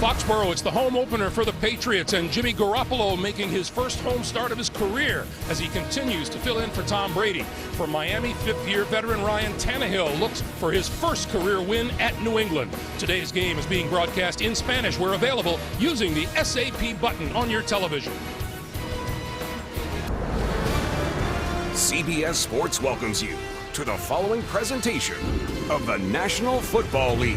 Foxborough, it's the home opener for the Patriots, and Jimmy Garoppolo making his first home start of his career as he continues to fill in for Tom Brady. For Miami, fifth-year veteran Ryan Tannehill looks for his first career win at New England. Today's game is being broadcast in Spanish. We're available using the SAP button on your television. CBS Sports welcomes you to the following presentation of the National Football League.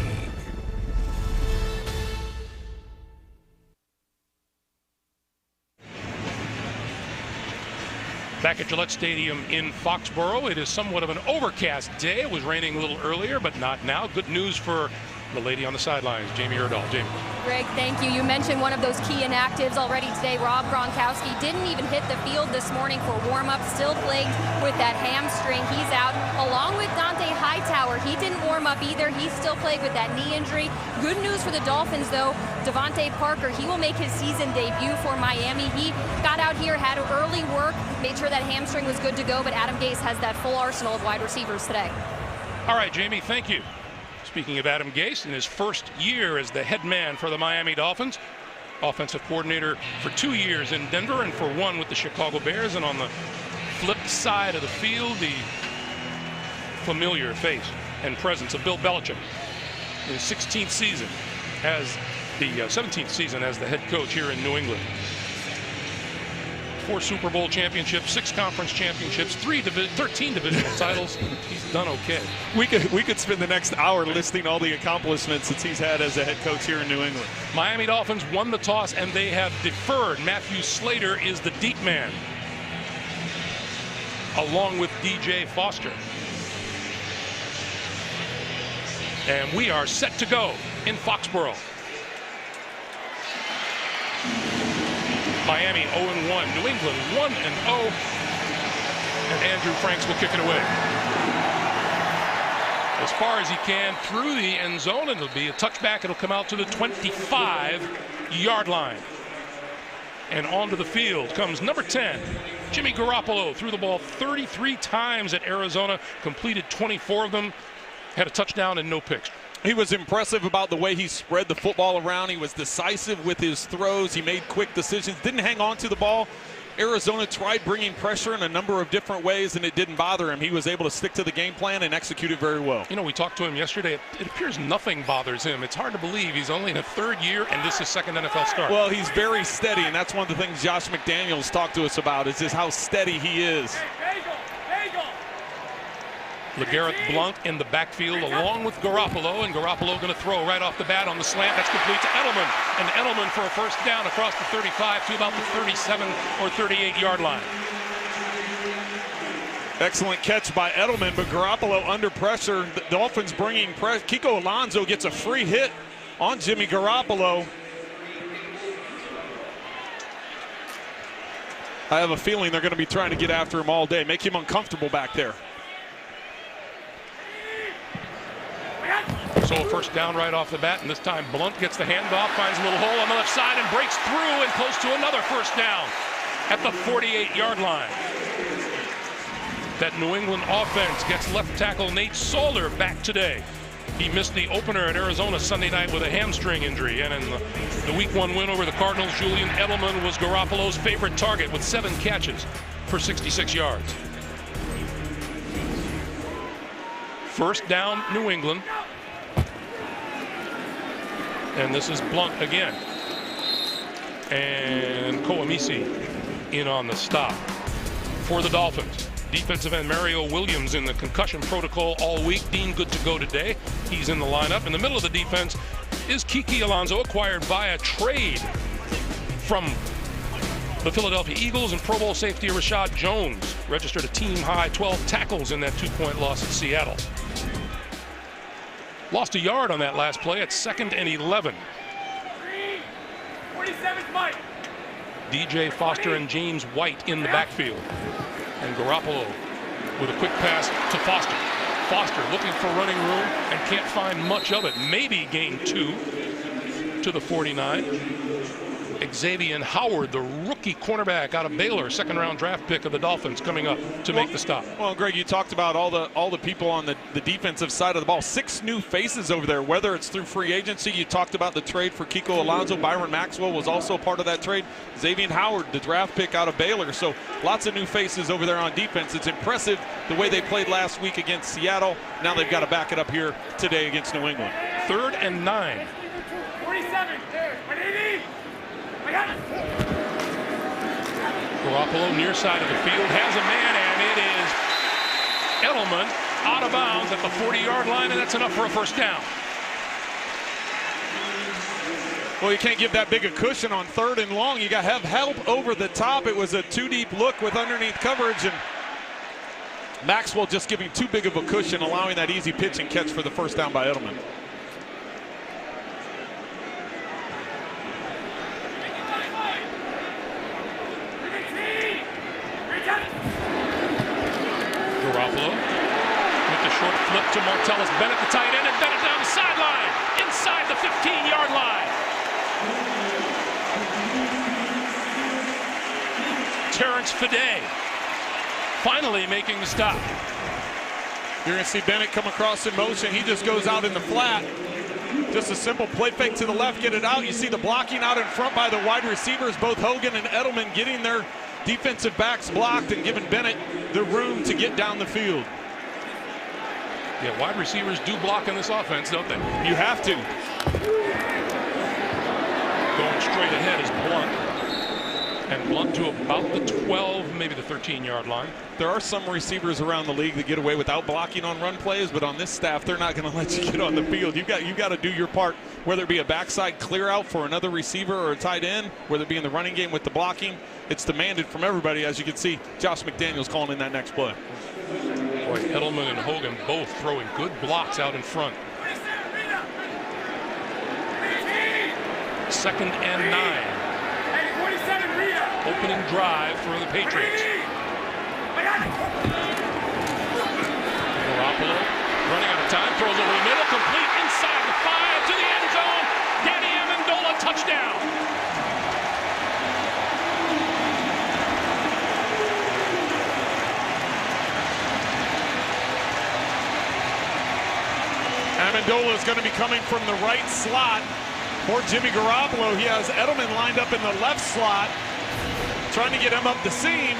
Back at Gillette Stadium in Foxborough, it is somewhat of an overcast day. It was raining a little earlier, but not now. Good news for the lady on the sidelines, Jamie Erdahl. Jamie. Greg, thank you. You mentioned one of those key inactives already today. Rob Gronkowski didn't even hit the field this morning for warm-up, still plagued with that hamstring. He's out, along with Dante Hightower. He didn't warm up either. He's still plagued with that knee injury. Good news for the Dolphins, though. Devontae Parker, he will make his season debut for Miami. He got out here, had early work, made sure that hamstring was good to go, but Adam Gase has that full arsenal of wide receivers today. All right, Jamie, thank you. Speaking of Adam Gase, in his first year as the head man for the Miami Dolphins, offensive coordinator for 2 years in Denver and for 1 with the Chicago Bears, and on the flip side of the field, the familiar face and presence of Bill Belichick. His 16th season as the 17th season as the head coach here in New England. 4 Super Bowl championships, 6 conference championships, 13 divisional titles. He's done okay. We could spend the next hour listing all the accomplishments that he's had as a head coach here in New England. Miami Dolphins won the toss and they have deferred. Matthew Slater is the deep man, along with DJ Foster. And we are set to go in Foxborough. Miami 0-1, New England 1-0, and Andrew Franks will kick it away. As far as he can through the end zone, and it'll be a touchback. It'll come out to the 25-yard line. And onto the field comes number 10, Jimmy Garoppolo. Threw the ball 33 times at Arizona, completed 24 of them, had a touchdown and no picks. He was impressive about the way he spread the football around. He was decisive with his throws. He made quick decisions, didn't hang on to the ball. Arizona tried bringing pressure in a number of different ways, and it didn't bother him. He was able to stick to the game plan and execute it very well. You know, we talked to him yesterday. It appears nothing bothers him. It's hard to believe he's only in his 3rd year, and this is his 2nd NFL start. Well, he's very steady, and that's one of the things Josh McDaniels talked to us about, is just how steady he is. LeGarrette Blount in the backfield along with Garoppolo, and Garoppolo going to throw right off the bat on the slant. That's complete to Edelman, and Edelman for a first down across the 35 to about the 37 or 38-yard line. Excellent catch by Edelman, but Garoppolo under pressure. The Dolphins bringing pressure. Kiko Alonso gets a free hit on Jimmy Garoppolo. I have a feeling they're going to be trying to get after him all day, make him uncomfortable back there. So a first down right off the bat, and this time Blount gets the handoff, finds a little hole on the left side, and breaks through and close to another first down at the 48-yard line. That New England offense gets left tackle Nate Solder back today. He missed the opener at Arizona Sunday night with a hamstring injury, and in the Week 1 win over the Cardinals, Julian Edelman was Garoppolo's favorite target with 7 catches for 66 yards. First down, New England. And this is Blount again. And Koamisi in on the stop for the Dolphins. Defensive end Mario Williams in the concussion protocol all week. Dean good to go today. He's in the lineup. In the middle of the defense is Kiki Alonso, acquired via trade from the Philadelphia Eagles, and Pro Bowl safety Rashad Jones registered a team-high 12 tackles in that 2-point loss at Seattle. Lost a yard on that last play at 2nd and 11. 47 Mike. DJ Foster and James White in the backfield. And Garoppolo with a quick pass to Foster. Foster looking for running room and can't find much of it. Maybe gain 2 to the 49. Xavier Howard, the rookie cornerback out of Baylor, second-round draft pick of the Dolphins, coming up to make the stop. Well, Greg, you talked about all the people on the defensive side of the ball. 6 new faces over there, whether it's through free agency. You talked about the trade for Kiko Alonso. Byron Maxwell was also part of that trade. Xavier Howard, the draft pick out of Baylor. So lots of new faces over there on defense. It's impressive the way they played last week against Seattle. Now they've got to back it up here today against New England. 3rd and 9. 47. I got it. Garoppolo near side of the field has a man, and it is Edelman out of bounds at the 40-yard line, and that's enough for a first down. Well, you can't give that big a cushion on 3rd and long. You got to have help over the top. It was a 2-deep look with underneath coverage, and Maxwell just giving too big of a cushion, allowing that easy pitch and catch for the first down by Edelman. Garoppolo with the short flip to Martellus Bennett, the tight end, and Bennett down the sideline, inside the 15-yard line. Terrence Fede finally making the stop. You're going to see Bennett come across in motion. He just goes out in the flat. Just a simple play fake to the left, get it out. You see the blocking out in front by the wide receivers, both Hogan and Edelman getting their defensive backs blocked and giving Bennett the room to get down the field. Yeah, wide receivers do block in this offense, don't they? You have to. Going straight ahead is Blunt. And Blunt to about the 12, maybe the 13-yard line. There are some receivers around the league that get away without blocking on run plays, but on this staff, they're not going to let you get on the field. You got to do your part, whether it be a backside clear out for another receiver or a tight end, whether it be in the running game with the blocking. It's demanded from everybody. As you can see, Josh McDaniels calling in that next play. Boy, Edelman and Hogan both throwing good blocks out in front. 2nd and 9. Opening drive for the Patriots. Garoppolo running out of time, throws over the middle, complete inside the 5 to the end zone. Danny Amendola, touchdown. Amendola is going to be coming from the right slot for Jimmy Garoppolo. He has Edelman lined up in the left slot, trying to get him up the seam.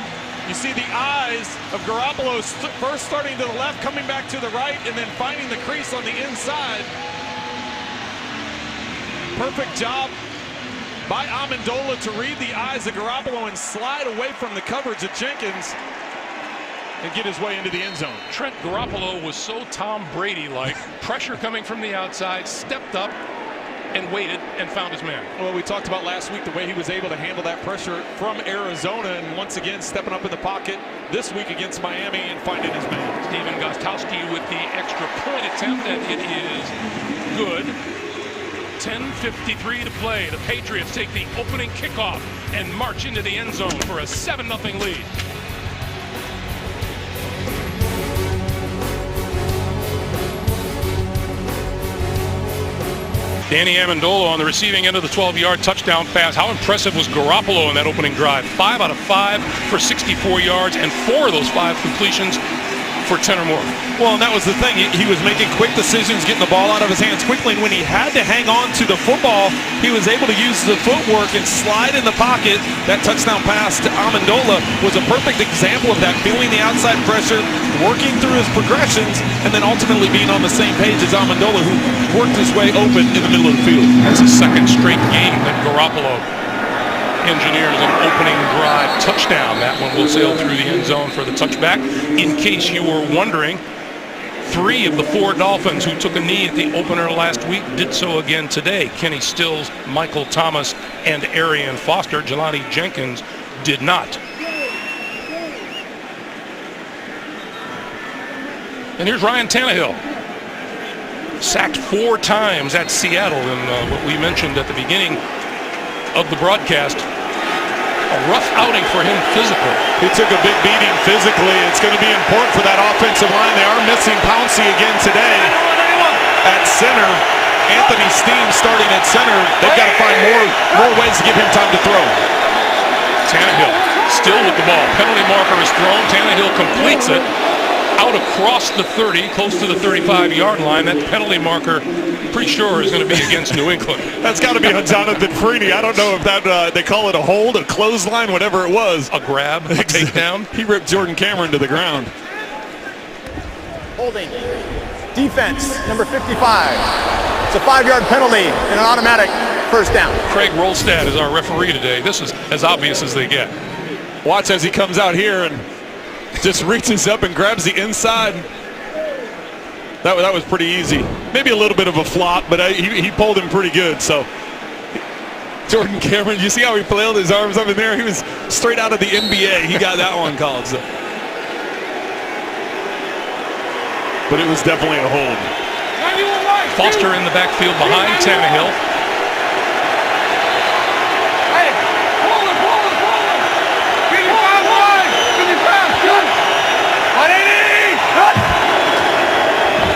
You see the eyes of Garoppolo first starting to the left, coming back to the right, and then finding the crease on the inside. Perfect job by Amendola to read the eyes of Garoppolo and slide away from the coverage of Jenkins and get his way into the end zone. Trent Garoppolo was so Tom Brady-like. Pressure coming from the outside, stepped up and waited and found his man. Well, we talked about last week the way he was able to handle that pressure from Arizona, and once again stepping up in the pocket this week against Miami and finding his man. Stephen Gostkowski with the extra point attempt, and it is good. 10:53 to play. The Patriots take the opening kickoff and march into the end zone for a 7-0 lead. Danny Amendola on the receiving end of the 12-yard touchdown pass. How impressive was Garoppolo in that opening drive? 5 out of 5 for 64 yards, and 4 of those 5 completions for 10 or more. Well, and that was the thing. He was making quick decisions, getting the ball out of his hands quickly, and when he had to hang on to the football, he was able to use the footwork and slide in the pocket. That touchdown pass to Amendola was a perfect example of that, feeling the outside pressure, working through his progressions, and then ultimately being on the same page as Amendola, who worked his way open in the middle of the field. That's a second straight game that Garoppolo engineers an opening drive touchdown. That one will sail through the end zone for the touchback. In case you were wondering, 3 of the 4 Dolphins who took a knee at the opener last week did so again today. Kenny Stills, Michael Thomas, and Arian Foster. Jelani Jenkins did not. And here's Ryan Tannehill. Sacked 4 times at Seattle in what we mentioned at the beginning of the broadcast. A rough outing for him physically. He took a big beating physically. It's going to be important for that offensive line. They are missing Pouncey again today at center. Anthony Steen starting at center. They've got to find more ways to give him time to throw. Tannehill still with the ball. Penalty marker is thrown. Tannehill completes it. Out across the 30, close to the 35-yard line. That penalty marker, pretty sure, is going to be against New England. That's got to be on Jonathan Freeney. I don't know if that they call it a hold, a clothesline, whatever it was. A grab, a takedown. He ripped Jordan Cameron to the ground. Holding. Defense, number 55. It's a 5-yard penalty and an automatic first down. Craig Rolstad is our referee today. This is as obvious as they get. Watch as he comes out here and just reaches up and grabs the inside. That was pretty easy. Maybe a little bit of a flop, but he pulled him pretty good. So Jordan Cameron, you see how he flailed his arms up in there? He was straight out of the NBA. He got that one called. So. But it was definitely a hold. Foster in the backfield behind Tannehill.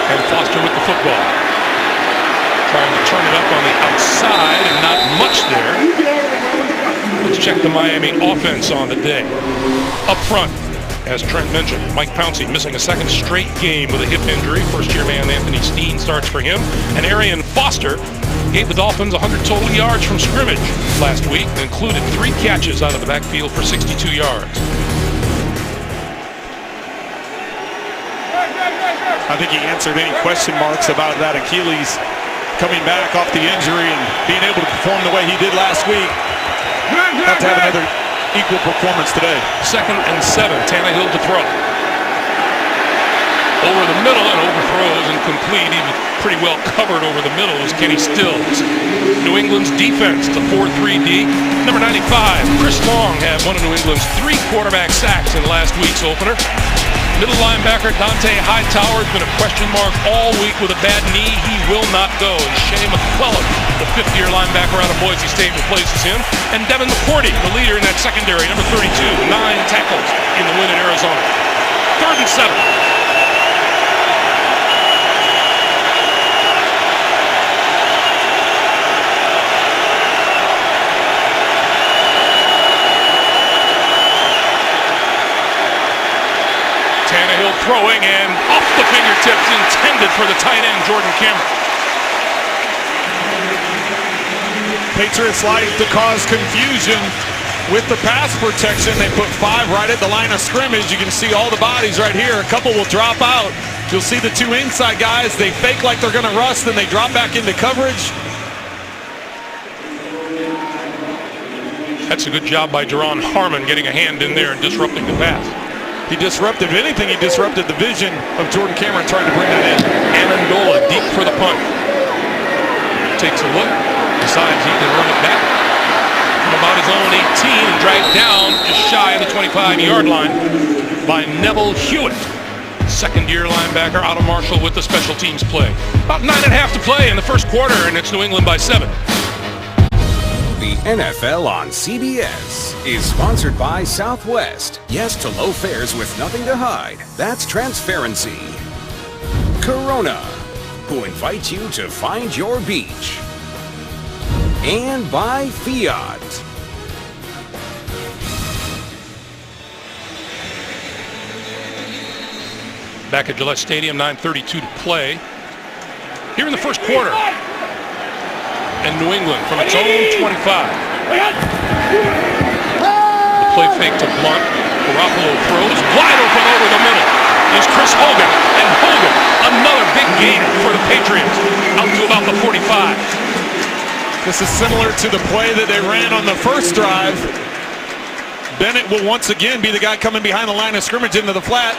And Foster with the football. Trying to turn it up on the outside and not much there. Let's check the Miami offense on the day. Up front, as Trent mentioned, Mike Pouncey missing a second straight game with a hip injury. First-year man Anthony Steen starts for him. And Arian Foster gave the Dolphins 100 total yards from scrimmage last week, and included 3 catches out of the backfield for 62 yards. I think he answered any question marks about that Achilles coming back off the injury and being able to perform the way he did last week. Have to have another equal performance today. 2nd and 7, Tannehill to throw. Over the middle and overthrows incomplete. He was pretty well covered over the middle as Kenny Stills. New England's defense, it's a 4-3-D. Number 95, Chris Long had one of New England's 3 quarterback sacks in last week's opener. Middle linebacker Dante Hightower has been a question mark all week with a bad knee. He will not go. And Shea McClellan, the 5th-year linebacker out of Boise State, replaces him. And Devin McCourty, the leader in that secondary, number 32, 9 tackles in the win in Arizona. 3rd and 7. Tannehill throwing and off the fingertips, intended for the tight end, Jordan Cameron. Patriots like to cause confusion with the pass protection. They put 5 right at the line of scrimmage. You can see all the bodies right here. A couple will drop out. You'll see the 2 inside guys. They fake like they're going to rush, then they drop back into coverage. That's a good job by Jerron Harmon getting a hand in there and disrupting the pass. He disrupted, if anything, he disrupted the vision of Jordan Cameron trying to bring that in. Amendola deep for the punt. Takes a look, decides he can run it back from about his own 18 and dragged down just shy of the 25-yard line by Neville Hewitt. 2nd-year linebacker out of Marshall with the special teams play. About 9.5 to play in the first quarter, and it's New England by 7. The NFL on CBS is sponsored by Southwest. Yes to low fares with nothing to hide. That's transparency. Corona, who invites you to find your beach. And by Fiat. Back at Gillette Stadium, 9:32 to play. Here in the first quarter. And New England from its own 25. The play fake to Blunt. Garoppolo throws wide open over the middle. Is Chris Hogan. And Hogan, another big gain for the Patriots. Out to about the 45. This is similar to the play that they ran on the first drive. Bennett will once again be the guy coming behind the line of scrimmage into the flat.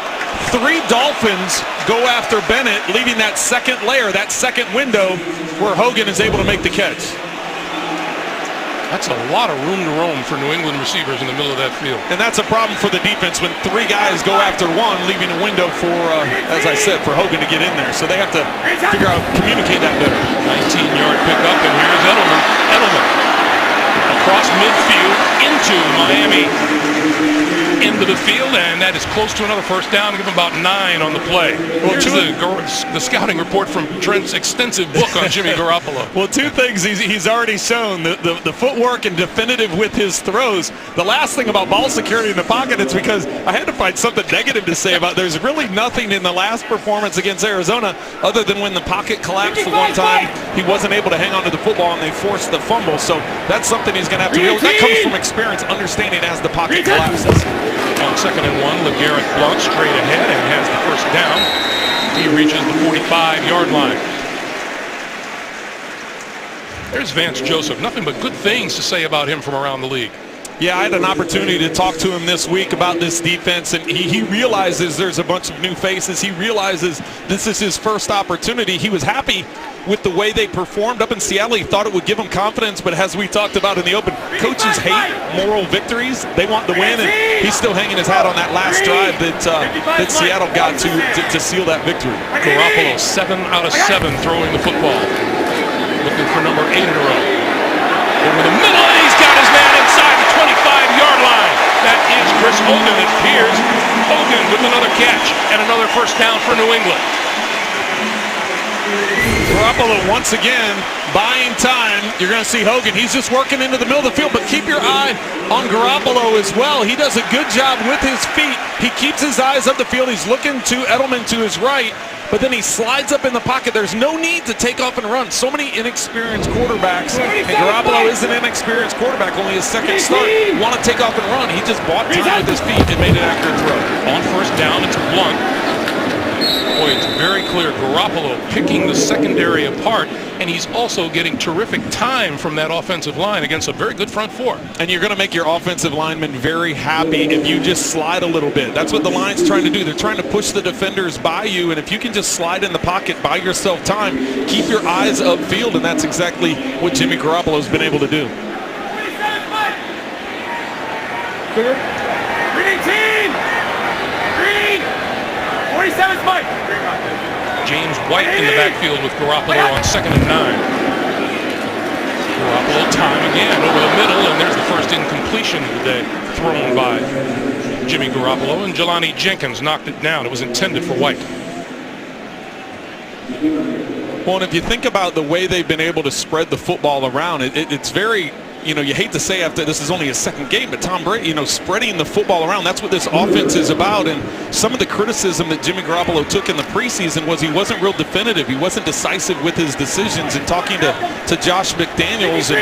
3 Dolphins go after Bennett, leaving that second layer, that second window where Hogan is able to make the catch. That's a lot of room to roam for New England receivers in the middle of that field. And that's a problem for the defense when 3 guys go after one, leaving a window for, as I said, for Hogan to get in there. So they have to figure out, communicate that better. 19-yard pickup, and here's Edelman. Across midfield. into Miami into the field, and that is close to another first down. Give him about 9 on the play. Here's the scouting report from Trent's extensive book on Jimmy Garoppolo. Well, 2 things he's already shown, the footwork and definitive with his throws. The last thing about ball security in the pocket, it's because I had to find something negative to say about it. There's really nothing in the last performance against Arizona other than when the pocket collapsed the one time. He wasn't able to hang on to the football and they forced the fumble. So that's something he's going to have to deal with. That comes from experience, understanding as the pocket collapses. On 2nd and 1, LeGarrette Blount straight ahead and has the first down. He reaches the 45-yard line. There's Vance Joseph. Nothing but good things to say about him from around the league. Yeah, I had an opportunity to talk to him this week about this defense, and he realizes there's a bunch of new faces. He realizes this is his first opportunity. He was happy with the way they performed up in Seattle. He thought it would give him confidence, but as we talked about in the open, coaches hate moral victories. They want the win, and he's still hanging his hat on that last drive that Seattle got to seal that victory. Garoppolo 7 out of 7 throwing the football. Looking for number 8 in a row. Over the middle, and he's got his man inside the 25-yard line. That is Chris Hogan. It appears Hogan with another catch and another first down for New England. Garoppolo once again buying time. You're going to see Hogan. He's just working into the middle of the field, but keep your eye on Garoppolo as well. He does a good job with his feet. He keeps his eyes up the field. He's looking to Edelman to his right, but then he slides up in the pocket. There's no need to take off and run. So many inexperienced quarterbacks, and Garoppolo is an inexperienced quarterback, only his second start. Want to take off and run. He just bought time with his feet and made an accurate throw. On first down, it's Blount. Boy, it's very clear Garoppolo picking the secondary apart, and he's also getting terrific time from that offensive line against a very good front four. And you're going to make your offensive linemen very happy if you just slide a little bit. That's what the line's trying to do. They're trying to push the defenders by you, and if you can just slide in the pocket, buy yourself time, keep your eyes upfield, and that's exactly what Jimmy Garoppolo's been able to do. Green team! Green! 47's Mike! James White in the backfield with Garoppolo on 2nd and 9. Garoppolo time again over the middle, and there's the first incompletion of the day thrown by Jimmy Garoppolo, and Jelani Jenkins knocked it down. It was intended for White. Well, and if you think about the way they've been able to spread the football around, it's very, you hate to say after this is only his second game, but Tom Brady, spreading the football around, that's what this offense is about. And some of the criticism that Jimmy Garoppolo took in the preseason was he wasn't real definitive. He wasn't decisive with his decisions. And talking to Josh McDaniels and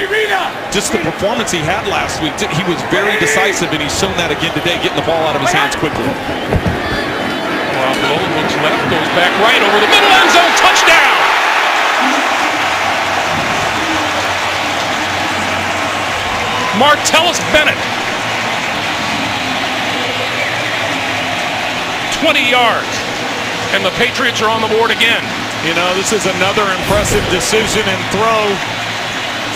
just the performance he had last week, he was very decisive, and he's shown that again today, getting the ball out of his hands quickly. Garoppolo looks left, goes back right over the middle, end zone, touchdown! Martellus Bennett, 20 yards, and the Patriots are on the board again. This is another impressive decision and throw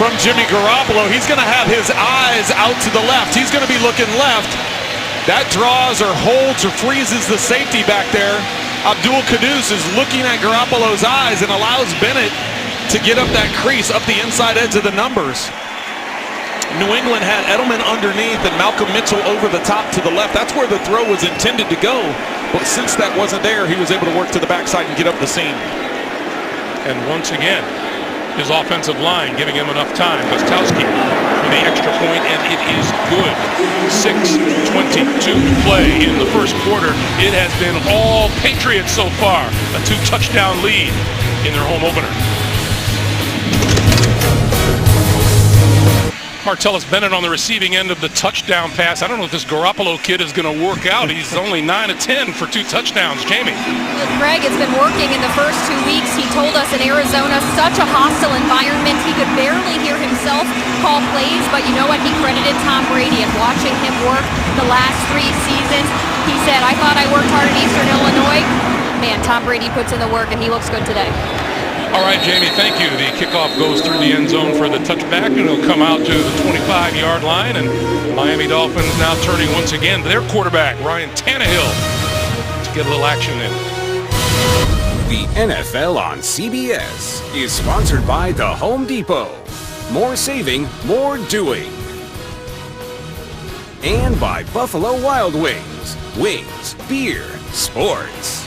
from Jimmy Garoppolo. He's going to have his eyes out to the left. He's going to be looking left. That draws or holds or freezes the safety back there. Abdul Kudus is looking at Garoppolo's eyes and allows Bennett to get up that crease, up the inside edge of the numbers. New England had Edelman underneath and Malcolm Mitchell over the top to the left. That's where the throw was intended to go. But since that wasn't there, he was able to work to the backside and get up the seam. And once again, his offensive line giving him enough time. Gostowski for the extra point, and it is good. 6:22 to play in the first quarter. It has been all Patriots so far. A 2-touchdown lead in their home opener. Martellus Bennett on the receiving end of the touchdown pass. I don't know if this Garoppolo kid is going to work out. He's only 9 of 10 for 2 touchdowns. Jamie. Greg, it's been working in the first 2 weeks. He told us in Arizona, such a hostile environment. He could barely hear himself call plays, but you know what? He credited Tom Brady and watching him work the last 3 seasons. He said, I thought I worked hard in Eastern Illinois. Man, Tom Brady puts in the work, and he looks good today. All right, Jamie, thank you. The kickoff goes through the end zone for the touchback, and it'll come out to the 25-yard line. And Miami Dolphins now turning once again to their quarterback, Ryan Tannehill, to get a little action in. The NFL on CBS is sponsored by The Home Depot. More saving, more doing. and by Buffalo Wild Wings. Wings, beer, sports.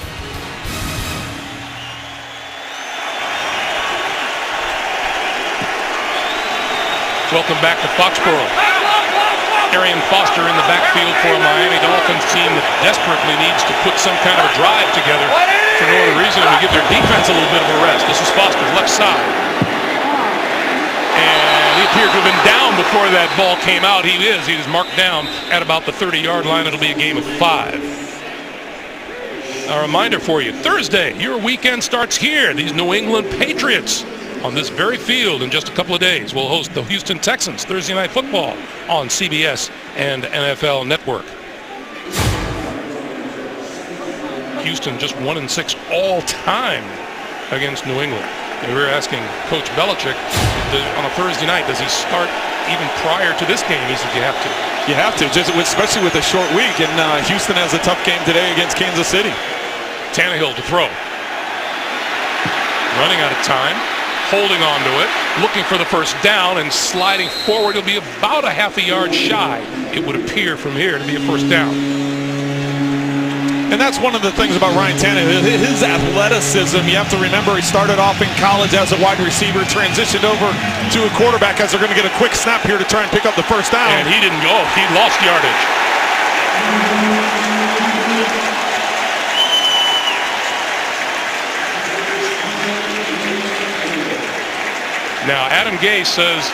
Welcome back to Foxborough. Arian Foster in the backfield for a Miami Dolphins team that desperately needs to put some kind of a drive together for no other reason than to give their defense a little bit of a rest. This is Foster's left side. And he appeared to have been down before that ball came out. He is marked down at about the 30-yard line. It'll be a game of 5. A reminder for you, Thursday, your weekend starts here. These New England Patriots on this very field in just a couple of days will host the Houston Texans Thursday Night Football on CBS and NFL Network. Houston just 1-6 all time against New England. And we were asking Coach Belichick on a Thursday night, does he start even prior to this game? He said you have to. You have to, especially with a short week. And Houston has a tough game today against Kansas City. Tannehill to throw. Running out of time. Holding on to it, looking for the first down, and sliding forward. It'll be about a half a yard shy, it would appear from here, to be a first down. And that's one of the things about Ryan Tannehill, his athleticism. You have to remember he started off in college as a wide receiver, transitioned over to a quarterback as they're going to get a quick snap here to try and pick up the first down. And he didn't go. He lost yardage. Now, Adam Gase says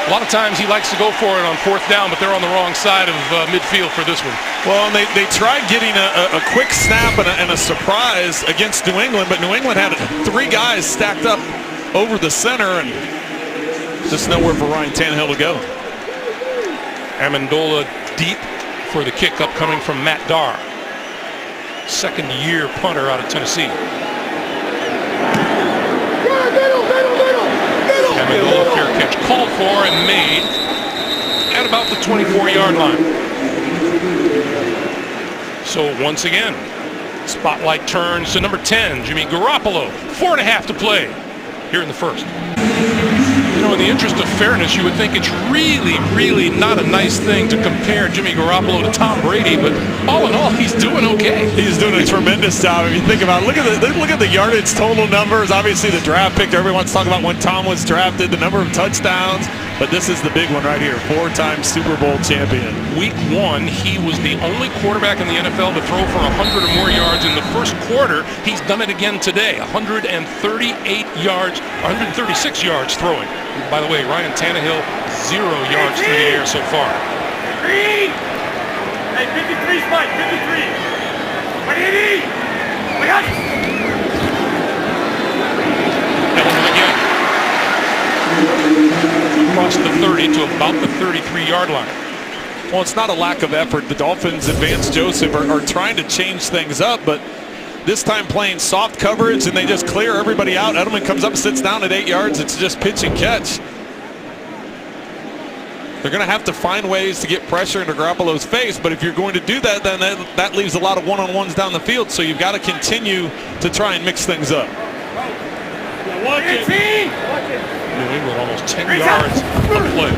a lot of times he likes to go for it on fourth down, but they're on the wrong side of midfield for this one. Well, and they tried getting a quick snap and a surprise against New England, but New England had 3 guys stacked up over the center, and just nowhere for Ryan Tannehill to go. Amendola deep for the kick upcoming from Matt Darr. Second-year punter out of Tennessee. Amendola, fair catch called for and made at about the 24-yard line. So once again, spotlight turns to number 10, Jimmy Garoppolo. 4.5 to play here in the first. You know, in the interest of fairness, you would think it's really not a nice thing to compare Jimmy Garoppolo to Tom Brady, but all in all, he's doing okay. He's doing a tremendous job. If you think about it, look at the yardage total numbers. Obviously, the draft pick. Everyone's talking about when Tom was drafted, the number of touchdowns. But this is the big one right here. 4-time Super Bowl champion. Week 1, he was the only quarterback in the NFL to throw for 100 or more yards in the first quarter. He's done it again today. 138 yards, 136 yards throwing. By the way, Ryan Tannehill, 0 yards through the air so far. Hey, 53 spike, 53. What do you need? We got it. Edelman again. Across the 30 to about the 33-yard line. Well, it's not a lack of effort. The Dolphins and Vance Joseph are trying to change things up, but this time playing soft coverage, and they just clear everybody out. Edelman comes up, sits down at 8 yards. It's just pitch and catch. They're going to have to find ways to get pressure into Garoppolo's face, but if you're going to do that, then that leaves a lot of one-on-ones down the field, so you've got to continue to try and mix things up. New England almost 10 yards of play.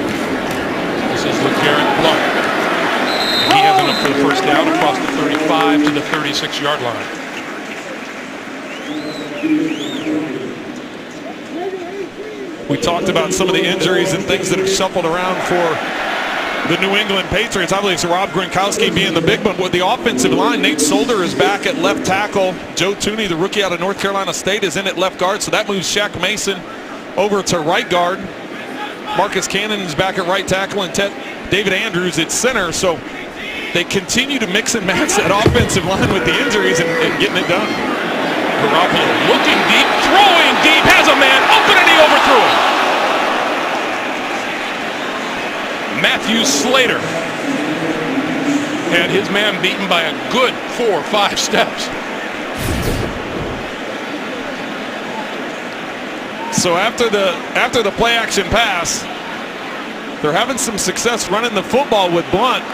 This is LeGarrette Blount. And he has enough for the first down across the 35 to the 36-yard line. We talked about some of the injuries and things that have shuffled around for the New England Patriots. Obviously, it's Rob Gronkowski being the big one. With the offensive line, Nate Solder is back at left tackle. Joe Tooney, the rookie out of North Carolina State, is in at left guard. So that moves Shaq Mason over to right guard. Marcus Cannon is back at right tackle, and David Andrews at center. So they continue to mix and match that offensive line with the injuries and getting it done. Garoppolo looking deep, throwing deep, has a man open, and he overthrew him. Matthew Slater had his man beaten by a good 4 or 5 steps. So after the play action pass, they're having some success running the football with Blount.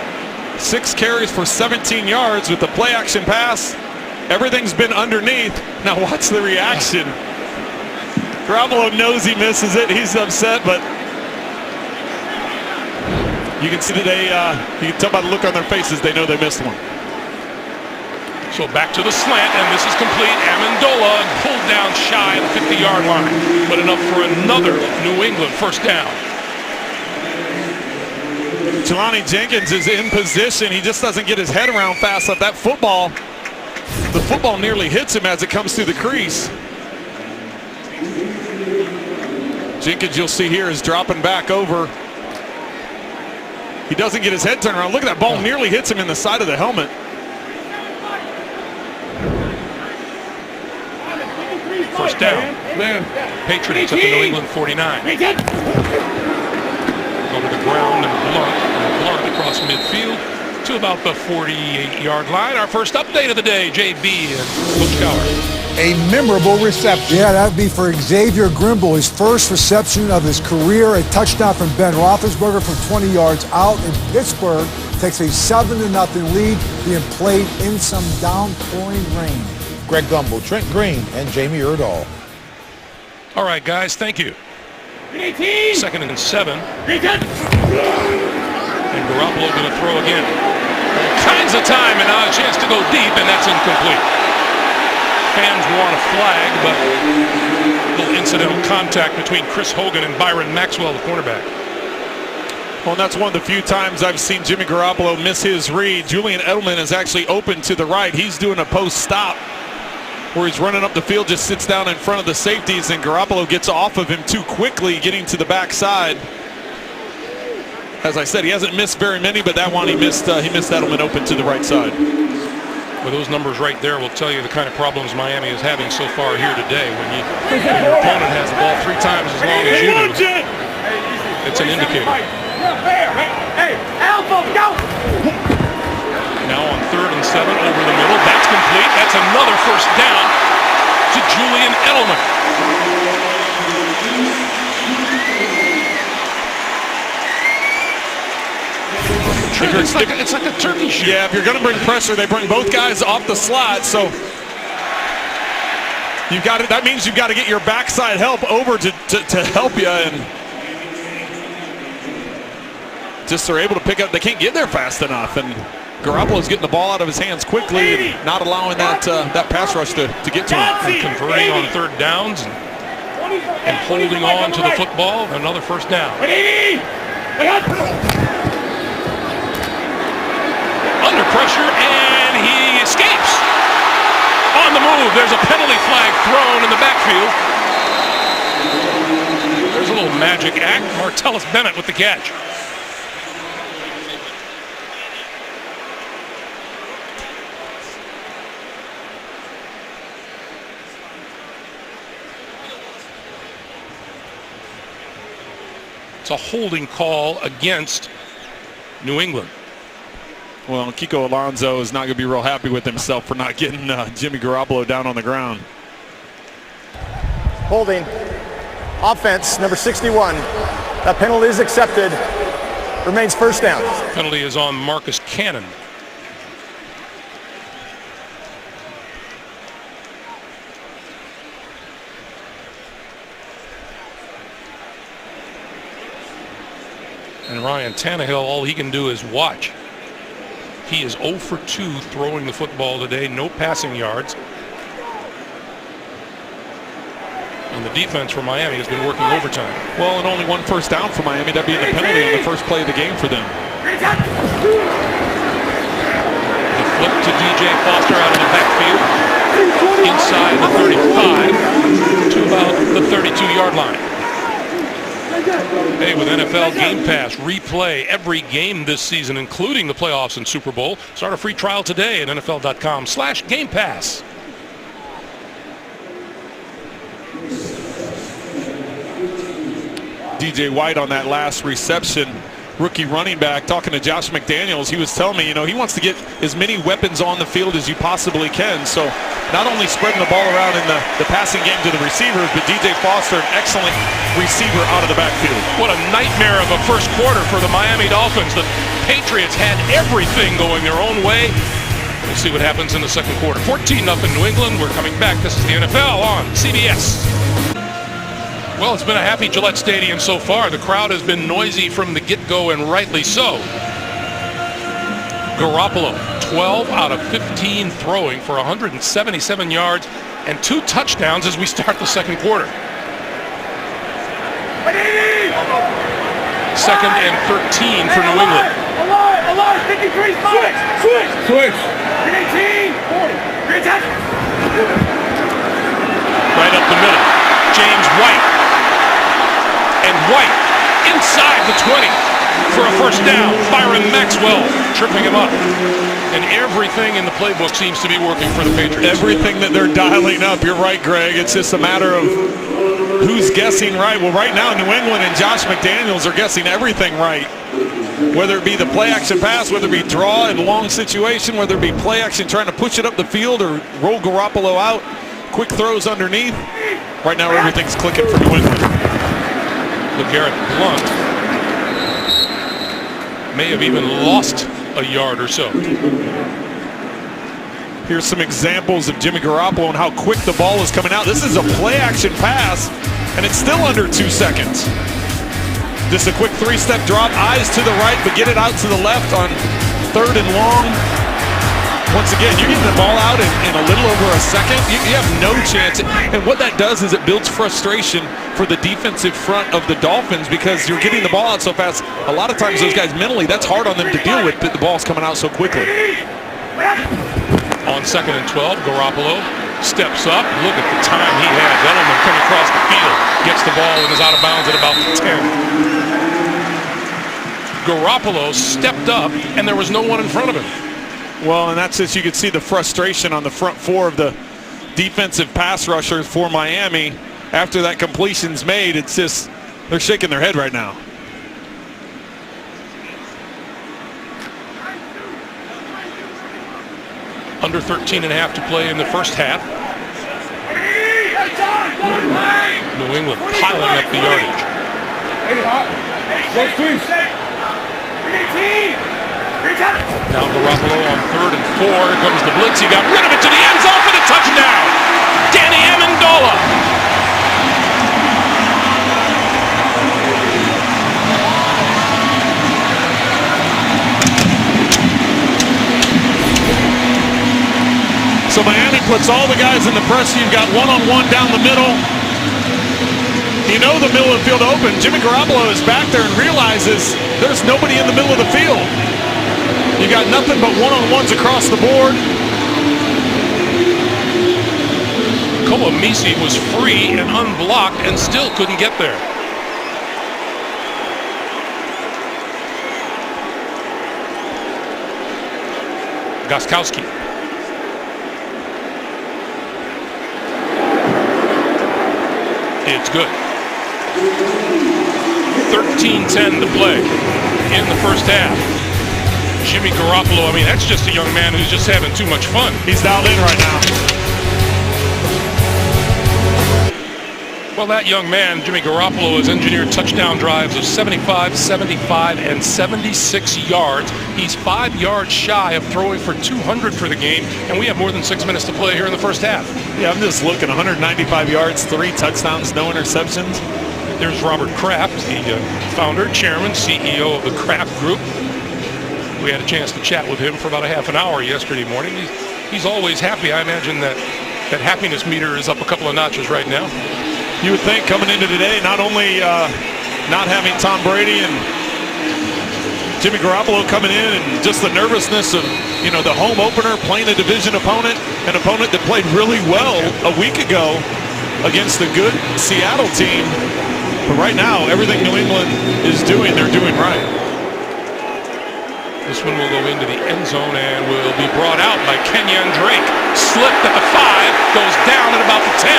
6 carries for 17 yards with the play action pass. Everything's been underneath. Now watch the reaction. Garoppolo knows he misses it. He's upset, but You can see today, you can tell by the look on their faces, they know they missed one. So back to the slant, and this is complete. Amendola pulled down shy of the 50-yard line, but enough for another New England first down. Jelani Jenkins is in position. He just doesn't get his head around fast enough. That football, the football nearly hits him as it comes through the crease. Jenkins, you'll see here, is dropping back over. He doesn't get his head turned around. Look at that ball, nearly hits him in the side of the helmet. First down. Patriots at the New England 49. Go to the ground and Blunt across midfield to about the 48-yard line. Our first update of the day, JB and Coach Cowher. A memorable reception. Yeah, that'd be for Xavier Grimble, his first reception of his career. A touchdown from Ben Roethlisberger from 20 yards out. And Pittsburgh takes a 7-0 lead, being played in some downpouring rain. Greg Gumbel, Trent Green, and Jamie Erdahl. All right, guys, thank you. 2nd and 7. And Garoppolo going to throw again. All kinds of time, and now a chance to go deep, and that's incomplete. Fans want a flag, but a little incidental contact between Chris Hogan and Byron Maxwell, the cornerback. Well, that's one of the few times I've seen Jimmy Garoppolo miss his read. Julian Edelman is actually open to the right. He's doing a post stop where he's running up the field, just sits down in front of the safeties, and Garoppolo gets off of him too quickly, getting to the backside. As I said, he hasn't missed very many, but that one he missed Edelman open to the right side. Well, those numbers right there will tell you the kind of problems Miami is having so far here today. When your opponent has the ball 3 times as long as you do, it's an indicator. Hey, elbow, go! Now on 3rd and 7 over the middle. That's complete. That's another first down to Julian Edelman. It's like a turkey shoot. Yeah, if you're going to bring pressure, they bring both guys off the slot. So you've got to, that means you've got to get your backside help over to help you, and just they're able to pick up. They can't get there fast enough, and Garoppolo's getting the ball out of his hands quickly and not allowing that pass rush to get to him. And converting on 3rd downs and holding on to the football. Another first down. Under pressure, and he escapes. On the move, there's a penalty flag thrown in the backfield. There's a little magic act. Martellus Bennett with the catch. It's a holding call against New England. Well, Kiko Alonso is not going to be real happy with himself for not getting Jimmy Garoppolo down on the ground. Holding. Offense, number 61. That penalty is accepted. Remains first down. Penalty is on Marcus Cannon. And Ryan Tannehill, all he can do is watch. He is 0 for 2 throwing the football today, no passing yards. And the defense for Miami has been working overtime. Well, and only 1 first down for Miami. That'd be the penalty on the first play of the game for them. The flip to DJ Foster out of the backfield, inside the 35 to about the 32-yard line. Hey, with NFL Game Pass, replay every game this season, including the playoffs and Super Bowl. Start a free trial today at NFL.com/Game Pass. DJ White on that last reception, rookie running back, talking to Josh McDaniels. He was telling me, he wants to get as many weapons on the field as you possibly can. So not only spreading the ball around in the passing game to the receivers, but DJ Foster, an excellent receiver out of the backfield. What a nightmare of a first quarter for the Miami Dolphins. The Patriots had everything going their own way. We'll see what happens in the second quarter. 14-0 New England. We're coming back. This is the NFL on CBS. Well, it's been a happy Gillette Stadium so far. The crowd has been noisy from the get-go, and rightly so. Garoppolo, 12 out of 15 throwing for 177 yards and 2 touchdowns as we start the second quarter. Second and 13 for New England. Alive, 53, switch. 18, 40. Right up the middle. James White. And White inside the 20 for a first down. Byron Maxwell tripping him up. And everything in the playbook seems to be working for the Patriots. Everything that they're dialing up, you're right, Greg. It's just a matter of who's guessing right. Well, right now, New England and Josh McDaniels are guessing everything right. Whether it be the play action pass, whether it be draw in long situation, whether it be play action trying to push it up the field or roll Garoppolo out, quick throws underneath. Right now, everything's clicking for New England. LeGarrette Blount may have even lost a yard or so. Here's some examples of Jimmy Garoppolo and how quick the ball is coming out. This is a play action pass, and it's still under 2 seconds. Just a quick 3-step drop, eyes to the right, but get it out to the left on 3rd and long. Once again, you're getting the ball out in a little over a second. You have no chance. And what that does is it builds frustration for the defensive front of the Dolphins because you're getting the ball out so fast. A lot of times those guys mentally, that's hard on them to deal with, but the ball's coming out so quickly. On 2nd and 12, Garoppolo steps up. Look at the time he had. Edelman coming across the field. Gets the ball and is out of bounds at about the 10. Garoppolo stepped up, and there was no one in front of him. Well, and that's just, you can see the frustration on the front 4 of the defensive pass rushers for Miami. After that completion's made, it's just, they're shaking their head right now. Under 13 and a half to play in the first half. New England piling up the yardage. Now Garoppolo on 3rd and 4. Here comes the blitz. He got rid of it to the end zone for the touchdown. Danny Amendola. So Miami puts all the guys in the press. You've got one-on-one down the middle. You know the middle of the field open. Jimmy Garoppolo is back there and realizes there's nobody in the middle of the field. You got nothing but one-on-ones across the board. Kolomisi was free and unblocked and still couldn't get there. Gostkowski. It's good. 13-10 to play in the first half. Jimmy Garoppolo, I mean, that's just a young man who's just having too much fun. He's dialed in right now. Well, that young man, Jimmy Garoppolo, has engineered touchdown drives of 75, 75, and 76 yards. He's 5 yards shy of throwing for 200 for the game, and we have more than 6 minutes to play here in the first half. Yeah, I'm just looking, 195 yards, 3 touchdowns, no interceptions. There's Robert Kraft, the founder, chairman, CEO of the Kraft Group. We had a chance to chat with him for about a half an hour yesterday morning. He's always happy. I imagine that happiness meter is up a couple of notches right now. You would think coming into today, not only not having Tom Brady and Jimmy Garoppolo coming in and just the nervousness of, you know, the home opener, playing a division opponent, an opponent that played really well a week ago against the good Seattle team. But right now, everything New England is doing, they're doing right. This one will go into the end zone and will be brought out by Kenyon Drake. Slipped at the 5, goes down at about the 10.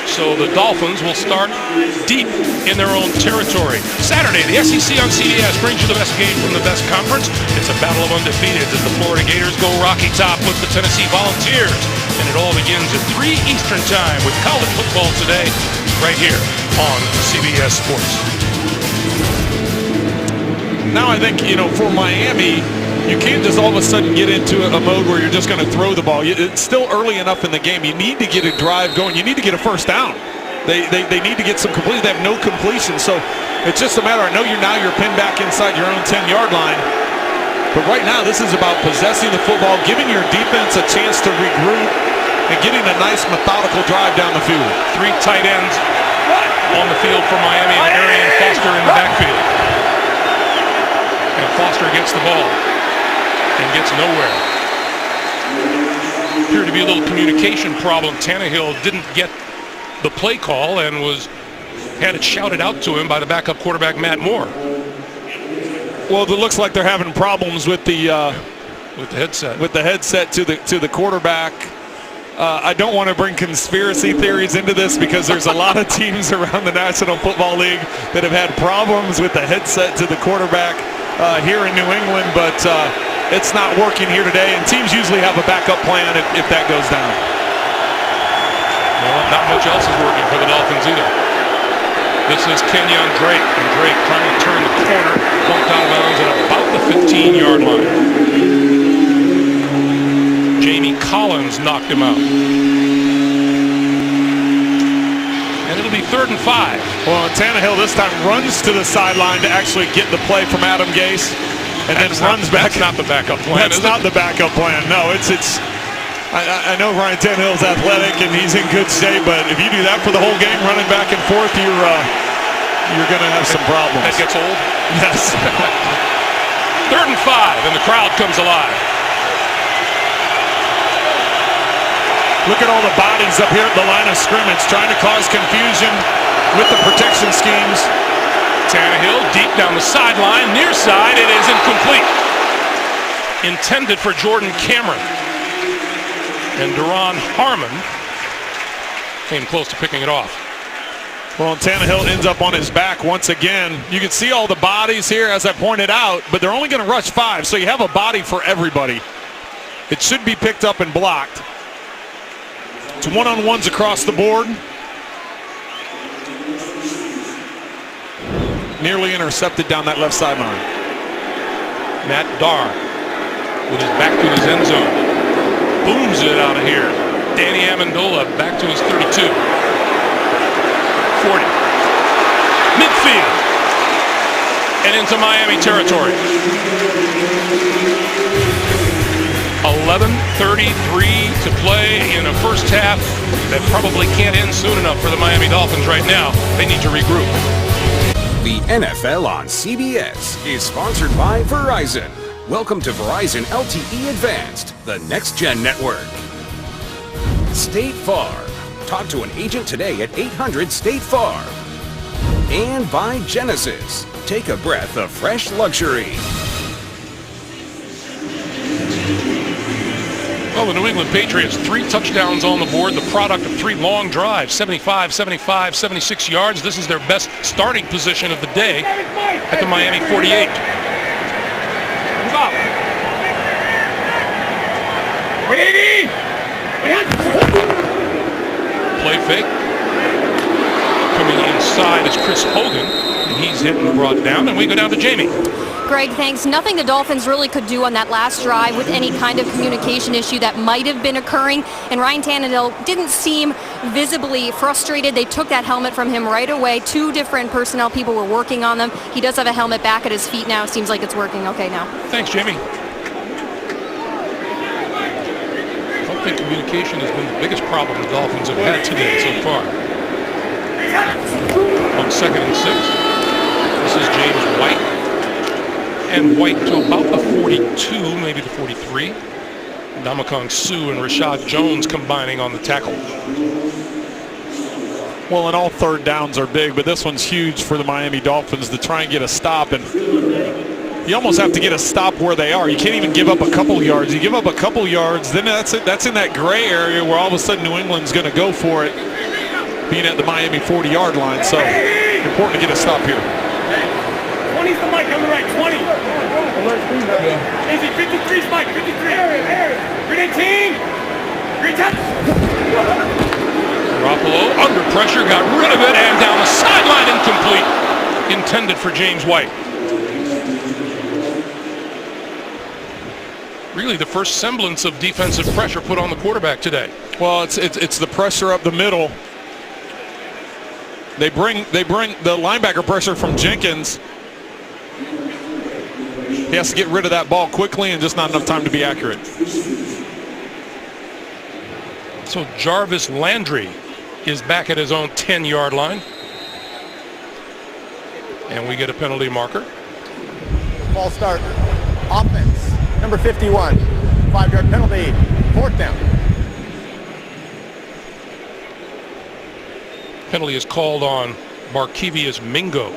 So the Dolphins will start deep in their own territory. Saturday, the SEC on CBS brings you the best game from the best conference. It's a battle of undefeateds as the Florida Gators go Rocky Top with the Tennessee Volunteers. And it all begins at 3 Eastern Time with college football today, right here on CBS Sports. Now I think, you know, for Miami, You can't just all of a sudden get into a mode where you're just going to throw the ball. It's still early enough in the game. You need to get a drive going. You need to get a first down. They need to get some completion. They have no completion. So it's just a matter. I know you're pinned back inside your own 10-yard line. But right now, this is about possessing the football, giving your defense a chance to regroup, and getting a nice methodical drive down the field. 3 tight ends on the field for Miami, and Arian Foster in the backfield. And Foster gets the ball and gets nowhere. Appeared to be a little communication problem. Tannehill didn't get the play call and had it shouted out to him by the backup quarterback, Matt Moore. Well, it looks like they're having problems with the headset. With the headset to the quarterback. I don't want to bring conspiracy theories into this because there's a lot of teams around the National Football League that have had problems with the headset to the quarterback here in New England, but it's not working here today, and teams usually have a backup plan if that goes down. Well, not much else is working for the Dolphins either. This is Kenyon Drake, and Drake trying to turn the corner, bumped out of bounds at about the 15-yard line. Jamie Collins knocked him out. And it'll be 3rd and 5. Well, Tannehill this time runs to the sideline to actually get the play from Adam Gase, and then runs back. That's not the backup plan. That's not the backup plan. No, it's. I know Ryan Tannehill's athletic and he's in good shape, but if you do that for the whole game, running back and forth, you're going to have some problems. That gets old? Yes. 3rd and 5, and the crowd comes alive. Look at all the bodies up here at the line of scrimmage, trying to cause confusion with the protection schemes. Tannehill deep down the sideline, near side, it is incomplete. Intended for Jordan Cameron. And Duron Harmon came close to picking it off. Well, Tannehill ends up on his back once again. You can see all the bodies here, as I pointed out, but they're only going to rush 5, so you have a body for everybody. It should be picked up and blocked. It's one-on-ones across the board. Nearly intercepted down that left sideline. Matt Darr with his back to his end zone. Booms it out of here. Danny Amendola back to his 32. 40. Midfield. And into Miami territory. 11:33 to play in a first half that probably can't end soon enough for the Miami Dolphins right now. They need to regroup. The NFL on CBS is sponsored by Verizon. Welcome to Verizon LTE Advanced, the next-gen network. State Farm. Talk to an agent today at 800-STATE-FARM. And by Genesis. Take a breath of fresh luxury. Well, the New England Patriots, 3 touchdowns on the board, the product of 3 long drives, 75, 75, 76 yards. This is their best starting position of the day at the Miami 48. Play fake. Coming inside is Chris Hogan, and he's hit and brought down, and we go down to Jamie. Greg, thanks. Nothing the Dolphins really could do on that last drive with any kind of communication issue that might have been occurring. And Ryan Tannehill didn't seem visibly frustrated. They took that helmet from him right away. 2 different personnel people were working on them. He does have a helmet back at his feet now. Seems like it's working okay now. Thanks, Jamie. I don't think communication has been the biggest problem the Dolphins have had today so far. On 2nd and 6. This is James White. And White to about the 42, maybe the 43. Ndamukong Suh and Rashad Jones combining on the tackle. Well, and all 3rd downs are big, but this one's huge for the Miami Dolphins to try and get a stop. And you almost have to get a stop where they are. You can't even give up a couple yards. You give up a couple yards, then that's it. That's in that gray area where all of a sudden New England's going to go for it, being at the Miami 40-yard line. So important to get a stop here. 20's the mic on the right, 20. Easy, 53's mic, 53. Green 18. Green 10. Garoppolo under pressure, got rid of it, and down the sideline, incomplete. Intended for James White. really the first semblance of defensive pressure put on the quarterback today. Well, it's the pressure up the middle. They bring the linebacker pressure from Jenkins. He has to get rid of that ball quickly and just not enough time to be accurate. So Jarvis Landry is back at his own 10-yard line. And we get a penalty marker. Ball start. Offense. Number 51. 5-yard penalty. 4th down. Penalty is called on Barkevius Mingo,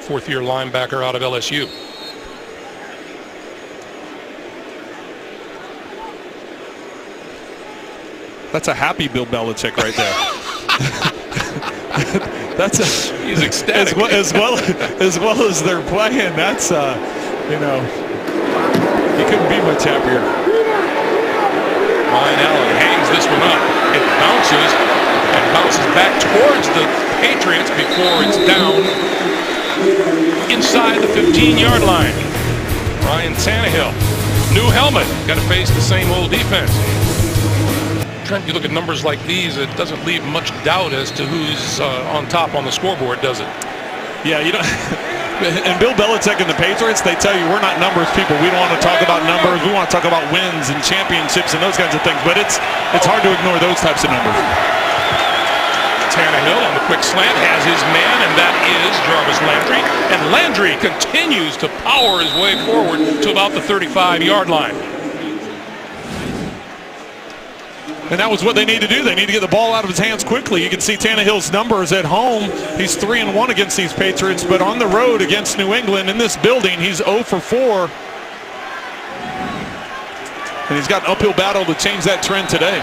4th-year linebacker out of LSU. That's a happy Bill Belichick right there. He's ecstatic. As well as they're playing. That's he couldn't be much happier. Ryan Allen hangs this one up. It bounces back towards the Patriots before it's down inside the 15-yard line. Ryan Tannehill, new helmet, got to face the same old defense. Trent, you look at numbers like these, it doesn't leave much doubt as to who's on top on the scoreboard, does it? Yeah, and Bill Belichick and the Patriots, they tell you we're not numbers people. We don't want to talk about numbers. We want to talk about wins and championships and those kinds of things. But it's hard to ignore those types of numbers. Tannehill on the quick slant has his man, and that is Jarvis Landry. And Landry continues to power his way forward to about the 35-yard line. And that was what they need to do. They need to get the ball out of his hands quickly. You can see Tannehill's numbers at home. He's 3-1 against these Patriots, but on the road against New England in this building, he's 0 for 4. And he's got an uphill battle to change that trend today.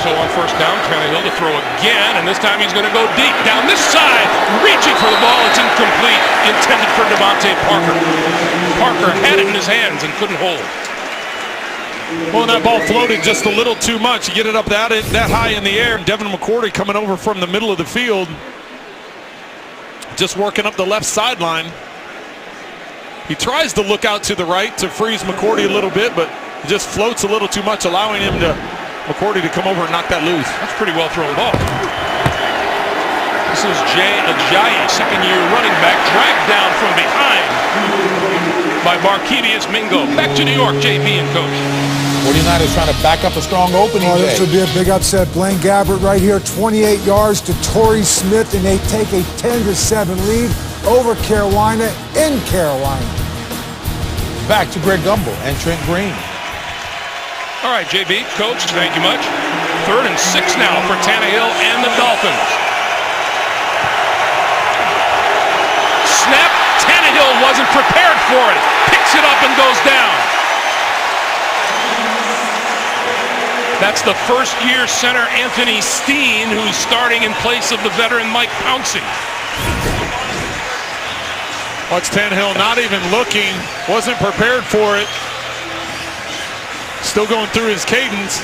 So on first down, Tannehill to throw again, and this time he's going to go deep down this side, reaching for the ball. It's incomplete, intended for Devontae Parker. Parker had it in his hands and couldn't hold. Well, that ball floated just a little too much. You get it up that high in the air. Devin McCourty coming over from the middle of the field, just working up the left sideline. He tries to look out to the right to freeze McCourty a little bit, but it just floats a little too much, allowing McCourty to come over and knock that loose. That's a pretty well thrown ball. This is Jay Ajayi, second-year running back, dragged down from behind by Barkevius Mingo. Back to New York, JB and Coach. 49ers trying to back up a strong opening day. This would be a big upset. Blaine Gabbert right here, 28 yards to Torrey Smith, and they take a 10-7 lead over Carolina in Carolina. Back to Greg Gumbel and Trent Green. All right, JB, Coach, thank you much. 3rd and 6 now for Tannehill and the Dolphins. Snap. Tannehill wasn't prepared for it. Picks it up and goes down. That's the first-year center Anthony Steen, who's starting in place of the veteran Mike Pouncey. Watch Tannehill not even looking, wasn't prepared for it. Still going through his cadence.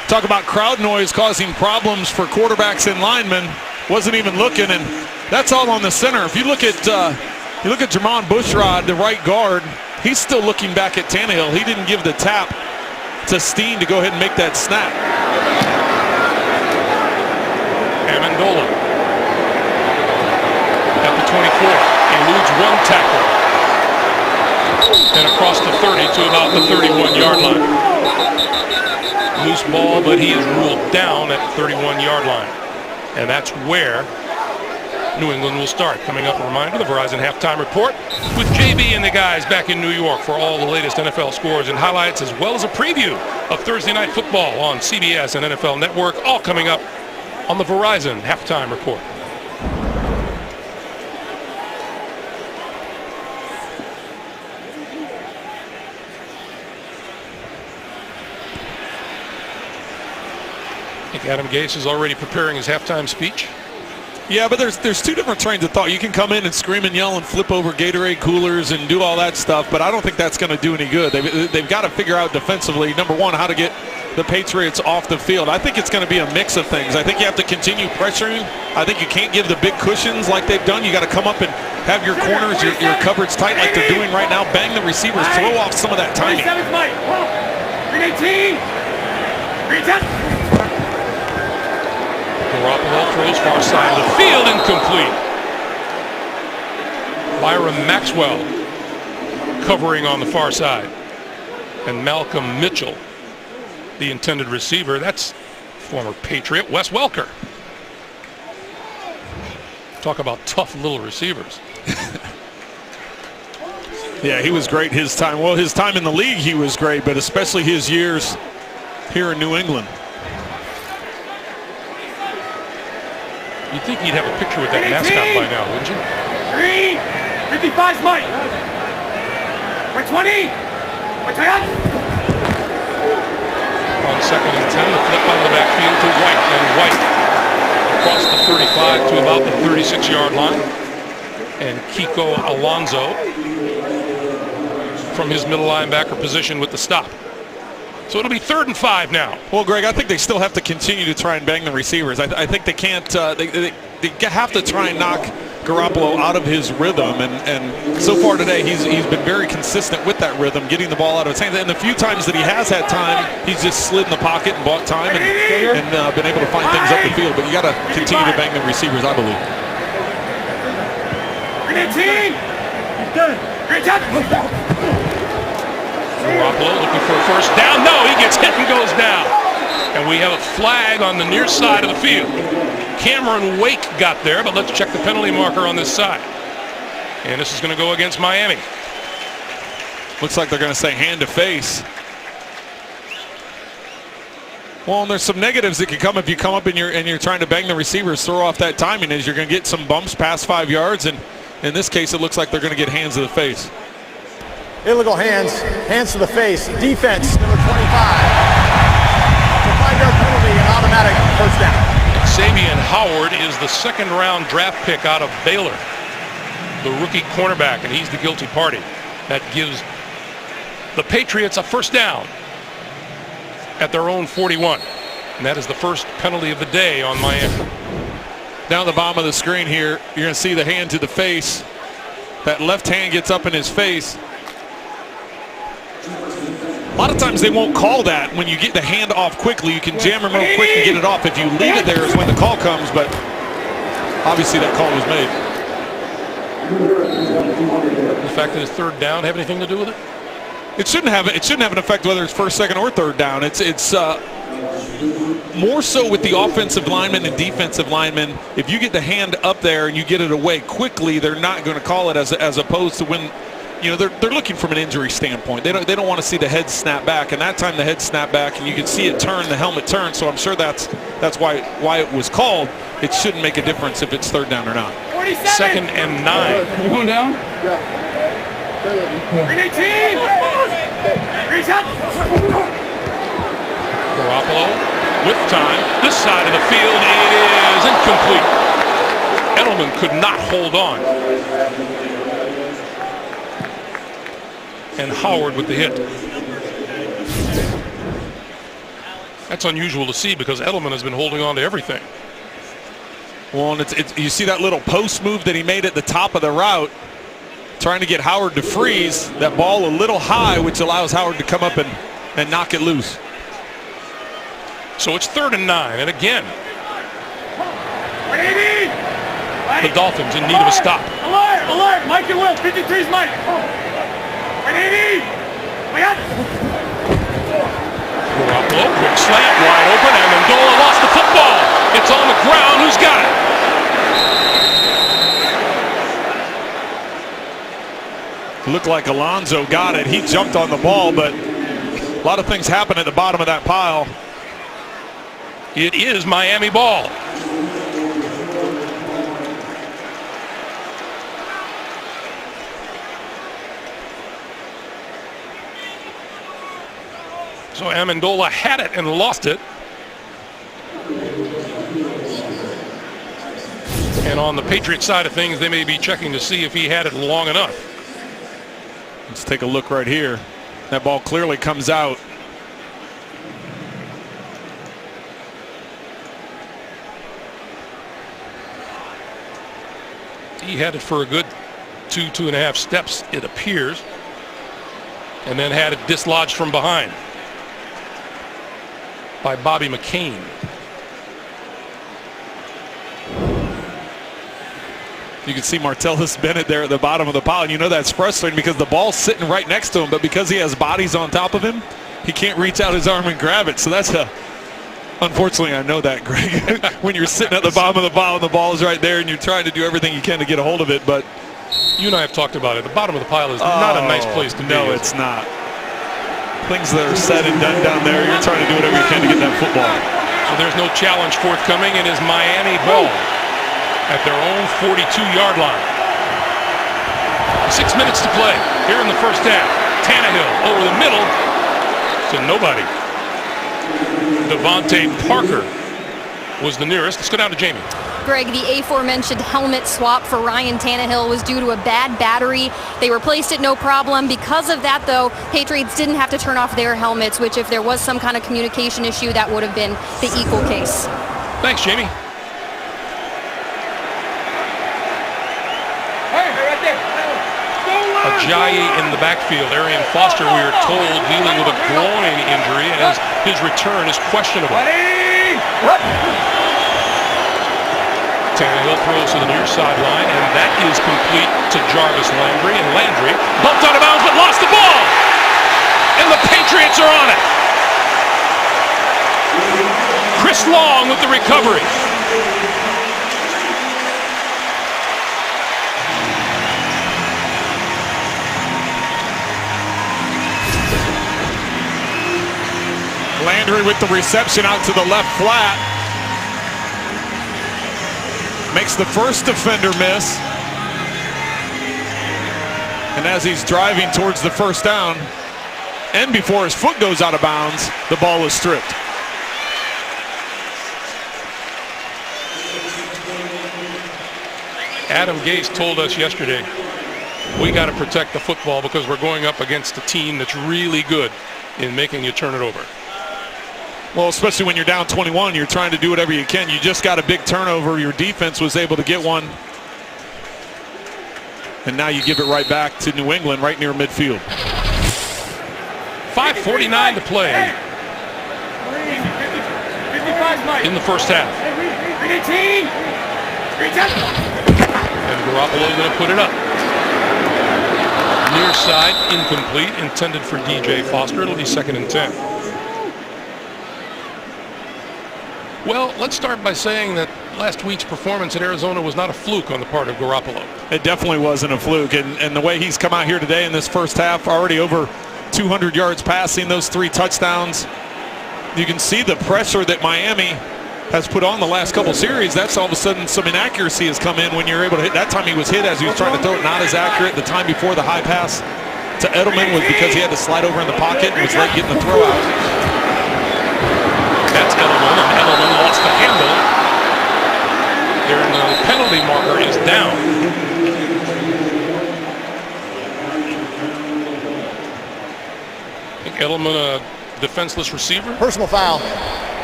Talk about crowd noise causing problems for quarterbacks and linemen. Wasn't even looking, and that's all on the center. If you look at Jermon Bushrod, the right guard, he's still looking back at Tannehill. He didn't give the tap to Steen to go ahead and make that snap. Amendola at the 24, eludes one tackle. And across the 30 to about the 31-yard line. Loose ball, but he is ruled down at the 31-yard line. And that's where New England will start. Coming up, a reminder, the Verizon Halftime Report with JB and the guys back in New York for all the latest NFL scores and highlights, as well as a preview of Thursday Night Football on CBS and NFL Network, all coming up on the Verizon Halftime Report. I think Adam Gase is already preparing his halftime speech. Yeah, but there's two different trains of thought. You can come in and scream and yell and flip over Gatorade coolers and do all that stuff, but I don't think that's going to do any good. They've got to figure out defensively, number one, how to get the Patriots off the field. I think it's going to be a mix of things. I think you have to continue pressuring. I think you can't give the big cushions like they've done. You got to come up and have your corners, your coverage tight like they're doing right now. Bang the receivers, throw off some of that timing. 27th Mike. 318. 310. Garoppolo throws far side of the field, incomplete. Byron Maxwell covering on the far side. And Malcolm Mitchell, the intended receiver. That's former Patriot Wes Welker. Talk about tough little receivers. Yeah, he was great his time. Well, his time in the league, he was great, but especially his years here in New England. You'd think he'd have a picture with that mascot by now, wouldn't you? 55's Mike. 20. On 2nd and 10, the flip out of the backfield to White, and White across the 35 to about the 36-yard line. And Kiko Alonso from his middle linebacker position with the stop. So it'll be 3rd and 5 now. Well, Greg, I think they still have to continue to try and bang the receivers. I think they can't. They have to try and knock Garoppolo out of his rhythm, and so far today he's been very consistent with that rhythm, getting the ball out of his hands. And the few times that he has had time, he's just slid in the pocket and bought time and been able to find things up the field. But you got to continue to bang the receivers, I believe. 18. Garoppolo looking for a first down. No, he gets hit and goes down. And we have a flag on the near side of the field. Cameron Wake got there, but let's check the penalty marker on this side. And this is going to go against Miami. Looks like they're going to say hand to face. Well, and there's some negatives that can come if you come up and you're trying to bang the receivers, throw off that timing, is you're going to get some bumps past 5 yards, and in this case it looks like they're going to get hands to the face. Illegal hands to the face. Defense, number 25. It's a 5-yard penalty and automatic first down. Xavier Howard is the 2nd-round draft pick out of Baylor, the rookie cornerback, and he's the guilty party. That gives the Patriots a first down at their own 41. And that is the first penalty of the day on Miami. Down the bottom of the screen here, you're going to see the hand to the face. That left hand gets up in his face. A lot of times they won't call that. When you get the hand off quickly, you can jam him real quick and get it off. If you leave it there is when the call comes, but obviously that call was made. The fact that it's 3rd down have anything to do with it? It shouldn't have an effect whether it's 1st, 2nd, or 3rd down. It's more so with the offensive linemen and defensive linemen. If you get the hand up there and you get it away quickly, they're not going to call it as opposed to when, you know, they're looking from an injury standpoint. They don't want to see the head snap back, and that time the head snap back and you can see it turn, the helmet turn. So I'm sure that's why it was called. It shouldn't make a difference if it's 3rd down or not. 2nd and 9. You going down? Yeah. 318. Reset. Garoppolo with time. This side of the field is incomplete. Edelman could not hold on. And Howard with the hit. That's unusual to see because Edelman has been holding on to everything. Well, and you see that little post move that he made at the top of the route, trying to get Howard to freeze. That ball a little high, which allows Howard to come up and knock it loose. So it's 3rd and 9, and again, the Dolphins in need of a stop. Alert! Alert! Mike and Will. 53's Mike. 180. Garoppolo, quick slant, wide open, and Amendola lost the football. It's on the ground. Who's got it? Looked like Alonso got it. He jumped on the ball, but a lot of things happen at the bottom of that pile. It is Miami ball. So Amendola had it and lost it. And on the Patriot side of things, they may be checking to see if he had it long enough. Let's take a look right here. That ball clearly comes out. He had it for a good 2.5 steps, it appears, and then had it dislodged from behind by Bobby McCain. You can see Martellus Bennett there at the bottom of the pile, and you know that's frustrating because the ball's sitting right next to him, but because he has bodies on top of him, he can't reach out his arm and grab it. So that's unfortunately, I know that, Greg, when you're sitting at the bottom of the pile and the ball is right there and you're trying to do everything you can to get a hold of it, but you and I have talked about it. The bottom of the pile is not a nice place to be. No, it's not. Things that are said and done down there, you're trying to do whatever you can to get that football. So there's no challenge forthcoming. It is Miami ball at their own 42-yard line. 6 minutes to play here in the first half. Tannehill over the middle to nobody. Devontae Parker was the nearest. Let's go down to Jamie. Greg, the aforementioned helmet swap for Ryan Tannehill was due to a bad battery. They replaced it no problem. Because of that, though, Patriots didn't have to turn off their helmets, which if there was some kind of communication issue, that would have been the equal case. Thanks, Jamie. Ajayi in the backfield. Arian Foster, we are told, dealing with a groin injury as his return is questionable. Tannehill throws to the near sideline, and that is complete to Jarvis Landry. And Landry bumped out of bounds but lost the ball. And the Patriots are on it. Chris Long with the recovery. Landry with the reception out to the left flat. Makes the first defender miss. And as he's driving towards the first down, and before his foot goes out of bounds, the ball is stripped. Adam Gase told us yesterday, we got to protect the football because we're going up against a team that's really good in making you turn it over. Well, especially when you're down 21, you're trying to do whatever you can. You just got a big turnover. Your defense was able to get one. And now you give it right back to New England right near midfield. 5:49 to play in the first half. And Garoppolo going to put it up. Near side, incomplete, intended for DJ Foster. It'll be 2nd and 10. Well, let's start by saying that last week's performance at Arizona was not a fluke on the part of Garoppolo. It definitely wasn't a fluke, and the way he's come out here today in this first half, already over 200 yards passing, those 3 touchdowns. You can see the pressure that Miami has put on the last couple series. That's all of a sudden some inaccuracy has come in when you're able to hit. That time he was hit as he was trying to throw it, not as accurate. The time before the high pass to Edelman was because he had to slide over in the pocket and was late getting the throw out. That's Edelman, and Edelman lost the handle. There, the penalty marker is down. I think Edelman a defenseless receiver. Personal foul.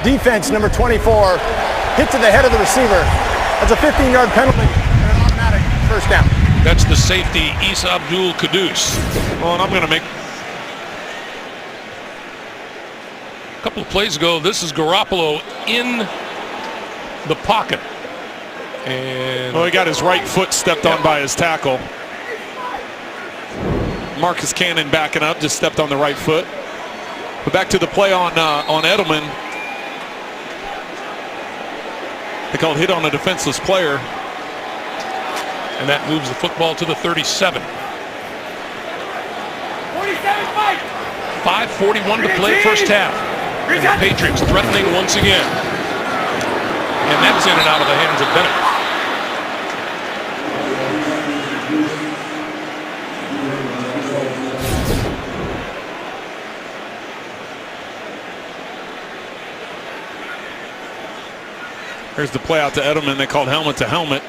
Defense number 24. Hit to the head of the receiver. That's a 15-yard penalty and an automatic first down. That's the safety, Isa Abdul Kudus. Well, and I'm going to make... A couple of plays ago, this is Garoppolo in the pocket. And well, he got his right foot stepped on by his tackle. Marcus Cannon backing up, just stepped on the right foot. But back to the play on Edelman. They called hit on a defenseless player. And that moves the football to the 37. 5:41 to play first half. And the Patriots threatening once again. And that's in and out of the hands of Bennett. Here's the play out to Edelman. They called helmet to helmet.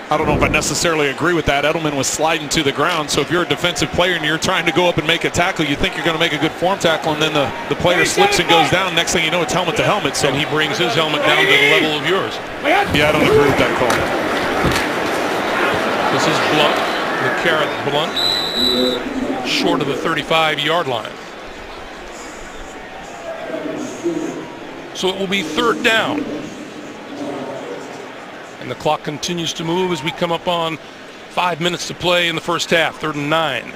I don't know if I necessarily agree with that. Edelman was sliding to the ground, so if you're a defensive player and you're trying to go up and make a tackle, you think you're going to make a good form tackle, and then the player slips and goes down. Next thing you know, it's helmet to helmet. So and he brings his helmet down to the level of yours. Yeah, I don't agree with that call. This is Blunt, the carrot Blunt, short of the 35-yard line. So it will be 3rd down. And the clock continues to move as we come up on 5 minutes to play in the first half. 3rd and 9.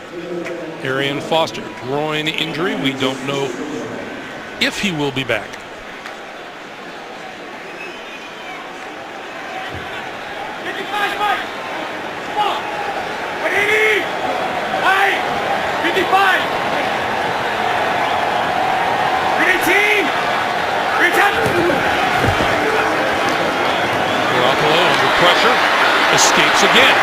Arian Foster, groin injury. We don't know if he will be back. Garoppolo under pressure, escapes again.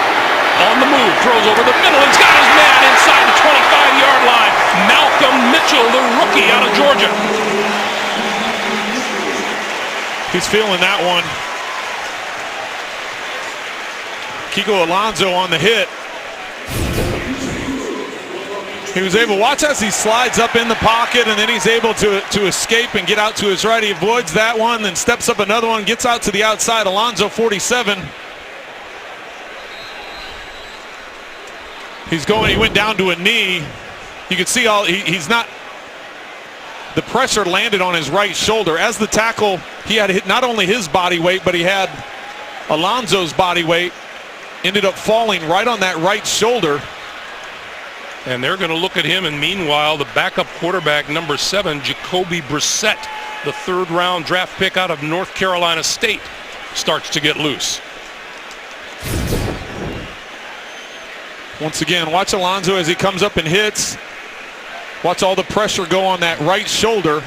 On the move, throws over the middle, and he's got his man inside the 25-yard line. Malcolm Mitchell, the rookie out of Georgia. He's feeling that one. Kiko Alonso on the hit. He was able, watch as he slides up in the pocket, and then he's able to escape and get out to his right. He avoids that one, then steps up another one, gets out to the outside. Alonso, 47. He's going, he went down to a knee. You can see he's not, the pressure landed on his right shoulder. As the tackle, he had hit not only his body weight, but he had Alonso's body weight. Ended up falling right on that right shoulder. And they're going to look at him, and meanwhile, the backup quarterback, number 7, Jacoby Brissett, the 3rd-round draft pick out of North Carolina State, starts to get loose. Once again, watch Alonso as he comes up and hits. Watch all the pressure go on that right shoulder.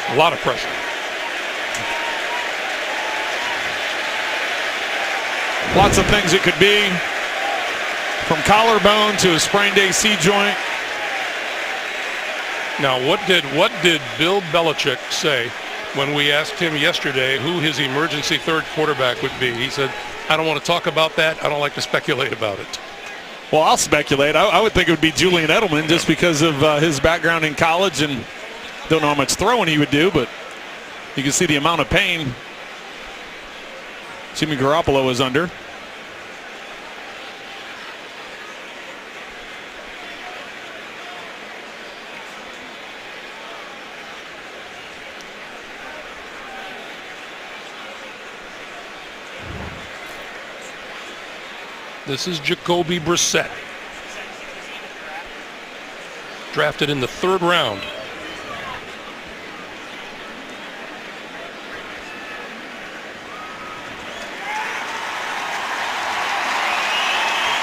A lot of pressure. Lots of things it could be, from collarbone to a sprained AC joint. Now, what did Bill Belichick say when we asked him yesterday who his emergency 3rd quarterback would be? He said, "I don't want to talk about that. I don't like to speculate about it." Well, I'll speculate. I would think it would be Julian Edelman, just because of his background in college, and don't know how much throwing he would do, but you can see the amount of pain Jimmy Garoppolo is under. This is Jacoby Brissett, drafted in the 3rd round.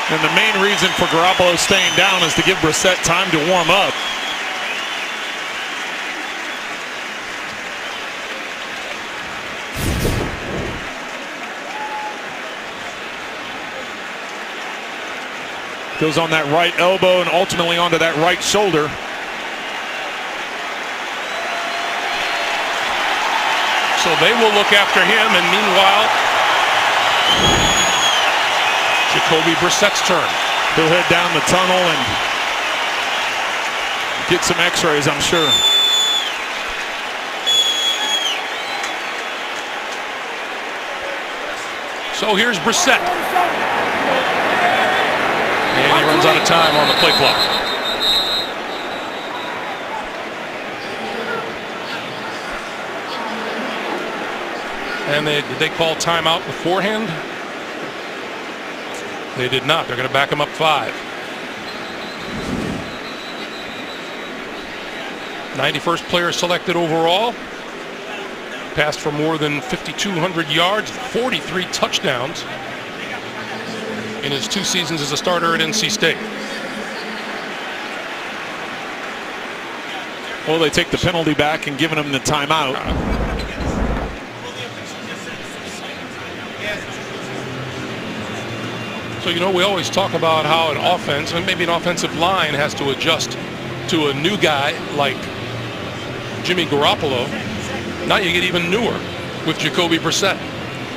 And the main reason for Garoppolo staying down is to give Brissett time to warm up. Goes on that right elbow and ultimately onto that right shoulder. So they will look after him, and meanwhile, Jacoby Brissett's turn. He'll head down the tunnel and get some x-rays, I'm sure. So here's Brissett. And he runs out of time on the play clock. And did they call timeout beforehand? They did not. They're going to back him up 5. 91st player selected overall. Passed for more than 5,200 yards, 43 touchdowns in his 2 seasons as a starter at NC State. Well, they take the penalty back and giving him the timeout. So, you know, we always talk about how an offense, and maybe an offensive line, has to adjust to a new guy like Jimmy Garoppolo, now you get even newer with Jacoby Brissett.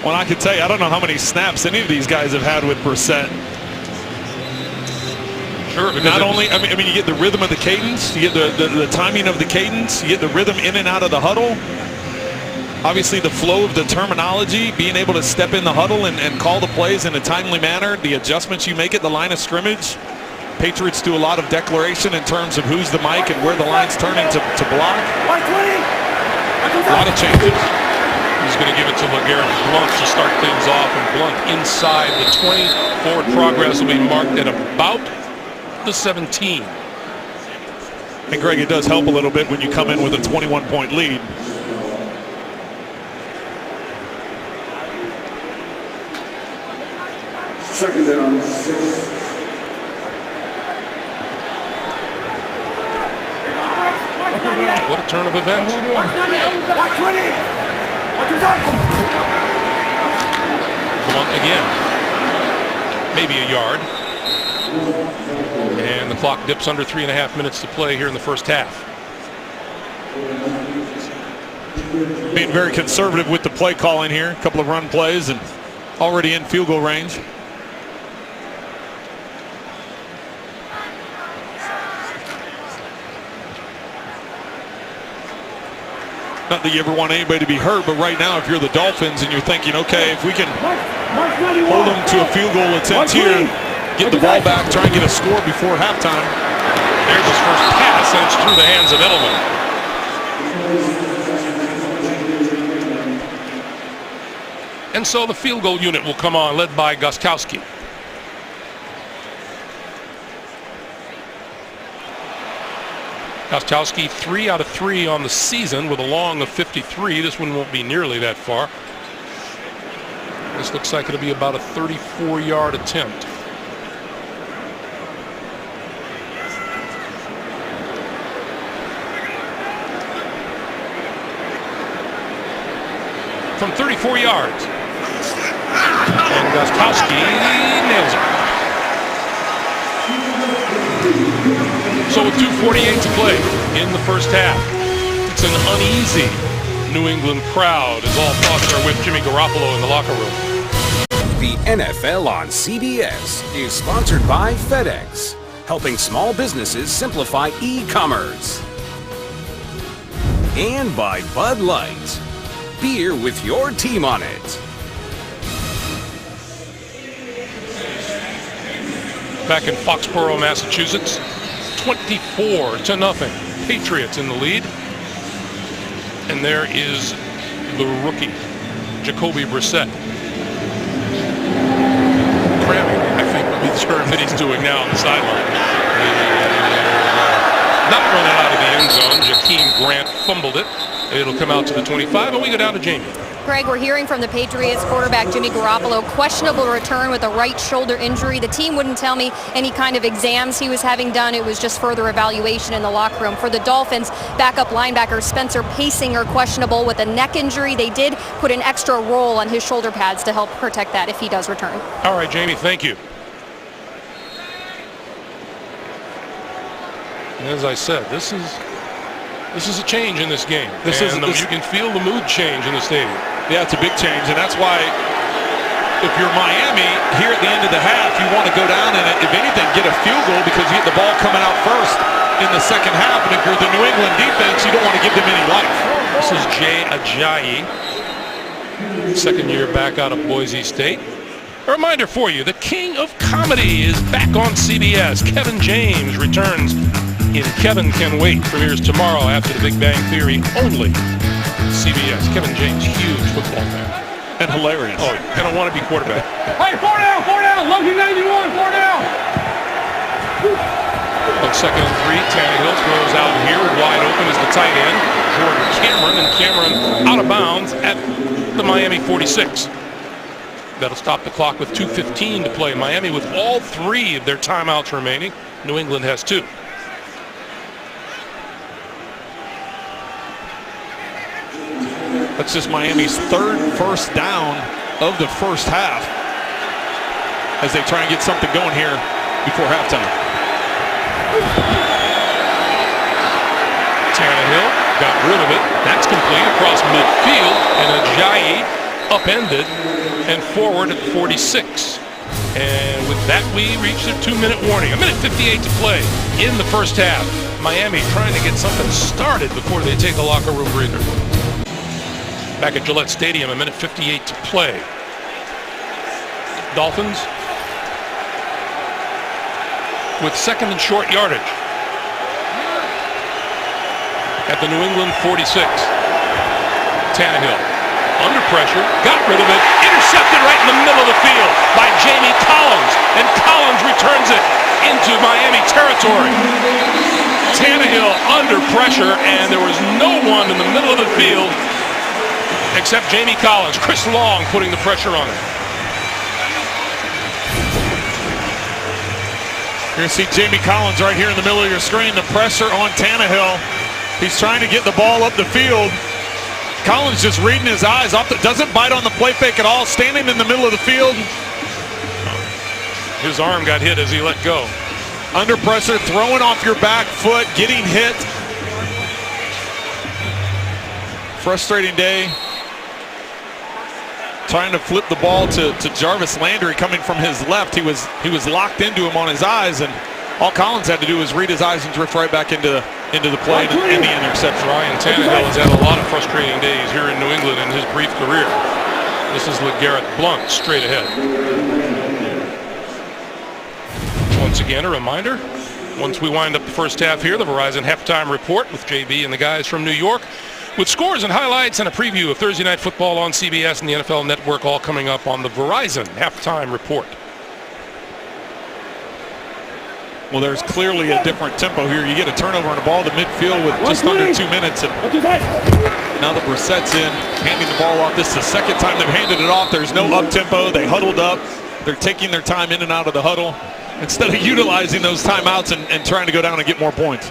Well, I can tell you, I don't know how many snaps any of these guys have had with Brissett. Sure, not only, I mean, you get the rhythm of the cadence, you get the timing of the cadence, you get the rhythm in and out of the huddle. Obviously, the flow of the terminology, being able to step in the huddle and call the plays in a timely manner, the adjustments you make at the line of scrimmage. Patriots do a lot of declaration in terms of who's the mic and where the line's turning to block. A lot of changes. He's going to give it to LeGarrette Blount to start things off, and Blount inside the 20. Forward progress will be marked at about the 17. And Greg, it does help a little bit when you come in with a 21-point lead. Second down, 6. What a turn of events. Blount again. Maybe a yard. And the clock dips under 3.5 minutes to play here in the first half. Being very conservative with the play calling here. A couple of run plays and already in field goal range. Not that you ever want anybody to be hurt, but right now if you're the Dolphins and you're thinking, okay, if we can hold them to a field goal attempt here, get the ball back, try and get a score before halftime. There's his first pass, and it's through the hands of Edelman. And so the field goal unit will come on, led by Gostkowski. Gostkowski 3 out of 3 on the season with a long of 53. This one won't be nearly that far. This looks like it'll be about a 34-yard attempt. From 34 yards. And Gostkowski nails it. So with 2:48 to play in the first half, it's an uneasy New England crowd as all thoughts are with Jimmy Garoppolo in the locker room. The NFL on CBS is sponsored by FedEx, helping small businesses simplify e-commerce. And by Bud Light, beer with your team on it. Back in Foxborough, Massachusetts, 24-0. Patriots in the lead. And there is the rookie, Jacoby Brissett. Cramming, I think, would be the term that he's doing now on the sideline. Not running out of the end zone. Jakeem Grant fumbled it. It'll come out to the 25, and we go down to Jamie. Greg, we're hearing from the Patriots quarterback Jimmy Garoppolo, questionable return with a right shoulder injury. The team wouldn't tell me any kind of exams he was having done. It was just further evaluation in the locker room. For the Dolphins, backup linebacker Spencer Pasinger questionable with a neck injury. They did put an extra roll on his shoulder pads to help protect that if he does return. All right, Jamie, thank you. And as I said, this is a change in this game. You can feel the mood change in the stadium. Yeah, it's a big change, and that's why if you're Miami, here at the end of the half, you want to go down and, if anything, get a field goal because you get the ball coming out first in the second half, and if you're the New England defense, you don't want to give them any life. This is Jay Ajayi, second year back out of Boise State. A reminder for you, the king of comedy is back on CBS. Kevin James returns in Kevin Can Wait. Premieres tomorrow after The Big Bang Theory, only CBS. Kevin James, huge football fan. And hilarious. Oh, I don't want to be quarterback. Hey, 4 down, Lucky 91, 4 down. On 2nd and 3, Tannehill throws out here. Wide open is the tight end, Jordan Cameron, and Cameron out of bounds at the Miami 46. That'll stop the clock with 2:15 to play. Miami with all 3 of their timeouts remaining. New England has 2. That's just Miami's 3rd first down of the first half as they try and get something going here before halftime. Tannehill got rid of it. That's complete across midfield, and Ajayi upended and forward at 46. And with that, we reached a 2-minute warning. 1:58 to play in the first half. Miami trying to get something started before they take a locker room breather. Back at Gillette Stadium, 1:58 to play. Dolphins with second and short yardage at the New England 46. Tannehill under pressure, got rid of it, intercepted right in the middle of the field by Jamie Collins, and Collins returns it into Miami territory. Tannehill under pressure, and there was no one in the middle of the field except Jamie Collins. Chris Long putting the pressure on him. You're going to see Jamie Collins right here in the middle of your screen. The pressure on Tannehill. He's trying to get the ball up the field. Collins just reading his eyes off. Doesn't bite on the play fake at all. Standing in the middle of the field. His arm got hit as he let go. Under pressure, throwing off your back foot, getting hit. Frustrating day. Trying to flip the ball to Jarvis Landry coming from his left. He was locked into him on his eyes, and all Collins had to do was read his eyes and drift right back into the play and the interception. Ryan Tannehill has had a lot of frustrating days here in New England in his brief career. This is LeGarrette Blount straight ahead. Once again, a reminder, once we wind up the first half here, the Verizon Halftime Report with JB and the guys from New York, with scores and highlights and a preview of Thursday Night Football on CBS and the NFL Network, all coming up on the Verizon Halftime Report. Well, there's clearly a different tempo here. You get a turnover on the ball to midfield with just under 2 minutes. And now that Brissett's in, handing the ball off. This is the second time they've handed it off. There's no up-tempo. They huddled up. They're taking their time in and out of the huddle instead of utilizing those timeouts and trying to go down and get more points.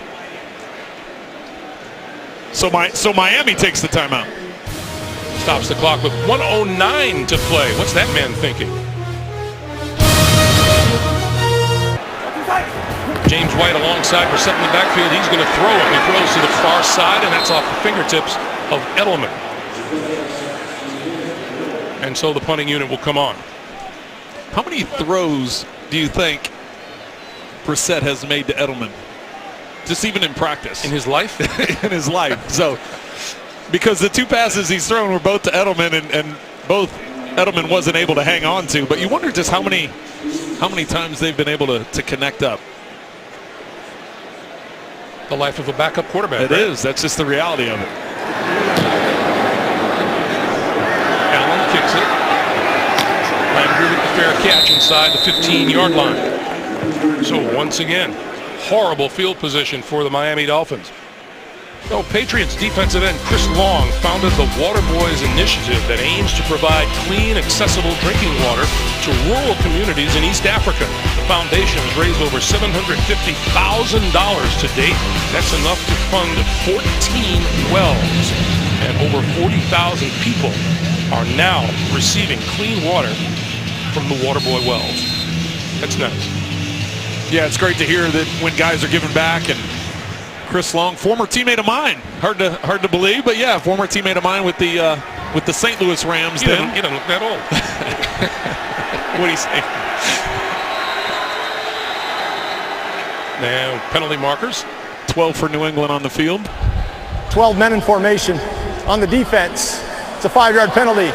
So Miami takes the timeout. Stops the clock with 1:09 to play. What's that man thinking? James White alongside Brissett in the backfield. He's going to throw it. He throws to the far side, and that's off the fingertips of Edelman. And so the punting unit will come on. How many throws do you think Brissett has made to Edelman? Just even in practice. In his life? In his life. So, because the two passes he's thrown were both to Edelman, and both Edelman wasn't able to hang on to. But you wonder just how many times they've been able to connect up. The life of a backup quarterback. It is. That's just the reality of it. Allen kicks it. Landry with the fair catch inside the 15-yard line. So once again, horrible field position for the Miami Dolphins. So Patriots defensive end Chris Long founded the Water Boys initiative that aims to provide clean, accessible drinking water to rural communities in East Africa. The foundation has raised over $750,000 to date. That's enough to fund 14 wells, and over 40,000 people are now receiving clean water from the Water Boy wells. That's nice. Yeah, it's great to hear that when guys are giving back. And Chris Long, former teammate of mine, hard to believe, but yeah, former teammate of mine with the St. Louis Rams. You don't look that old. What do you say? Now penalty markers. 12 for New England on the field. 12 men in formation on the defense. It's a 5-yard penalty.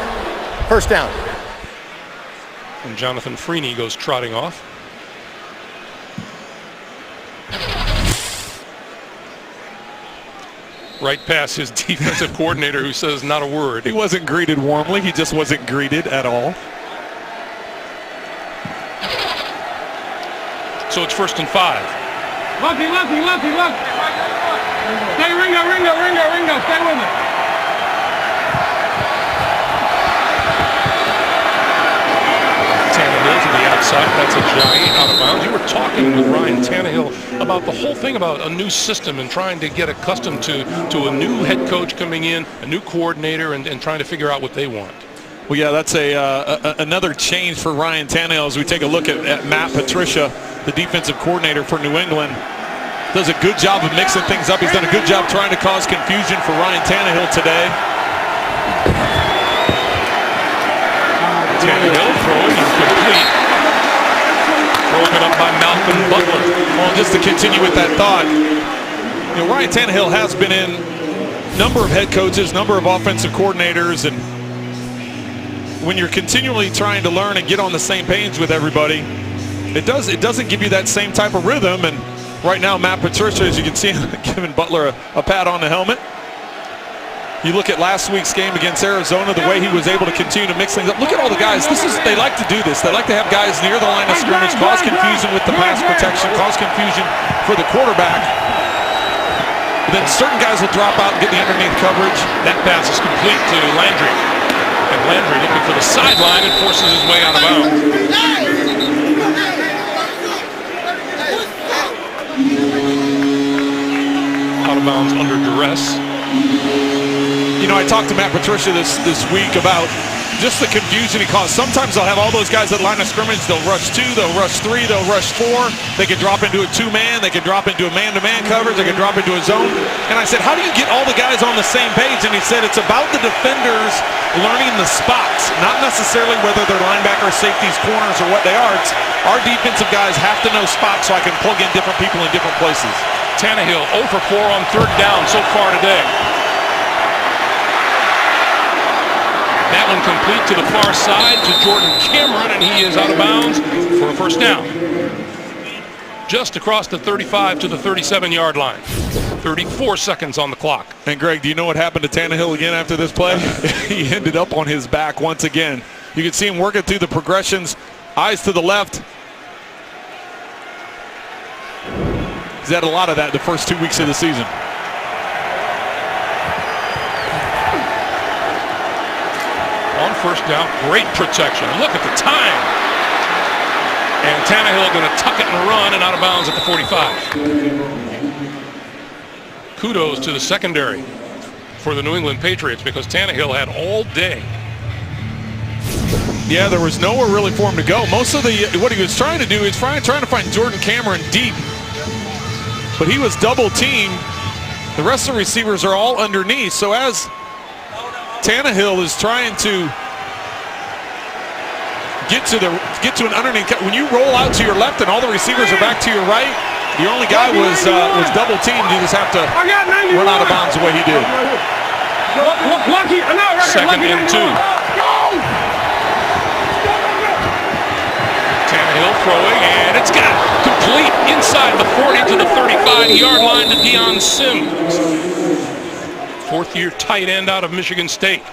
First down. And Jonathan Freeney goes trotting off. Right past his defensive coordinator, who says not a word. He wasn't greeted warmly. He just wasn't greeted at all. So it's 1st and 5. Lucky. Stay Ringo. Stay with it. Tannehill to the outside. That's a giant out of bounds. You were talking with Ryan Tannehill about the whole thing about a new system and trying to get accustomed to a new head coach coming in, a new coordinator, and trying to figure out what they want. Well, yeah, that's another change for Ryan Tannehill as we take a look at Matt Patricia, the defensive coordinator for New England. does a good job of mixing things up. He's done a good job trying to cause confusion for Ryan Tannehill today. Tannehill throwing incomplete. Broken up by Malcolm Butler. Well, just to continue with that thought, you know, Ryan Tannehill has been in a number of head coaches, number of offensive coordinators, and when you're continually trying to learn and get on the same page with everybody, it doesn't give you that same type of rhythm. And right now, Matt Patricia, as you can see, giving Butler a pat on the helmet. You look at last week's game against Arizona, the way he was able to continue to mix things up. Look at all the guys. They like to do this. They like to have guys near the line of scrimmage, cause confusion with the pass protection, cause confusion for the quarterback. But then certain guys will drop out and get the underneath coverage. That pass is complete to Landry. And Landry looking for the sideline and forces his way out of bounds. Out of bounds under duress. You know, I talked to Matt Patricia this week about just the confusion he caused. Sometimes they'll have all those guys at line of scrimmage. They'll rush 2, they'll rush 3, they'll rush 4. They can drop into a 2-man. They can drop into a man-to-man coverage. They can drop into a zone. And I said, how do you get all the guys on the same page? And he said, it's about the defenders learning the spots, not necessarily whether they're linebackers, safeties, corners, or what they are. It's our defensive guys have to know spots so I can plug in different people in different places. Tannehill 0 for 4 on 3rd down so far today. That one complete to the far side to Jordan Cameron, and he is out of bounds for a first down. Just across the 35 to the 37-yard line. 34 seconds on the clock. And Greg, do you know what happened to Tannehill again after this play? He ended up on his back once again. You can see him working through the progressions, eyes to the left. He's had a lot of that the first 2 weeks of the season. On first down, great protection. Look at the time. And Tannehill going to tuck it and run and out of bounds at the 45. Kudos to the secondary for the New England Patriots because Tannehill had all day. Yeah, there was nowhere really for him to go. Most of what he was trying to do is trying to find Jordan Cameron deep. But he was double teamed. The rest of the receivers are all underneath. So as Tannehill is trying to get to an underneath. When you roll out to your left and all the receivers are back to your right, your only guy was double teamed. You just have to run out of bounds the way he did. Second and 2. Tannehill throwing, and it's got complete inside the 40 to the 35-yard line to Deion Sims. 4th-year tight end out of Michigan State.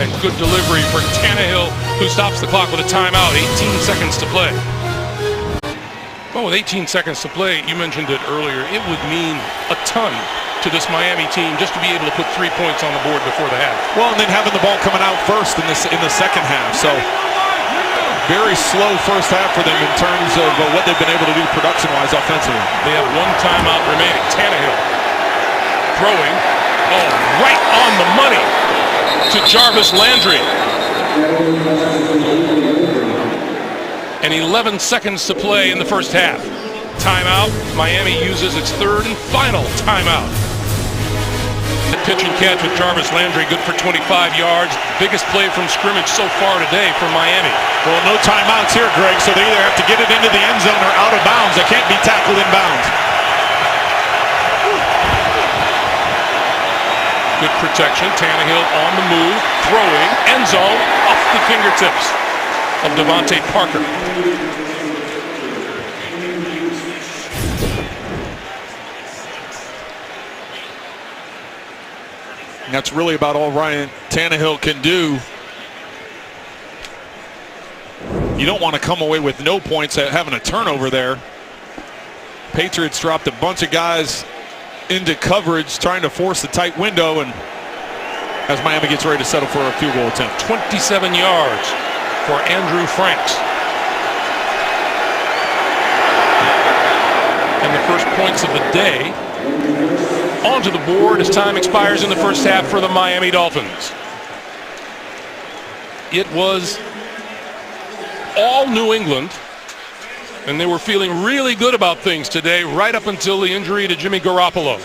And good delivery for Tannehill, who stops the clock with a timeout. 18 seconds to play. Well, with 18 seconds to play, you mentioned it earlier, it would mean a ton to this Miami team just to be able to put 3 points on the board before the half. Well, and then having the ball coming out first in the second half. So very slow first half for them in terms of what they've been able to do production-wise offensively. They have 1 timeout remaining. Tannehill throwing, right on the money to Jarvis Landry. And 11 seconds to play in the first half. Timeout. Miami uses its 3rd and final timeout. The pitch and catch with Jarvis Landry, good for 25 yards. Biggest play from scrimmage so far today for Miami. Well, no timeouts here, Greg, so they either have to get it into the end zone or out of bounds. They can't be tackled in bounds. Good protection. Tannehill on the move, throwing, end zone, off the fingertips of Devontae Parker. And that's really about all Ryan Tannehill can do. You don't want to come away with no points at having a turnover there. Patriots dropped a bunch of guys into coverage, trying to force a tight window, and as Miami gets ready to settle for a field goal attempt. 27 yards for Andrew Franks. And the first points of the day onto the board as time expires in the first half for the Miami Dolphins. It was all New England And they were feeling really good about things today, right up until the injury to Jimmy Garoppolo.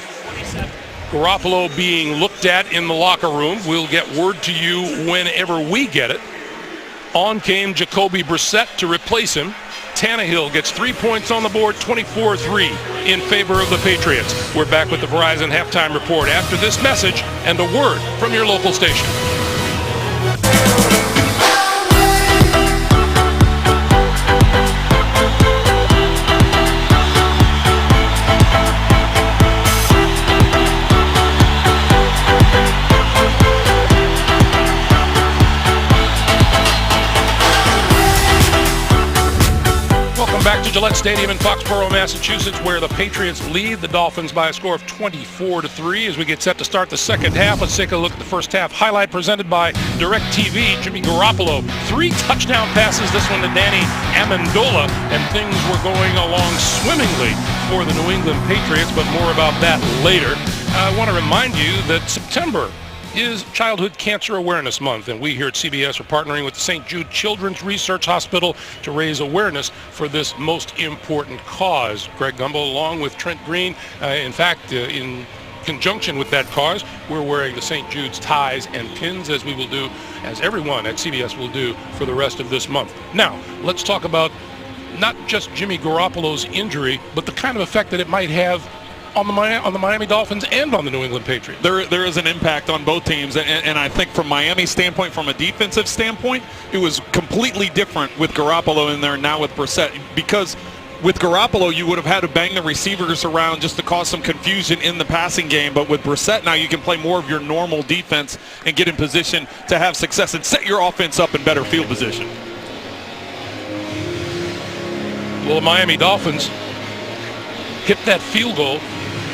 Garoppolo being looked at in the locker room. We'll get word to you whenever we get it. On came Jacoby Brissett to replace him. Tannehill gets 3 points on the board, 24-3 in favor of the Patriots. We're back with the Verizon Halftime Report after this message and a word from your local station. Back to Gillette Stadium in Foxborough, Massachusetts, where the Patriots lead the Dolphins by a score of 24-3. As we get set to start the second half, let's take a look at the first half highlight presented by DirecTV. Jimmy Garoppolo, 3 touchdown passes, this one to Danny Amendola, and things were going along swimmingly for the New England Patriots, but more about that later. I want to remind you that September is Childhood Cancer Awareness Month, and we here at CBS are partnering with the St. Jude Children's Research Hospital to raise awareness for this most important cause. Greg Gumbel, along with Trent Green, in conjunction with that cause, we're wearing the St. Jude's ties and pins, as we will do, as everyone at CBS will do for the rest of this month. Now, let's talk about not just Jimmy Garoppolo's injury, but the kind of effect that it might have on the Miami Dolphins and on the New England Patriots. There is an impact on both teams, and I think from Miami's standpoint, from a defensive standpoint, it was completely different with Garoppolo in there and now with Brissett, because with Garoppolo, you would have had to bang the receivers around just to cause some confusion in the passing game, but with Brissett now you can play more of your normal defense and get in position to have success and set your offense up in better field position. Well, the Miami Dolphins hit that field goal,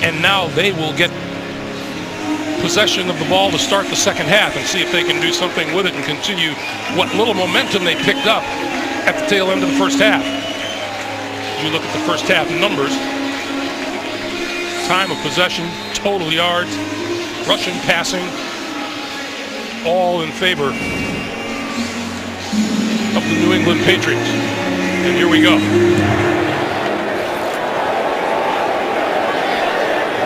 and now they will get possession of the ball to start the second half and see if they can do something with it and continue what little momentum they picked up at the tail end of the first half. As you look at the first half numbers, time of possession, total yards, rushing, passing, all in favor of the New England Patriots. And here we go.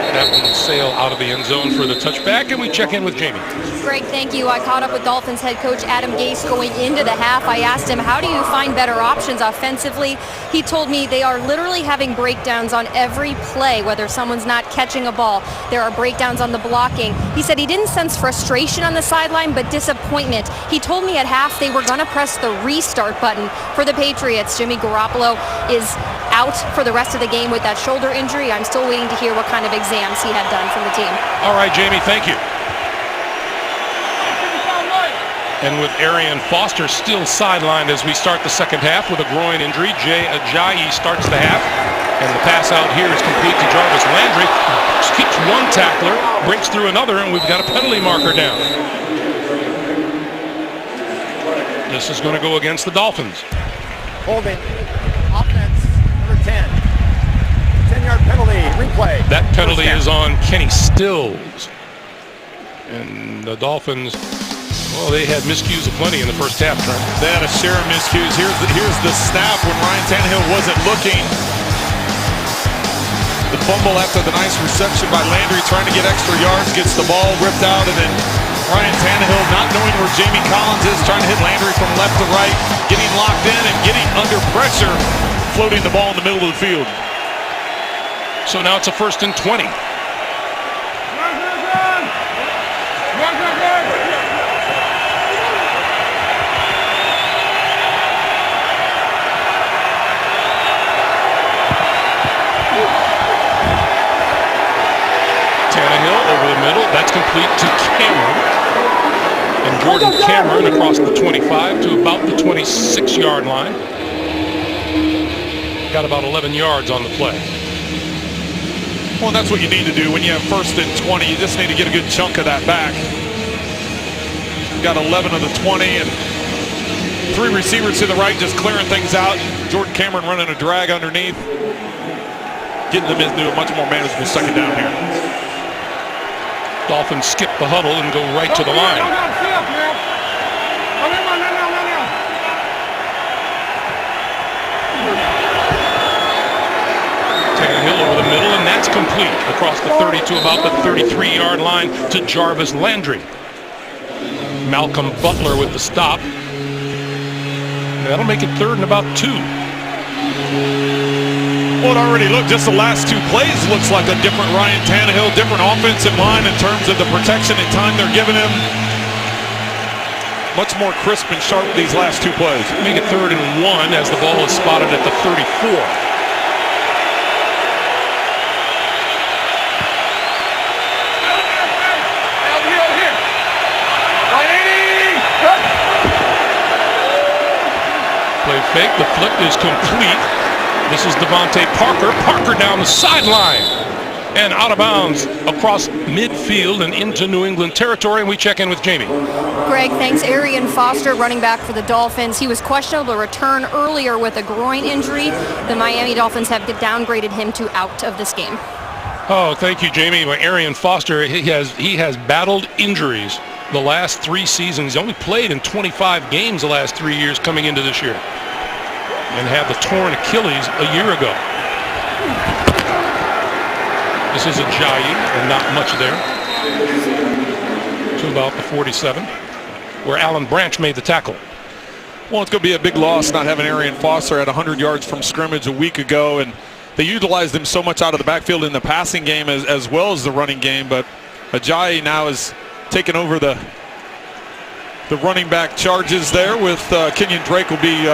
That one will sail out of the end zone for the touchback, and we check in with Jamie. Greg, thank you. I caught up with Dolphins head coach Adam Gase going into the half. I asked him, how do you find better options offensively? He told me they are literally having breakdowns on every play, whether someone's not catching a ball. There are breakdowns on the blocking. He said he didn't sense frustration on the sideline, but disappointment. He told me at half they were going to press the restart button for the Patriots. Jimmy Garoppolo is out for the rest of the game with that shoulder injury. I'm still waiting to hear what kind of exams he had done from the team. All right, Jamie, thank you. And with Arian Foster still sidelined as we start the second half with a groin injury, Jay Ajayi starts the half. And the pass out here is complete to Jarvis Landry. Keeps one tackler, breaks through another, and we've got a penalty marker down. This is going to go against the Dolphins. Holding. Offense, number 10. 10-yard penalty, replay. That penalty is on Kenny Stills. And the Dolphins, well, they had miscues aplenty in the first half, Trent. They had a share of miscues. Here's the snap when Ryan Tannehill wasn't looking. The fumble after the nice reception by Landry, trying to get extra yards, gets the ball ripped out, and then Ryan Tannehill, not knowing where Jamie Collins is, trying to hit Landry from left to right, getting locked in and getting under pressure, floating the ball in the middle of the field. So now it's a 1st and 20. Tannehill over the middle. That's complete to Cameron. And Jordan Cameron across the 25 to about the 26-yard line. Got about 11 yards on the play. Well, that's what you need to do when you have 1st and 20. You just need to get a good chunk of that back. Got 11 of the 20 and 3 receivers to the right just clearing things out. Jordan Cameron running a drag underneath. Getting them into a much more manageable second down here. Dolphins skip the huddle and go right to the line. incomplete across the 30 to about the 33-yard line to Jarvis Landry. Malcolm Butler with the stop. That'll make it 3rd and about 2. Well, it already looked, just the last 2 plays looks like a different Ryan Tannehill, different offensive line in terms of the protection and time they're giving him. Much more crisp and sharp these last 2 plays. Make it 3rd and 1 as the ball is spotted at the 34. Play fake, the flip is complete. This is Devontae Parker. Parker down the sideline and out of bounds across midfield and into New England territory, and we check in with Jamie. Greg, thanks. Arian Foster, running back for the Dolphins. He was questionable to return earlier with a groin injury. The Miami Dolphins have downgraded him to out of this game. Oh, thank you, Jamie. Well, Arian Foster, he has battled injuries the last 3 seasons. He's only played in 25 games the last 3 years coming into this year, and had the torn Achilles a year ago. This is Ajayi, and not much there. To about the 47, where Alan Branch made the tackle. Well, it's going to be a big loss not having Arian Foster at 100 yards from scrimmage a week ago, and they utilized him so much out of the backfield in the passing game as well as the running game. But Ajayi now has taken over the running back charges there with Kenyon Drake will be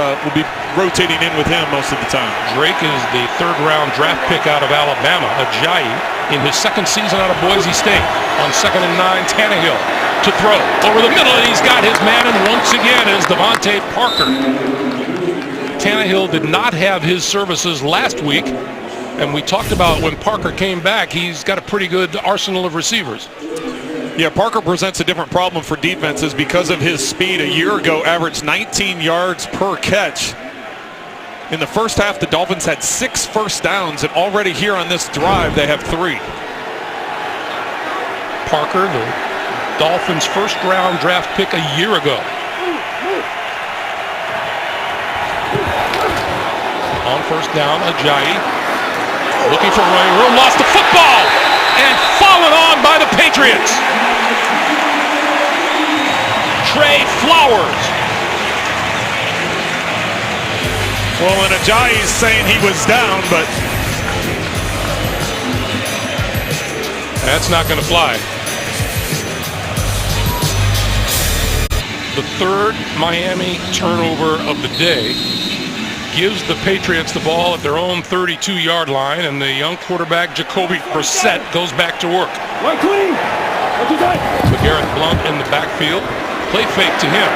rotating in with him most of the time. Drake is the 3rd-round draft pick out of Alabama. Ajayi in his 2nd season out of Boise State. On 2nd and 9, Tannehill to throw over the middle, and he's got his man, and once again is Devontae Parker. Tannehill did not have his services last week, and we talked about when Parker came back, he's got a pretty good arsenal of receivers. Yeah, Parker presents a different problem for defenses because of his speed. A year ago, averaged 19 yards per catch. In the first half, the Dolphins had 6 first downs, and already here on this drive, they have 3. Parker, the Dolphins' 1st-round draft pick a year ago. On 1st down, Ajayi looking for running room, lost the football, and fallen on by the Patriots. Trey Flowers. Well, and Ajayi's saying he was down, but that's not going to fly. The 3rd Miami turnover of the day gives the Patriots the ball at their own 32-yard line, and the young quarterback Jacoby Brissett goes back to work. So Garrett Blount in the backfield. Play fake to him.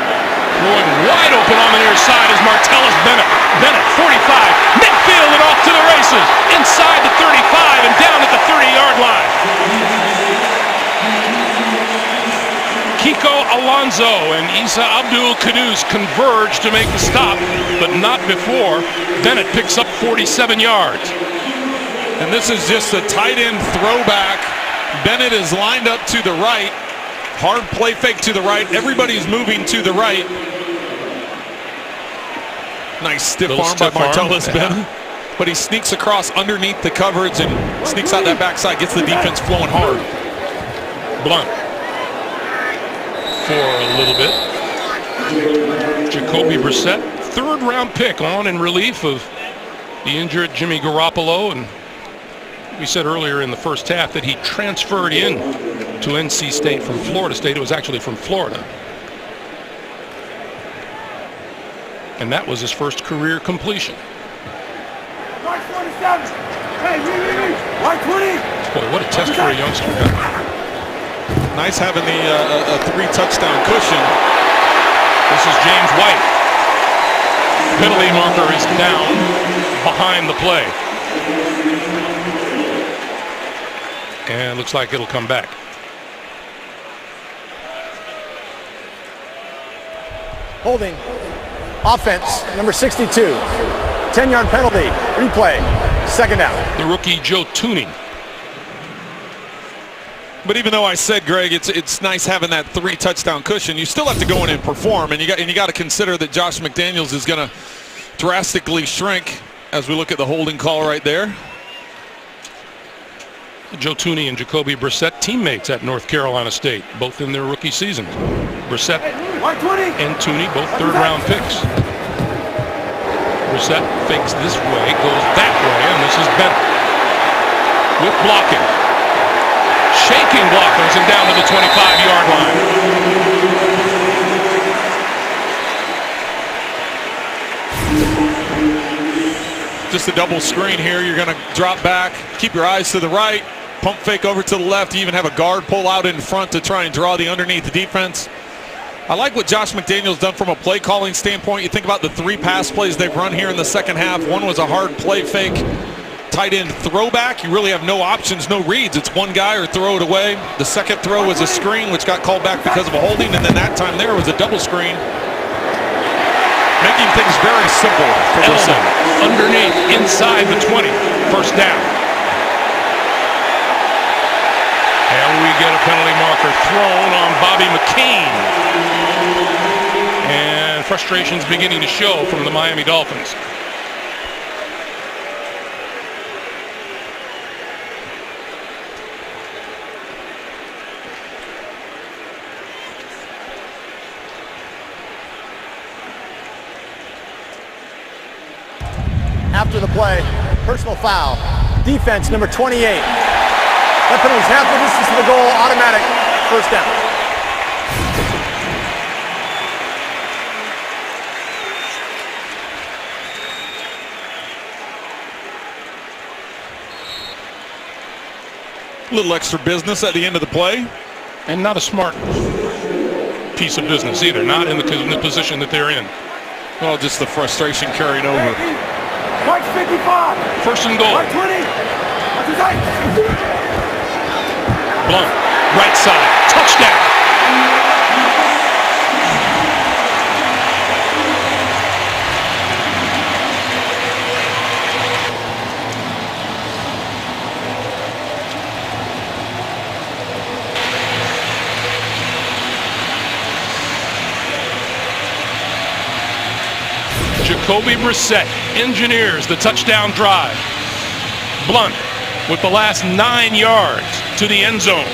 Throwing wide open on the near side is Martellus Bennett. Bennett, 45, midfield and off to the races. Inside the 35 and down at the 30-yard line. Kiko Alonso and Isa Abdul Kudus converge to make the stop, but not before Bennett picks up 47 yards. And this is just a tight end throwback. Bennett is lined up to the right. Hard play fake to the right. Everybody's moving to the right. Nice stiff arm by Martellus Bennett. But he sneaks across underneath the coverage and sneaks out that backside, gets the defense flowing hard. Blunt for a little bit. Jacoby Brissett, 3rd-round pick, on in relief of the injured Jimmy Garoppolo. And we said earlier in the first half that he transferred in to NC State from Florida State. It was actually from Florida. And that was his first career completion. Mark 47. Hey, Mark 20. Boy, what a test for a youngster. Nice having the a 3-touchdown cushion. This is James White. Penalty marker is down behind the play. And looks like it'll come back. Holding. Offense, number 62. 10-yard penalty. Replay. 2nd down. The rookie Joe Tooney. But even though I said, Greg, it's nice having that 3-touchdown cushion, you still have to go in and perform, and you got to consider that Josh McDaniels is going to drastically shrink as we look at the holding call right there. Joe Thuney and Jacoby Brissett, teammates at North Carolina State, both in their rookie seasons. Brissett and Thuney, both third-round picks. Brissett fakes this way, goes that way, and this is Bennett with blocking. Shaking blockers and down to the 25-yard line. Just a double screen here. You're going to drop back, keep your eyes to the right, pump fake over to the left. You even have a guard pull out in front to try and draw the underneath the defense. I like what Josh McDaniels done from a play calling standpoint. You think about the 3 pass plays they've run here in the second half. One was a hard play fake, tight end throwback. You really have no options, no reads. It's one guy or throw it away. The second throw was a screen, which got called back because of a holding, and then that time there was a double screen, making things very simple for Brissett. Underneath, inside the 20, first down. And we get a penalty marker thrown on Bobby McCain. And frustration's beginning to show from the Miami Dolphins. After the play, personal foul. Defense, number 28. That penalty's half the distance to the goal, automatic first down. A little extra business at the end of the play. And not a smart piece of business either, not in the position that they're in. Well, just the frustration carried over. Mark 55. First and goal. Mark 20. Blunt, right side, touchdown. Jacoby Brissett engineers the touchdown drive. Blunt with the last 9 yards to the end zone.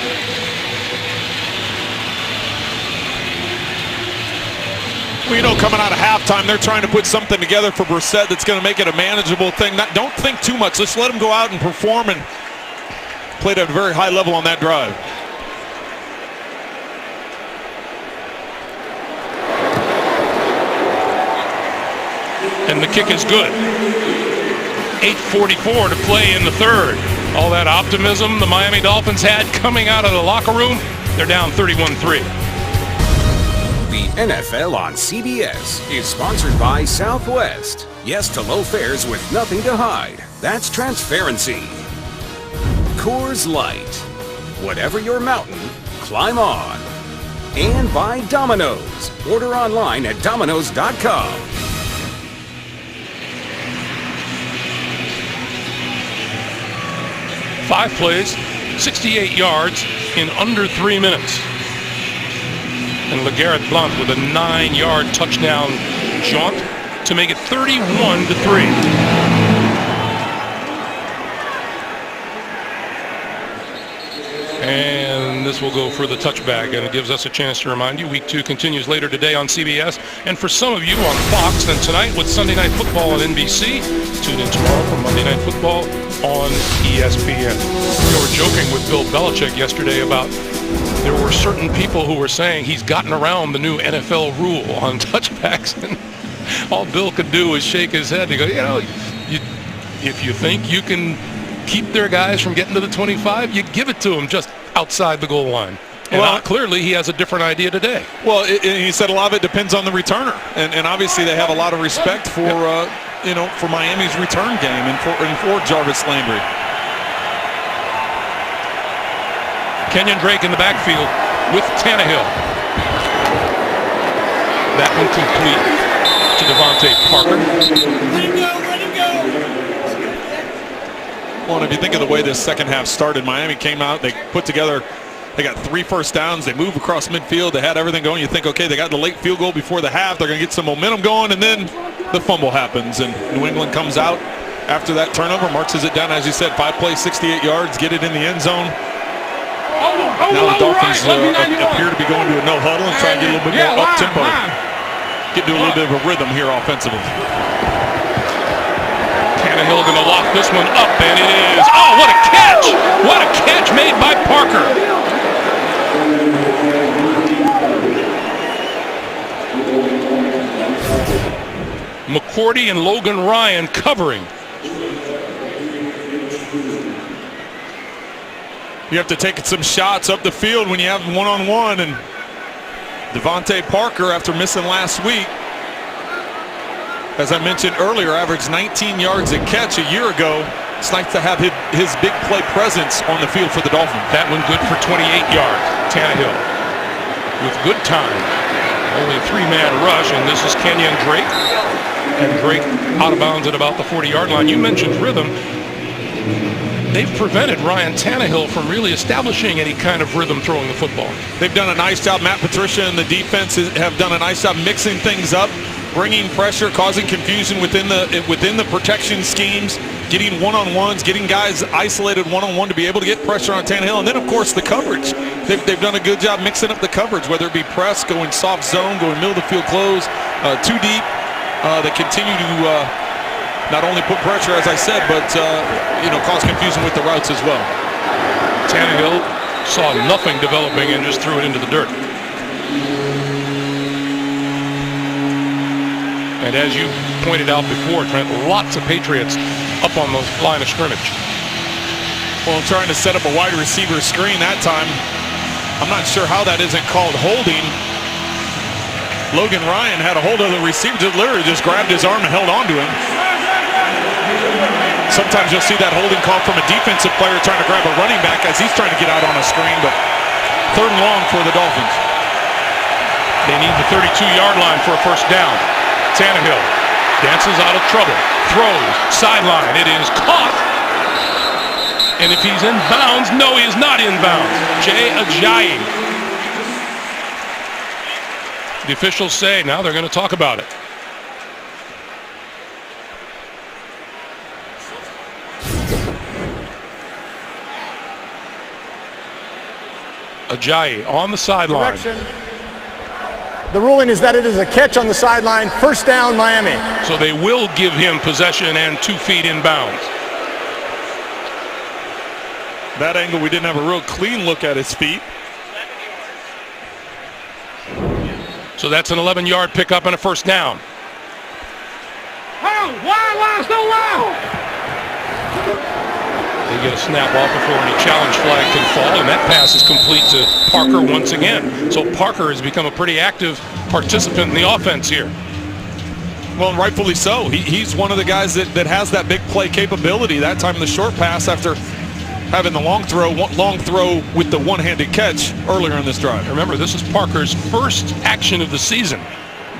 Well, you know, coming out of halftime, they're trying to put something together for Brissett that's going to make it a manageable thing. Don't think too much. Let's let him go out and perform, and played at a very high level on that drive. And the kick is good. 8:44 to play in the third. All that optimism the Miami Dolphins had coming out of the locker room, they're down 31-3. The NFL on CBS is sponsored by Southwest. Yes to low fares with nothing to hide. That's transparency. Coors Light. Whatever your mountain, climb on. And by Domino's. Order online at Domino's.com. 5 plays, 68 yards in under 3 minutes. And LeGarrette Blount with a 9-yard touchdown jaunt to make it 31-3. And this will go for the touchback, and it gives us a chance to remind you, Week 2 continues later today on CBS, and for some of you on Fox, and tonight with Sunday Night Football on NBC. Tune in tomorrow for Monday Night Football on ESPN. We were joking with Bill Belichick yesterday about there were certain people who were saying he's gotten around the new NFL rule on touchbacks, and all Bill could do was shake his head and go, you know, if you think you can keep their guys from getting to the 25, you give it to them just outside the goal line. And well, clearly he has a different idea today. Well, he said a lot of it depends on the returner, and obviously they have a lot of respect for for Miami's return game and for Jarvis Landry. Kenyon Drake in the backfield with Tannehill. That one complete to Devontae Parker. Let him go, let him go. Well, and if you think of the way this second half started, Miami came out, they put together, they got 3 first downs, they moved across midfield, they had everything going. You think, okay, they got the late field goal before the half, they're going to get some momentum going, and then the fumble happens, and New England comes out after that turnover, marches it down, as you said, 5 plays, 68 yards, get it in the end zone. Now the Dolphins appear to be going to a no huddle and try and get a little bit more up-tempo. Get to a little bit of a rhythm here offensively. Tannehill going to lock this one up, and it is. Oh, what a catch! What a catch made by Parker. McCourty and Logan Ryan covering. You have to take some shots up the field when you have one-on-one, and Devontae Parker, after missing last week, as I mentioned earlier, averaged 19 yards a catch a year ago. It's nice to have his big play presence on the field for the Dolphins. That one good for 28 yards. Tannehill with good time. Only a 3-man rush, and this is Kenyon Drake. And Drake out of bounds at about the 40-yard line. You mentioned rhythm. They've prevented Ryan Tannehill from really establishing any kind of rhythm throwing the football. They've done a nice job. Matt Patricia and the defense have done a nice job mixing things up, bringing pressure, causing confusion within the protection schemes, getting one-on-ones, getting guys isolated one-on-one to be able to get pressure on Tannehill. And then, of course, the coverage. They've done a good job mixing up the coverage, whether it be press, going soft zone, going middle of the field close, too deep. They continue to not only put pressure, as I said, but cause confusion with the routes as well. Tannehill saw nothing developing and just threw it into the dirt. And as you pointed out before, Trent, lots of Patriots up on the line of scrimmage. Well, trying to set up a wide receiver screen that time. I'm not sure how that isn't called holding. Logan Ryan had a hold of the receiver, literally just grabbed his arm and held on to him. Sometimes you'll see that holding call from a defensive player trying to grab a running back as he's trying to get out on a screen, but 3rd and long for the Dolphins. They need the 32-yard line for a first down. Tannehill dances out of trouble, throws, sideline. It is caught. And if he's in bounds, no, he is not in bounds. Jay Ajayi. The officials say now they're going to talk about it. Ajayi on the sideline. The ruling is that it is a catch on the sideline. First down, Miami. So they will give him possession and 2 feet in bounds. That angle, we didn't have a real clean look at his feet. So that's an 11-yard pickup and a first down. They get a snap off before any challenge flag can fall, and that pass is complete to Parker once again. So Parker has become a pretty active participant in the offense here. Well, and rightfully so. He's one of the guys that has that big play capability. That time the short pass after having the long throw with the one-handed catch earlier in this drive. Remember, this is Parker's first action of the season.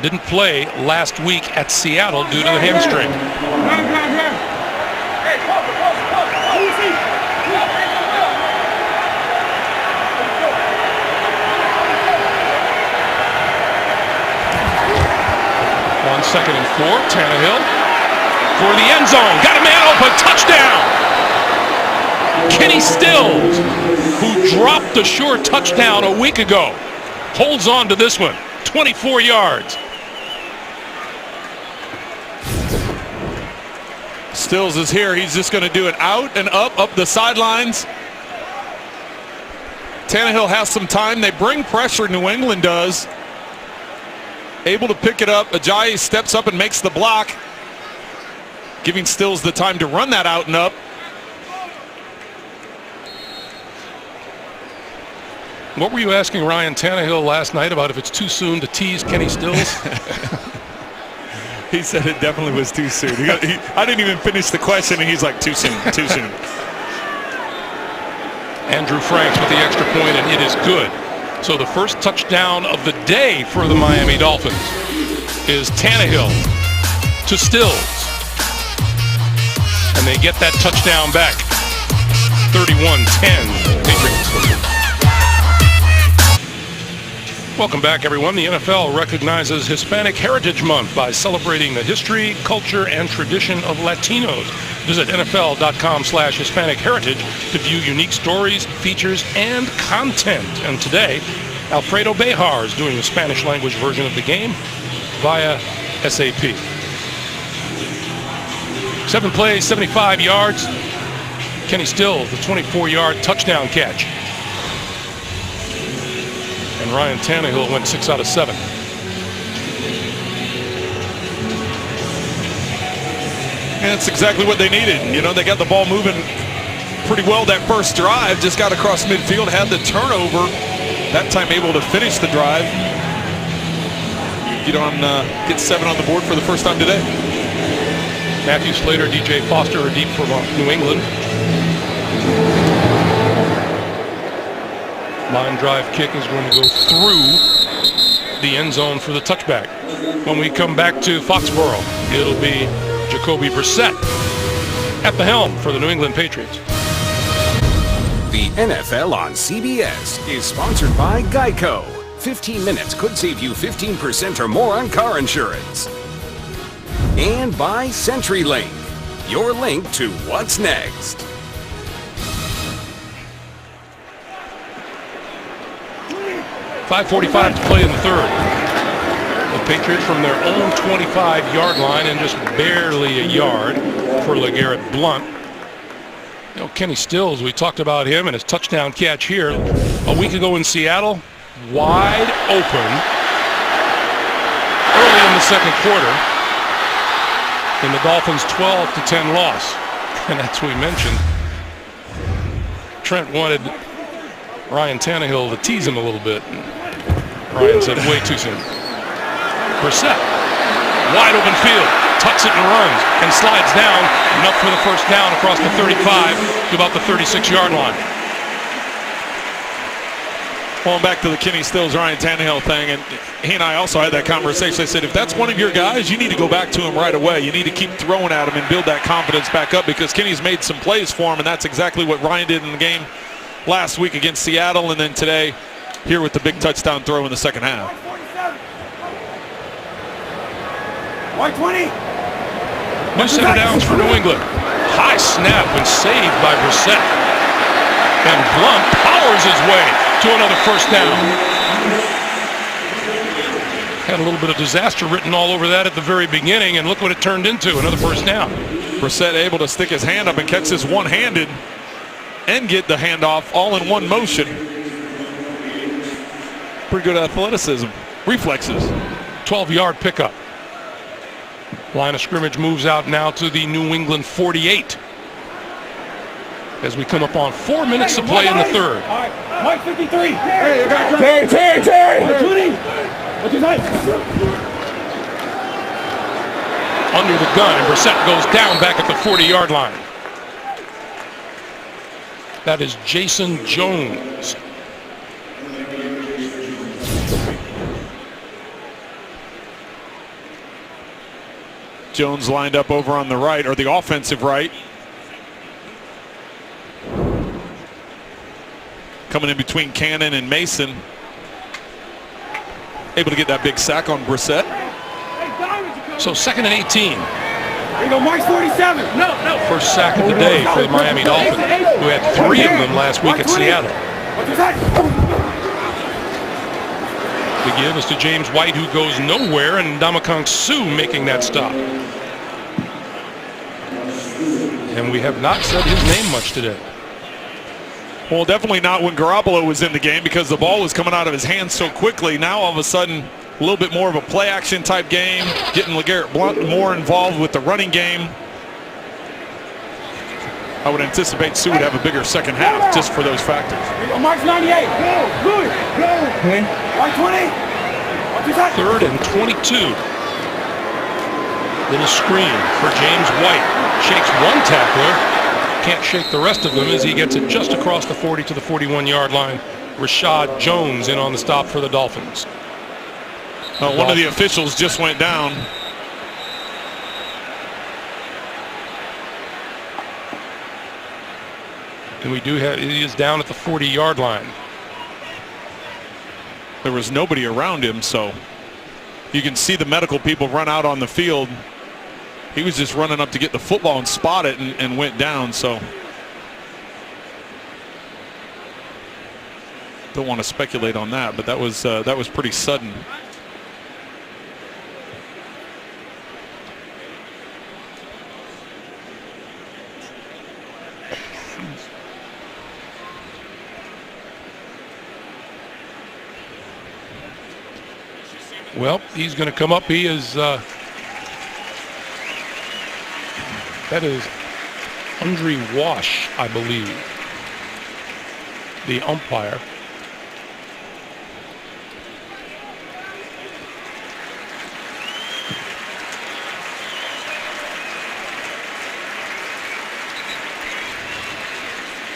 Didn't play last week at Seattle due to the hamstring. On 2nd and 4, Tannehill for the end zone. Got a man open, touchdown! Kenny Stills, who dropped a short touchdown a week ago, holds on to this one, 24 yards. Stills is here. He's just going to do it out and up the sidelines. Tannehill has some time. They bring pressure, New England does. Able to pick it up. Ajayi steps up and makes the block, giving Stills the time to run that out and up. What were you asking Ryan Tannehill last night about if it's too soon to tease Kenny Stills? He said it definitely was too soon. I didn't even finish the question, and he's like, too soon, too soon. Andrew Franks with the extra point, and it is good. So the first touchdown of the day for the Miami Dolphins is Tannehill to Stills. And they get that touchdown back. 31-10 Patriots. Welcome back, everyone. The NFL recognizes Hispanic Heritage Month by celebrating the history, culture, and tradition of Latinos. Visit NFL.com/Hispanic Heritage to view unique stories, features, and content. And today, Alfredo Bejar is doing the Spanish language version of the game via SAP. 7 plays, 75 yards. Kenny Stills, the 24-yard touchdown catch. And Ryan Tannehill went 6 out of 7. And that's exactly what they needed. You know, they got the ball moving pretty well that first drive, just got across midfield, had the turnover, that time able to finish the drive. You don't get 7 on the board for the first time today. Matthew Slater, DJ Foster are deep for New England. Line drive kick is going to go through the end zone for the touchback. When we come back to Foxborough, it'll be Jacoby Brissett at the helm for the New England Patriots. The NFL on CBS is sponsored by Geico. 15 minutes could save you 15% or more on car insurance. And by CenturyLink, your link to what's next. .545 to play in the third. The Patriots from their own 25-yard line and just barely a yard for LeGarrette Blount. You know, Kenny Stills, we talked about him and his touchdown catch here a week ago in Seattle. Wide open early in the second quarter in the Dolphins' 12-10 loss. And as we mentioned, Trent wanted Ryan Tannehill to tease him a little bit. Ryan said way too soon. Brissett, wide open field, tucks it and runs and slides down, enough for the first down across the 35 to about the 36-yard line. Going back to the Kenny Stills, Ryan Tannehill thing, and he and I also had that conversation. I said, if that's one of your guys, you need to go back to him right away. You need to keep throwing at him and build that confidence back up, because Kenny's made some plays for him, and that's exactly what Ryan did in the game last week against Seattle, and then today here with the big touchdown throw in the second half. 120. New set of downs for New England. High snap and saved by Brissett. And Blount powers his way to another first down. Had a little bit of disaster written all over that at the very beginning, and look what it turned into, another first down. Brissett able to stick his hand up and catch this one-handed and get the handoff all in one motion. Pretty good athleticism, reflexes. 12-yard pickup. Line of scrimmage moves out now to the New England 48. As we come up on 4 minutes to play in the third. All right, Mike 53. Terry. 120. What's his height? Under the gun, and Brissett goes down back at the 40-yard line. That is Jason Jones. Jones lined up over on the right, or the offensive right. Coming in between Cannon and Mason. Able to get that big sack on Brissett. So 2nd and 18. There you go, Mark 47. No. First sack of the day for the Miami Dolphins, who had 3 of them last week at Seattle. What's his height? The give is to James White, who goes nowhere, and Ndamukong Suh making that stop. And we have not said his name much today. Well, definitely not when Garoppolo was in the game, because the ball was coming out of his hands so quickly. Now all of a sudden, a little bit more of a play action type game, getting LeGarrette Blount more involved with the running game. I would anticipate Suh would have a bigger second half just for those factors. Mark's 98. Go. Mark 20. What's his height? 3rd and 22. Little screen for James White. Shakes one tackler. Can't shake the rest of them as he gets it just across the 40 to the 41-yard line. Rashad Jones in on the stop for the Dolphins. One of the officials just went down. And we do have, he is down at the 40-yard line. There was nobody around him, so you can see the medical people run out on the field He was just running up to get the football and spot it and went down. So don't want to speculate on that, but that was pretty sudden. Well, he's going to come up. He is, that is Andre Wash, I believe, the umpire.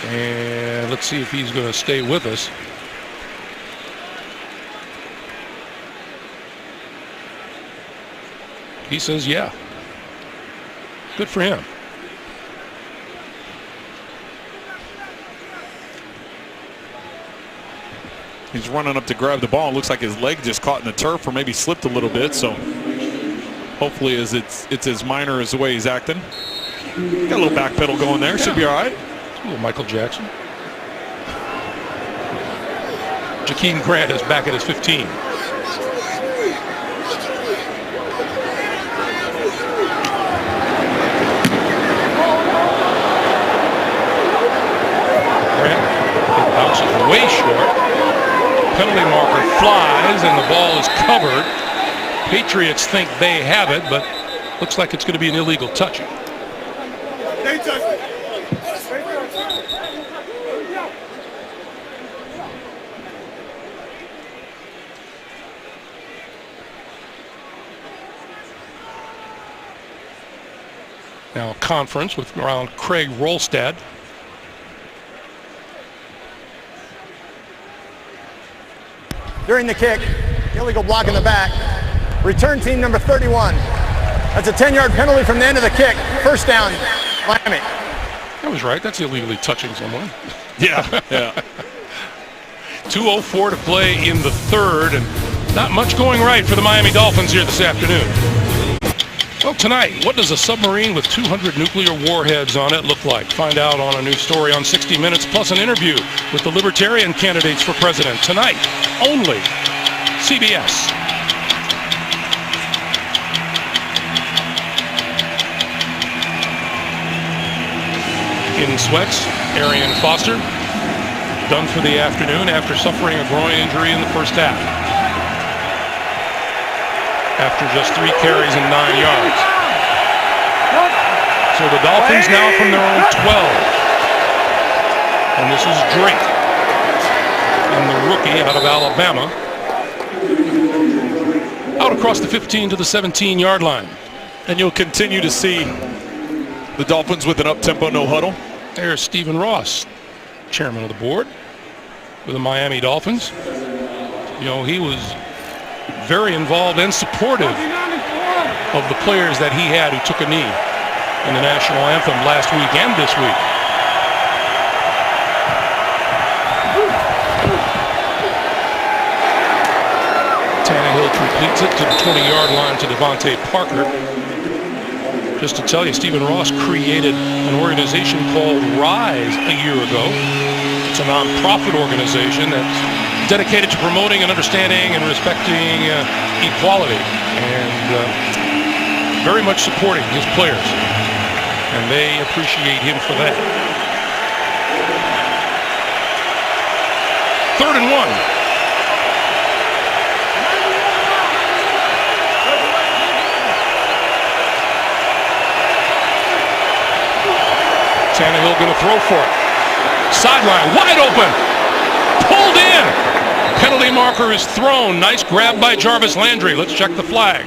And let's see if he's going to stay with us. He says, yeah. Good for him. He's running up to grab the ball. It looks like his leg just caught in the turf or maybe slipped a little bit. So hopefully it's as minor as the way he's acting. Got a little back pedal going there. Should be all right. A little Michael Jackson. Jakeem Grant is back at his 15. Way short. Penalty marker flies and the ball is covered. Patriots think they have it, but looks like it's going to be an illegal touch. They touched it. Now conference with around Craig Rolstad. During the kick, illegal block in the back. Return team number 31. That's a 10-yard penalty from the end of the kick. First down, Miami. That was right. That's illegally touching someone. Yeah. 2:04 to play in the third, and not much going right for the Miami Dolphins here this afternoon. Well, tonight, what does a submarine with 200 nuclear warheads on it look like? Find out on a new story on 60 Minutes, plus an interview with the Libertarian candidates for president. Tonight, only CBS. In sweats, Arian Foster, done for the afternoon after suffering a groin injury in the first half. After just 3 carries and 9 yards. So the Dolphins now from their own 12. And this is Drake, and the rookie out of Alabama, out across the 15 to the 17-yard line. And you'll continue to see the Dolphins with an up-tempo no huddle. There's Stephen Ross, chairman of the board with the Miami Dolphins. You know, he was very involved and supportive of the players that he had who took a knee in the national anthem last week and this week. Tannehill completes it to the 20-yard line to Devontae Parker. Just to tell you, Stephen Ross created an organization called RISE a year ago. It's a non-profit organization that's dedicated to promoting and understanding and respecting equality, and very much supporting his players. And they appreciate him for that. 3rd and 1. Tannehill going to throw for it. Sideline, wide open. Pulled in. Penalty marker is thrown. Nice grab by Jarvis Landry. Let's check the flag.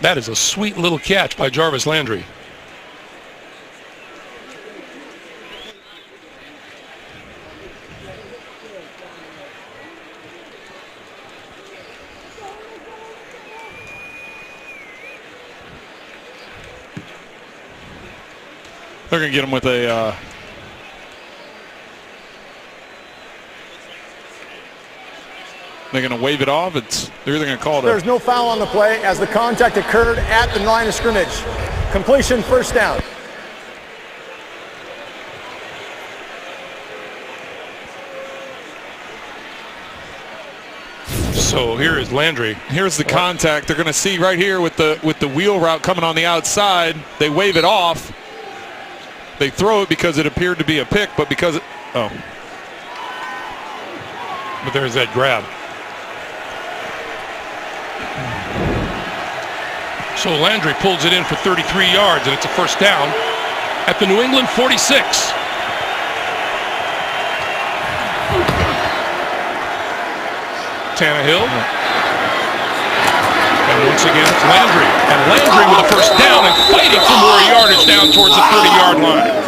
That is a sweet little catch by Jarvis Landry. They're going to get him with a They're going to wave it off. They're either going to call it. There's no foul on the play as the contact occurred at the line of scrimmage. Completion, first down. So here is Landry. Here's the contact. They're going to see right here with the wheel route coming on the outside. They wave it off. They throw it because it appeared to be a pick, but because but there's that grab. So Landry pulls it in for 33 yards, and it's a first down at the New England 46. Tannehill. And once again, it's Landry. And Landry with a first down and fighting for more yardage down towards the 30-yard line.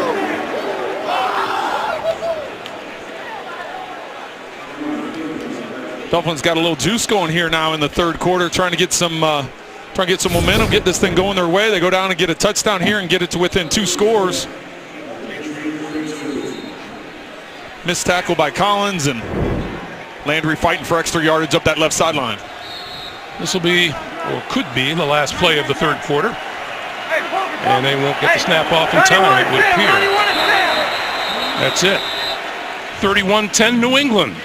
Dolphins got a little juice going here now in the third quarter, trying to get some momentum, get this thing going their way. They go down and get a touchdown here and get it to within 2 scores. Missed tackle by Collins, and Landry fighting for extra yardage up that left sideline. This will be, or could be, the last play of the third quarter. And they won't get the snap off in time, it would appear. That's it. 31-10 New England.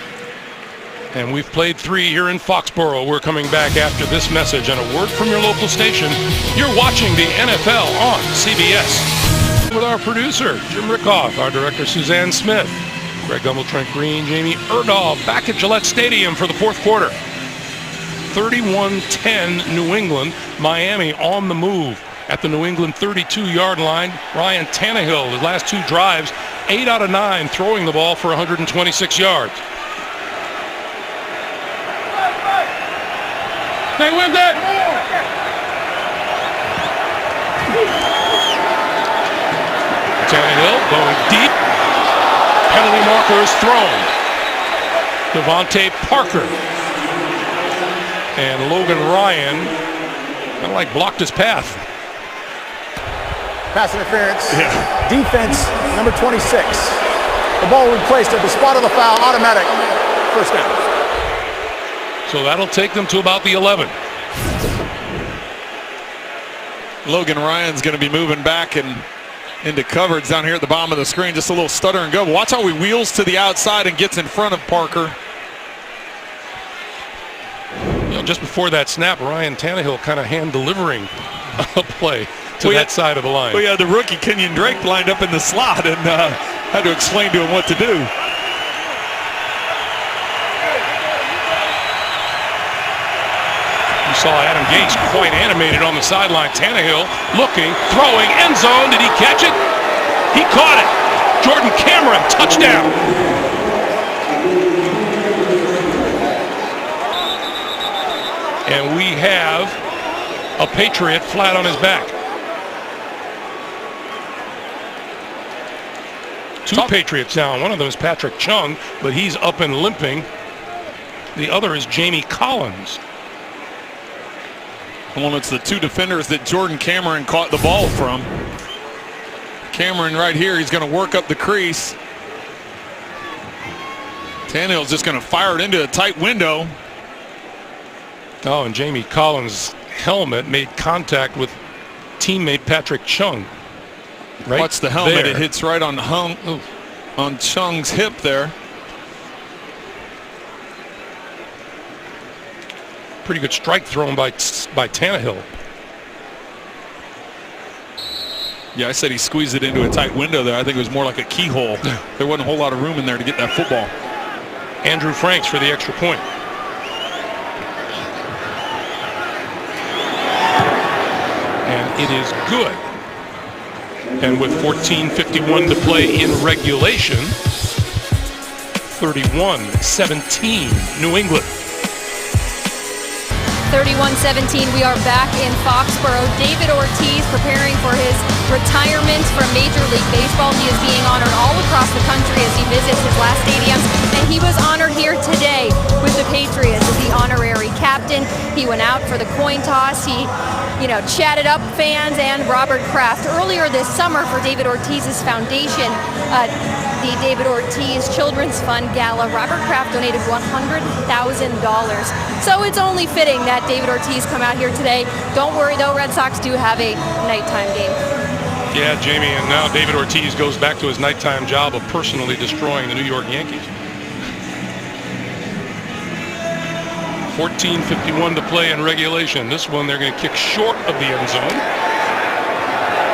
And we've played 3 here in Foxborough. We're coming back after this message and a word from your local station. You're watching the NFL on CBS. With our producer, Jim Rickoff, our director, Suzanne Smith, Greg Gumbel, Trent Green, Jamie Erdahl, back at Gillette Stadium for the fourth quarter. 31-10 New England. Miami on the move at the New England 32-yard line. Ryan Tannehill, his last 2 drives, 8 out of 9, throwing the ball for 126 yards. Stay with it! Tannehill going deep. Penalty marker is thrown. Devontae Parker and Logan Ryan kind of like blocked his path. Pass interference. Yeah. Defense, number 26. The ball will be placed at the spot of the foul, automatic. First down. So that'll take them to about the 11. Logan Ryan's going to be moving back and into coverage down here at the bottom of the screen. Just a little stutter and go. Watch how he wheels to the outside and gets in front of Parker. You know, just before that snap, Ryan Tannehill kind of hand delivering a play to that side of the line. We had the rookie Kenyon Drake lined up in the slot and had to explain to him what to do. You saw Adam Gase quite animated on the sideline. Tannehill looking, throwing, end zone. Did he catch it? He caught it. Jordan Cameron, touchdown. And we have a Patriot flat on his back. 2 Patriots down. One of them is Patrick Chung, but he's up and limping. The other is Jamie Collins. Well, it's the 2 defenders that Jordan Cameron caught the ball from. Cameron right here, he's going to work up the crease. Tannehill's just going to fire it into a tight window. Oh, and Jamie Collins' helmet made contact with teammate Patrick Chung. Right. Watch the helmet. There. It hits right on Chung's hip there. Pretty good strike thrown by Tannehill. Yeah, I said he squeezed it into a tight window there. I think it was more like a keyhole. There wasn't a whole lot of room in there to get that football. Andrew Franks for the extra point. And it is good. And with 14:51 to play in regulation, 31-17 New England. 31-17, we are back in Foxborough. David Ortiz preparing for his retirement from Major League Baseball. He is being honored all across the country as he visits his last stadiums. And he was honored here today with the Patriots as the honorary captain. He went out for the coin toss. He, chatted up fans and Robert Kraft. Earlier this summer for David Ortiz's foundation, the David Ortiz Children's Fund Gala, Robert Kraft donated $100,000. So it's only fitting that David Ortiz come out here today. Don't worry though, Red Sox do have a nighttime game. Yeah, Jamie, and now David Ortiz goes back to his nighttime job of personally destroying the New York Yankees. 14:51 to play in regulation. This one they're going to kick short of the end zone.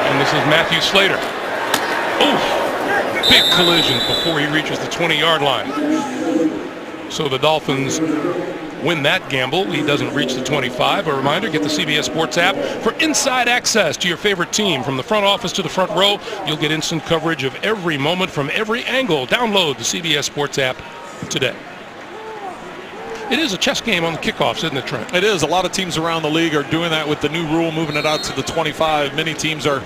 And this is Matthew Slater. Oof! Big collision before he reaches the 20-yard line. So the Dolphins win that gamble. He doesn't reach the 25. A reminder, get the CBS Sports app for inside access to your favorite team. From the front office to the front row, you'll get instant coverage of every moment from every angle. Download the CBS Sports app today. It is a chess game on the kickoffs, isn't it, Trent? It is. A lot of teams around the league are doing that with the new rule, moving it out to the 25. Many teams are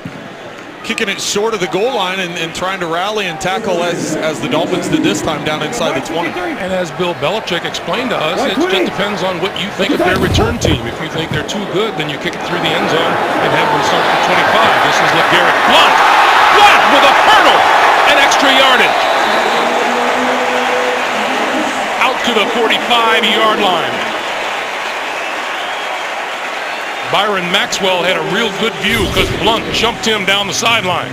kicking it short of the goal line and trying to rally and tackle as the Dolphins did this time down inside the 20. And as Bill Belichick explained to us, it just depends on what you think of their return team. If you think they're too good, then you kick it through the end zone and have them start at the 25. This is LeGarrette Blount. Blount with a hurdle and extra yardage. Out to the 45-yard line. Byron Maxwell had a real good view because Blount jumped him down the sideline.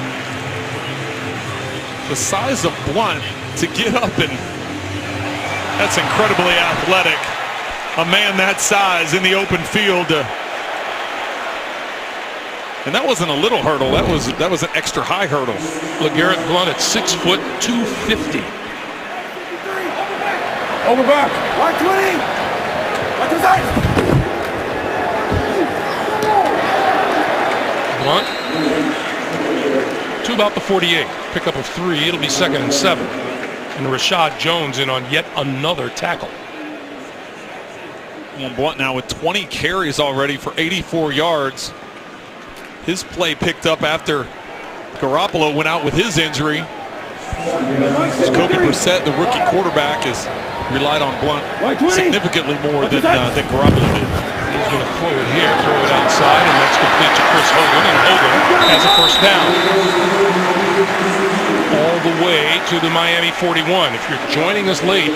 The size of Blount to get up, and that's incredibly athletic. A man that size in the open field. And that wasn't a little hurdle. That was an extra high hurdle. LeGarrette Blount at 6 foot 250. Over back. 120. 120. Blount to about the 48. Pickup of 3. It'll be 2nd and 7. And Rashad Jones in on yet another tackle. Well, Blount now with 20 carries already for 84 yards. His play picked up after Garoppolo went out with his injury. Jacoby Brissett, the rookie quarterback, has relied on Blount significantly more than Garoppolo did. He's going to throw it here, throw it outside, and that's complete to Chris Hogan, and Hogan has a first down. All the way to the Miami 41. If you're joining us late,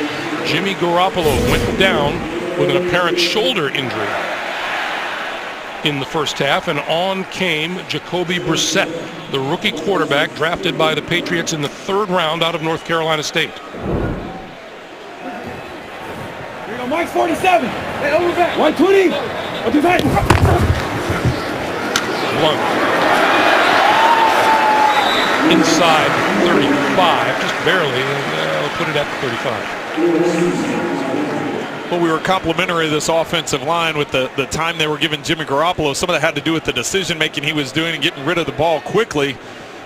Jimmy Garoppolo went down with an apparent shoulder injury in the first half, and on came Jacoby Brissett, the rookie quarterback drafted by the Patriots in the 3rd round out of North Carolina State. Mike 47. Hey, over back. 120. What is that? Blount. Inside 35, just barely. I'll put it at the 35. Well, we were complimentary of this offensive line with the time they were giving Jimmy Garoppolo. Some of that had to do with the decision making he was doing and getting rid of the ball quickly.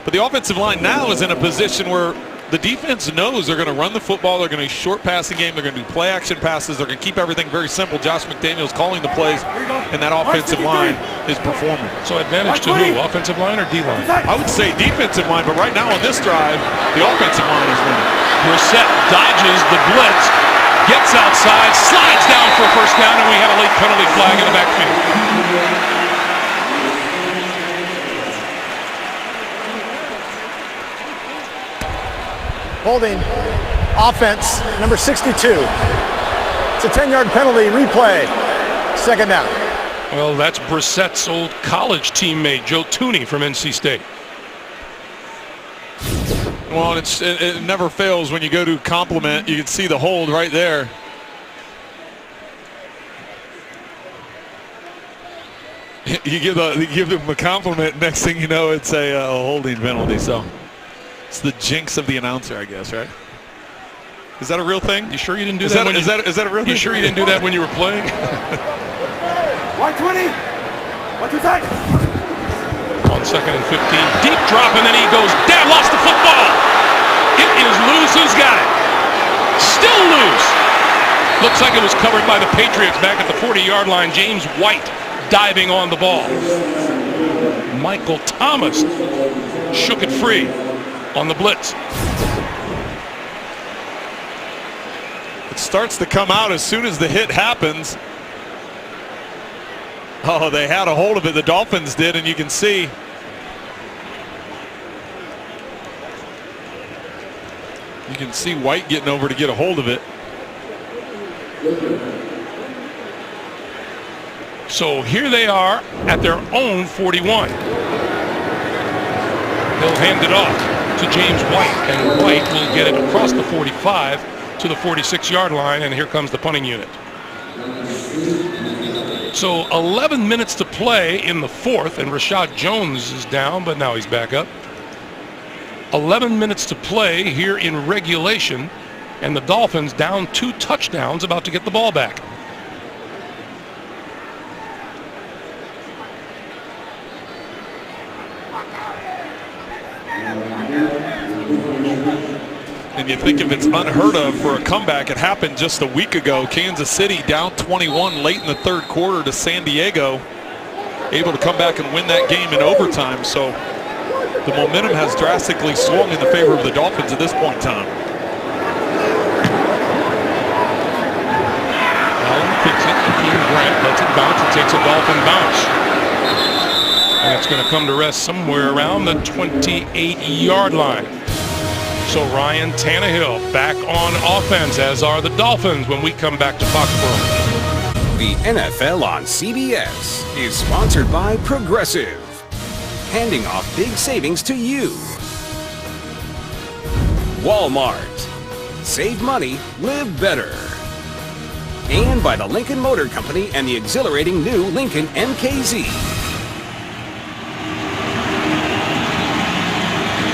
But the offensive line now is in a position where the defense knows they're going to run the football. They're going to be short passing game. They're going to do play action passes. They're going to keep everything very simple. Josh McDaniels calling the plays, and that offensive line is performing. So advantage to who? Offensive line or D-line? I would say defensive line, but right now on this drive, the offensive line is winning. Brissett dodges the blitz, gets outside, slides down for a first down, and we have a late penalty flag in the backfield. Holding offense, number 62. It's a 10-yard penalty, replay, 2nd down. Well, that's Brissett's old college teammate, Joe Tooney from NC State. Well, it never fails when you go to compliment. You can see the hold right there. You give them a compliment, next thing you know, it's a holding penalty. So it's the jinx of the announcer, I guess, right? Is that a real thing? You sure you didn't do that? Is that a real thing? You sure you didn't do that when you were playing? 120. What's your time? On 2nd and 15, deep drop, and then he goes down, lost the football. It is loose. Who's got it? Still loose. Looks like it was covered by the Patriots back at the 40-yard line. James White diving on the ball. Michael Thomas shook it free on the blitz. It starts to come out as soon as the hit happens. Oh, they had a hold of it. The Dolphins did, and you can see You can see White getting over to get a hold of it. So here they are at their own 41. He'll hand it off to James White, and White will get it across the 45 to the 46-yard line, and here comes the punting unit. So 11 minutes to play in the fourth, and Rashad Jones is down, but now he's back up. 11 minutes to play here in regulation, and the Dolphins down 2 touchdowns, about to get the ball back. And you think if it's unheard of for a comeback, it happened just a week ago. Kansas City down 21 late in the third quarter to San Diego, able to come back and win that game in overtime. So the momentum has drastically swung in the favor of the Dolphins at this point in time. Allen kicks it, Akeem Grant lets it bounce, it takes a Dolphin bounce. And it's going to come to rest somewhere around the 28-yard line. So Ryan Tannehill back on offense, as are the Dolphins, when we come back to Foxborough. The NFL on CBS is sponsored by Progressive, handing off big savings to you. Walmart, save money, live better. And by the Lincoln Motor Company and the exhilarating new Lincoln MKZ.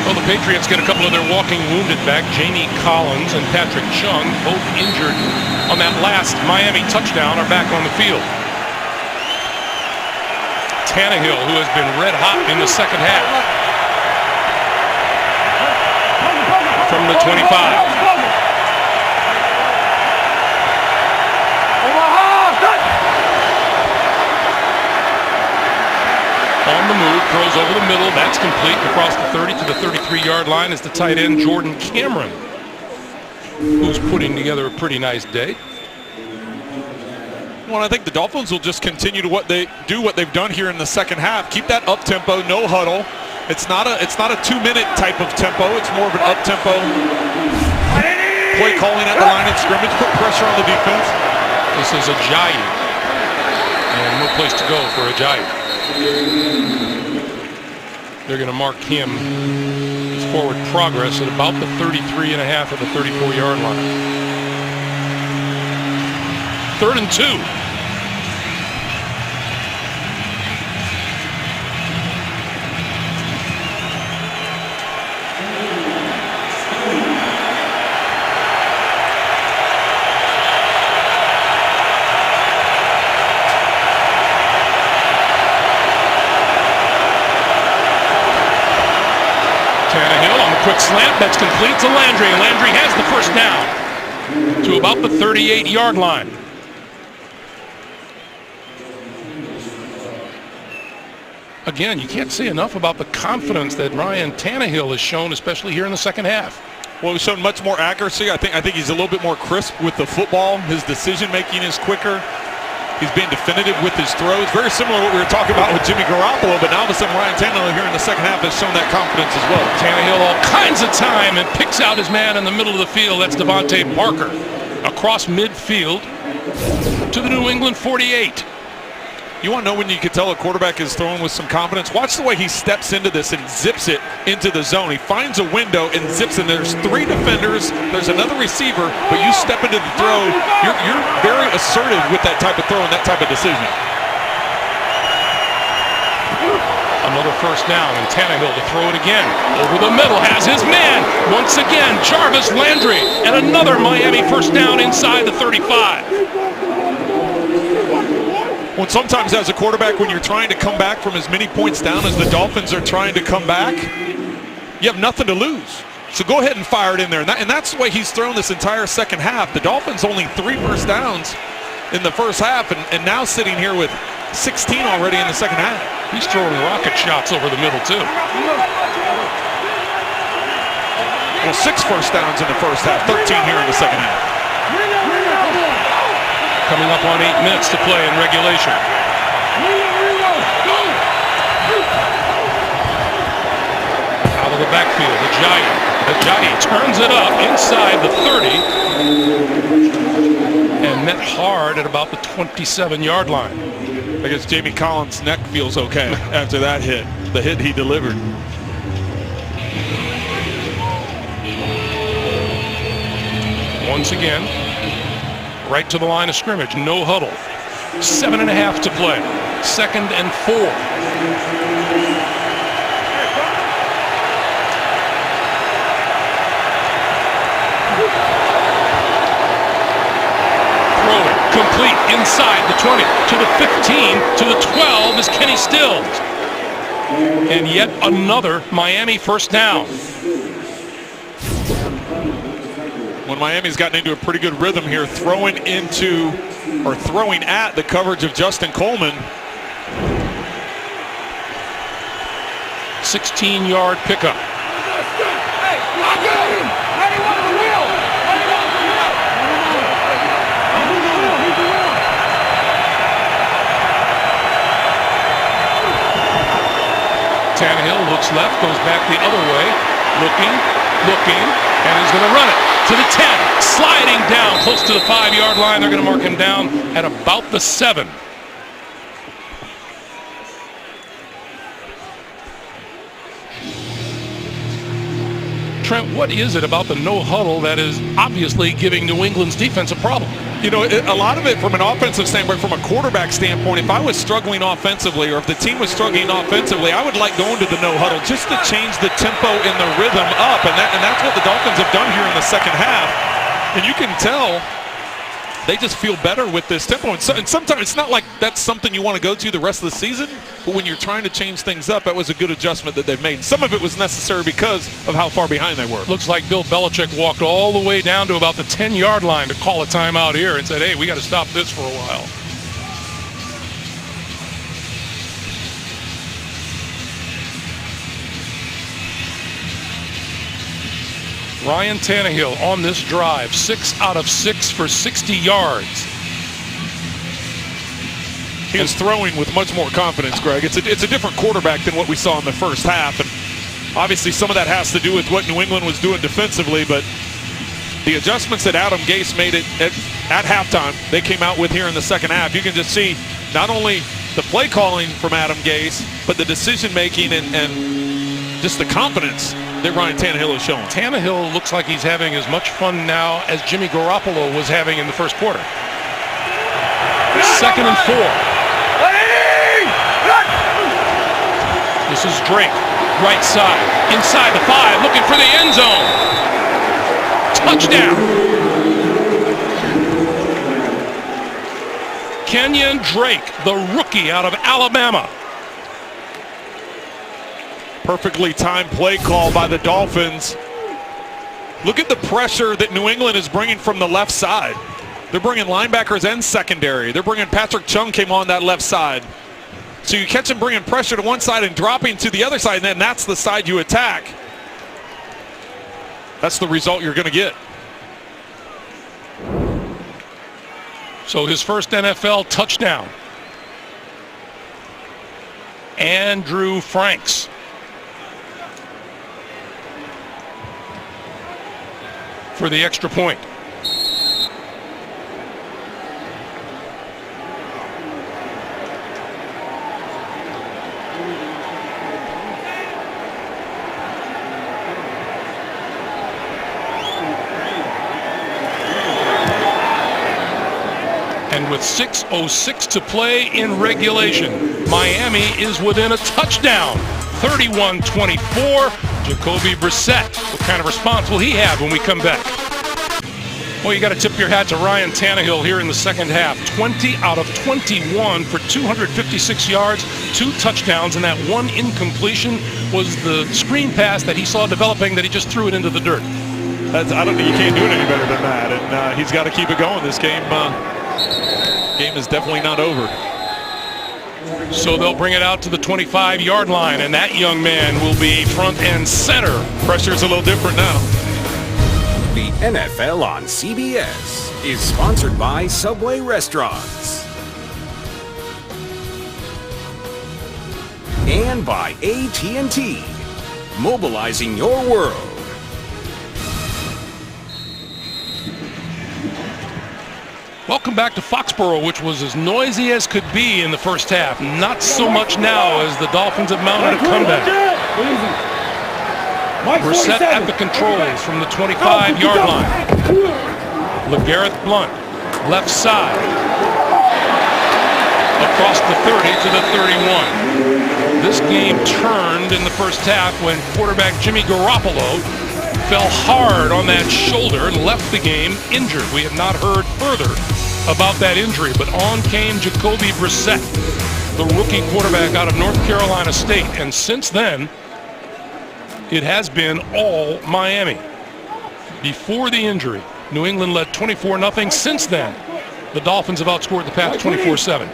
Well, the Patriots get a couple of their walking wounded back. Jamie Collins and Patrick Chung, both injured on that last Miami touchdown, are back on the field. Tannehill, who has been red hot in the second half. From the 25. On the move, throws over the middle. That's complete. Across the 30 to the 33-yard line is the tight end, Jordan Cameron, who's putting together a pretty nice day. Well, I think the Dolphins will just continue to what they've done here in the second half. Keep that up tempo, no huddle. It's not a 2-minute type of tempo. It's more of an up tempo play calling at the line of scrimmage. Put pressure on the defense. This is a giant, and no place to go for a giant. They're going to mark him his forward progress at about the 33.5 of the 34-yard line. 3rd and 2. Quick slant, that's complete to Landry. Landry has the first down to about the 38-yard line. Again, you can't say enough about the confidence that Ryan Tannehill has shown, especially here in the second half. Well, he's shown much more accuracy. I think he's a little bit more crisp with the football. His decision-making is quicker. He's being definitive with his throws. Very similar to what we were talking about with Jimmy Garoppolo, but now all of a sudden Ryan Tannehill here in the second half has shown that confidence as well. Tannehill all kinds of time and picks out his man in the middle of the field. That's Devontae Parker. Across midfield to the New England 48. You want to know when you can tell a quarterback is throwing with some confidence? Watch the way he steps into this and zips it into the zone. He finds a window and zips it. There's 3 defenders. There's another receiver, but you step into the throw. You're very assertive with that type of throw and that type of decision. Another first down, and Tannehill to throw it again. Over the middle, has his man. Once again, Jarvis Landry, and another Miami first down inside the 35. Well, sometimes as a quarterback, when you're trying to come back from as many points down as the Dolphins are trying to come back, you have nothing to lose. So go ahead and fire it in there. And that's the way he's thrown this entire second half. The Dolphins only 3 first downs in the first half, and now sitting here with 16 already in the second half. He's throwing rocket shots over the middle, too. Well, 6 first downs in the first half, 13 here in the second half. Coming up on 8 minutes to play in regulation. Out of the backfield, the giant. Ajayi turns it up inside the 30 and met hard at about the 27-yard line. I guess Jamie Collins' neck feels okay after that hit, the hit he delivered. Once again, right to the line of scrimmage, no huddle. 7.5 to play, 2nd and 4. Throwing, complete inside the 20, to the 15, to the 12 is Kenny Stills. And yet another Miami first down. When Miami's gotten into a pretty good rhythm here, throwing at the coverage of Justin Coleman. 16-yard pickup. Tannehill looks left, goes back the other way, looking, and he's going to run it to the 10, sliding down close to the 5-yard line. They're going to mark him down at about the 7. Trent, what is it about the no huddle that is obviously giving New England's defense a problem? You know, a lot of it from an offensive standpoint, from a quarterback standpoint, if I was struggling offensively or if the team was struggling offensively, I would like going to the no huddle just to change the tempo and the rhythm up. And that's what the Dolphins have done here in the second half. And you can tell they just feel better with this tempo. And sometimes it's not like that's something you want to go to the rest of the season, but when you're trying to change things up, that was a good adjustment that they've made. Some of it was necessary because of how far behind they were. Looks like Bill Belichick walked all the way down to about the 10-yard line to call a timeout here and said, hey, we got to stop this for a while. Ryan Tannehill on this drive, 6 out of 6 for 60 yards. He was throwing with much more confidence, Greg. It's a different quarterback than what we saw in the first half. And obviously some of that has to do with what New England was doing defensively, but the adjustments that Adam Gase made at halftime, they came out with here in the second half. You can just see not only the play calling from Adam Gase, but the decision making and just the confidence that Ryan Tannehill is showing. Tannehill looks like he's having as much fun now as Jimmy Garoppolo was having in the first quarter. 2nd and 4. This is Drake, right side, inside the 5, looking for the end zone. Touchdown. Kenyon Drake, the rookie out of Alabama. Perfectly timed play call by the Dolphins. Look at the pressure that New England is bringing from the left side. They're bringing linebackers and secondary. They're bringing Patrick Chung came on that left side. So you catch him bringing pressure to one side and dropping to the other side, and then that's the side you attack. That's the result you're going to get. So his first NFL touchdown. Andrew Franks. For the extra point. And with 6:06 to play in regulation, Miami is within a touchdown. 31-24. Jacoby Brissett. What kind of response will he have when we come back? Well, you got to tip your hat to Ryan Tannehill here in the second half. 20 out of 21 for 256 yards, 2 touchdowns, and that one incompletion was the screen pass that he saw developing that he just threw it into the dirt. I don't think you can't do it any better than that, and he's got to keep it going. This game is definitely not over. So they'll bring it out to the 25-yard line, and that young man will be front and center. Pressure's a little different now. The NFL on CBS is sponsored by Subway Restaurants and by AT&T, mobilizing your world. Welcome back to Foxborough, which was as noisy as could be in the first half. Not so much now as the Dolphins have mounted a comeback. Brissett at the controls from the 25-yard line. LeGarrette Blount, left side. Across the 30 to the 31. This game turned in the first half when quarterback Jimmy Garoppolo fell hard on that shoulder and left the game injured. We have not heard further about that injury, but on came Jacoby Brissett, the rookie quarterback out of North Carolina State. And since then, it has been all Miami. Before the injury, New England led 24-0. Since then, the Dolphins have outscored the Pats 24-7.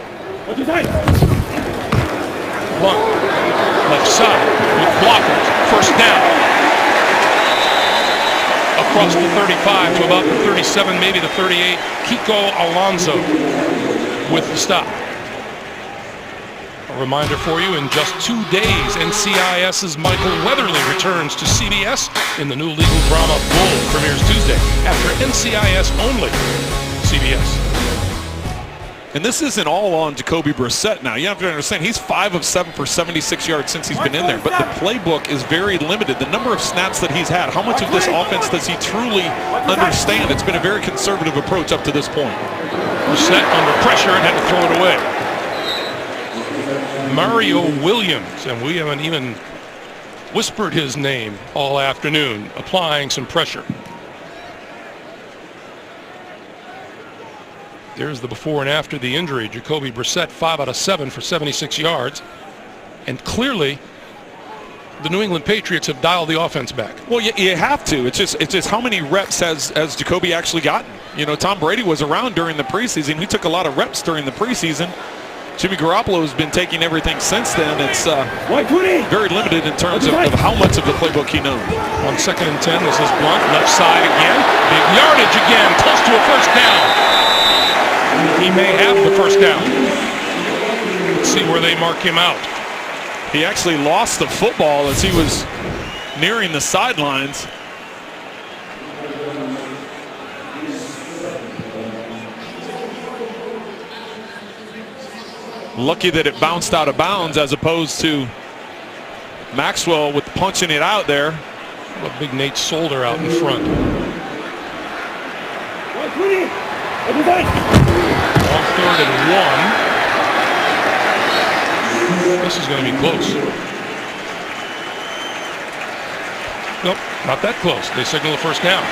Blount, left side with blockers, first down. Across the 35 to about the 37, maybe the 38. Kiko Alonso with the stop. A reminder for you, in just 2 days, NCIS's Michael Weatherly returns to CBS in the new legal drama Bull, premieres Tuesday after NCIS only CBS. And this isn't all on Jacoby Brissett now. You have to understand, he's 5 of 7 for 76 yards since he's been in there. But the playbook is very limited. The number of snaps that he's had, how much of this offense does he truly understand? It's been a very conservative approach up to this point. Brissett under pressure and had to throw it away. Mario Williams, and we haven't even whispered his name all afternoon, applying some pressure. There's the before and after the injury. Jacoby Brissett, 5 out of 7 for 76 yards. And clearly, the New England Patriots have dialed the offense back. Well, you have to. It's just how many reps has Jacoby actually gotten? You know, Tom Brady was around during the preseason. He took a lot of reps during the preseason. Jimmy Garoppolo has been taking everything since then. It's very limited in terms of how much of the playbook he knows. On 2nd and 10, this is Blount, left side again. Big yardage again, close to a first down. He may have the first down. Let's see where they mark him out. He actually lost the football as he was nearing the sidelines. Lucky that it bounced out of bounds as opposed to Maxwell with punching it out there. A big Nate Solder out in front. On 3rd and 1. This is going to be close. Nope, not that close. They signal the first down.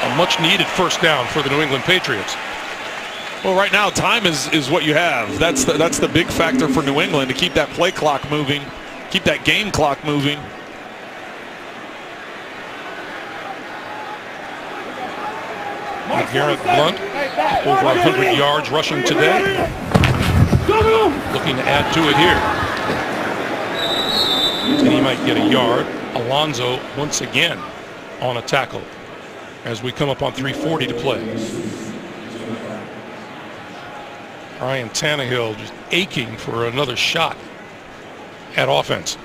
A much needed first down for the New England Patriots. Well, right now time is what you have. That's the big factor for New England, to keep that play clock moving, keep that game clock moving. LeGarrette Blount, over 100 yards rushing today. Looking to add to it here. And he might get a yard. Alonso once again on a tackle as we come up on 3:40 to play. Ryan Tannehill just aching for another shot at offense.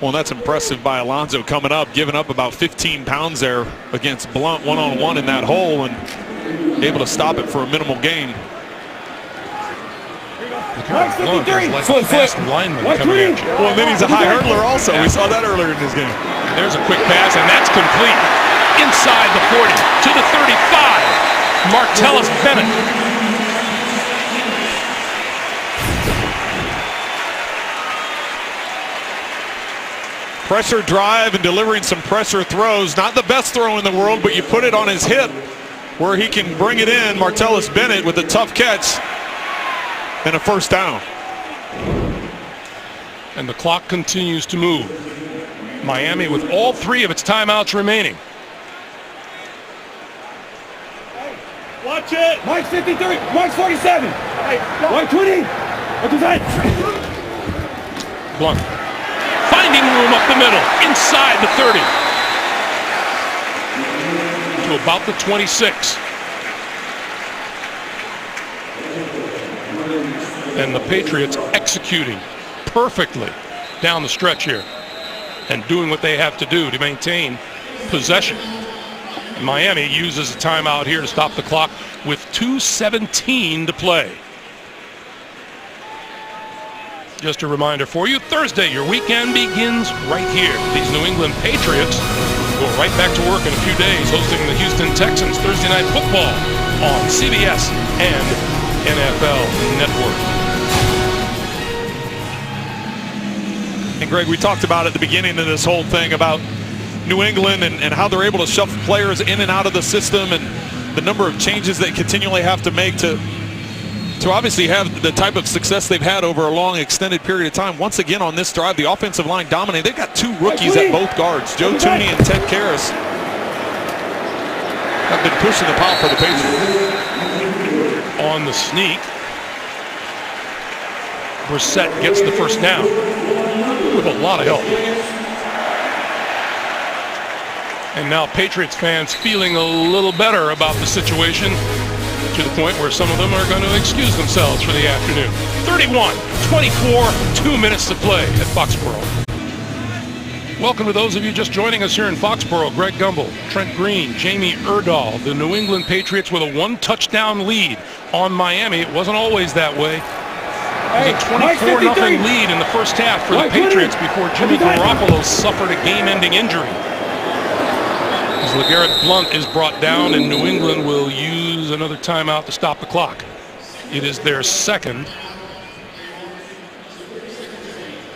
Well, that's impressive by Alonso coming up, giving up about 15 pounds there against Blount one-on-one in that hole and able to stop it for a minimal gain. Blount is like a fast lineman coming at you. Well, and then he's a high hurdler also. We saw that earlier in this game. There's a quick pass, and that's complete. Inside the 40 to the 35. Martellus Bennett. Pressure drive and delivering some pressure throws. Not the best throw in the world, but you put it on his hip where he can bring it in. Martellus Bennett with a tough catch and a first down. And the clock continues to move. Miami with all 3 of its timeouts remaining. Watch it. Mike's 53. Mike's 47. Mike 20. What's that? Blount. Finding room up the middle, inside the 30. To about the 26. And the Patriots executing perfectly down the stretch here. and doing what they have to do to maintain possession. And Miami uses a timeout here to stop the clock with 2:17 to play. Just a reminder for you, Thursday, your weekend begins right here. These New England Patriots go right back to work in a few days, hosting the Houston Texans Thursday Night Football on CBS and NFL Network. And Greg, we talked about at the beginning of this whole thing about New England and how they're able to shuffle players in and out of the system and the number of changes they continually have to make to obviously have the type of success they've had over a long extended period of time. Once again on this drive, the offensive line dominated. They've got two rookies at both guards, Joe Tooney and Ted Karras. Have been pushing the pile for the Patriots. On the sneak, Brissett gets the first down with a lot of help. And now Patriots fans feeling a little better about the situation, to the point where some of them are going to excuse themselves for the afternoon. 31-24, 2 minutes to play at Foxborough. Welcome to those of you just joining us here in Foxborough. Greg Gumbel, Trent Green, Jamie Erdahl. The New England Patriots with a 1-touchdown lead on Miami. It wasn't always that way. It was a 24-0 lead in the first half for the Patriots before Jimmy Garoppolo suffered a game-ending injury. As LeGarrette Blount is brought down, and New England will use another timeout to stop the clock. It is their second.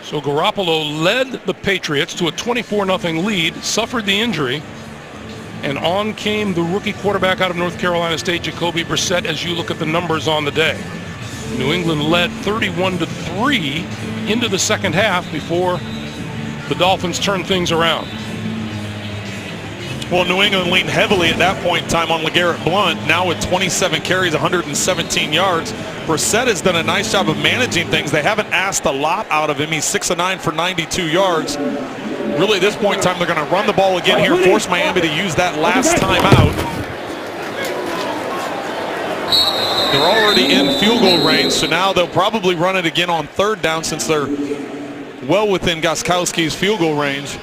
So Garoppolo led the Patriots to a 24-0 lead, suffered the injury, and on came the rookie quarterback out of North Carolina State, Jacoby Brissett, as you look at the numbers on the day. New England led 31-3 into the second half before the Dolphins turned things around. Well, New England leaned heavily at that point in time on LeGarrette Blount, now with 27 carries, 117 yards. Brissett has done a nice job of managing things. They haven't asked a lot out of him. He's 6 of 9 for 92 yards. Really, at this point in time, they're going to run the ball again here, force Miami to use that last timeout. They're already in field goal range, so now they'll probably run it again on third down since they're well within Gostkowski's field goal range.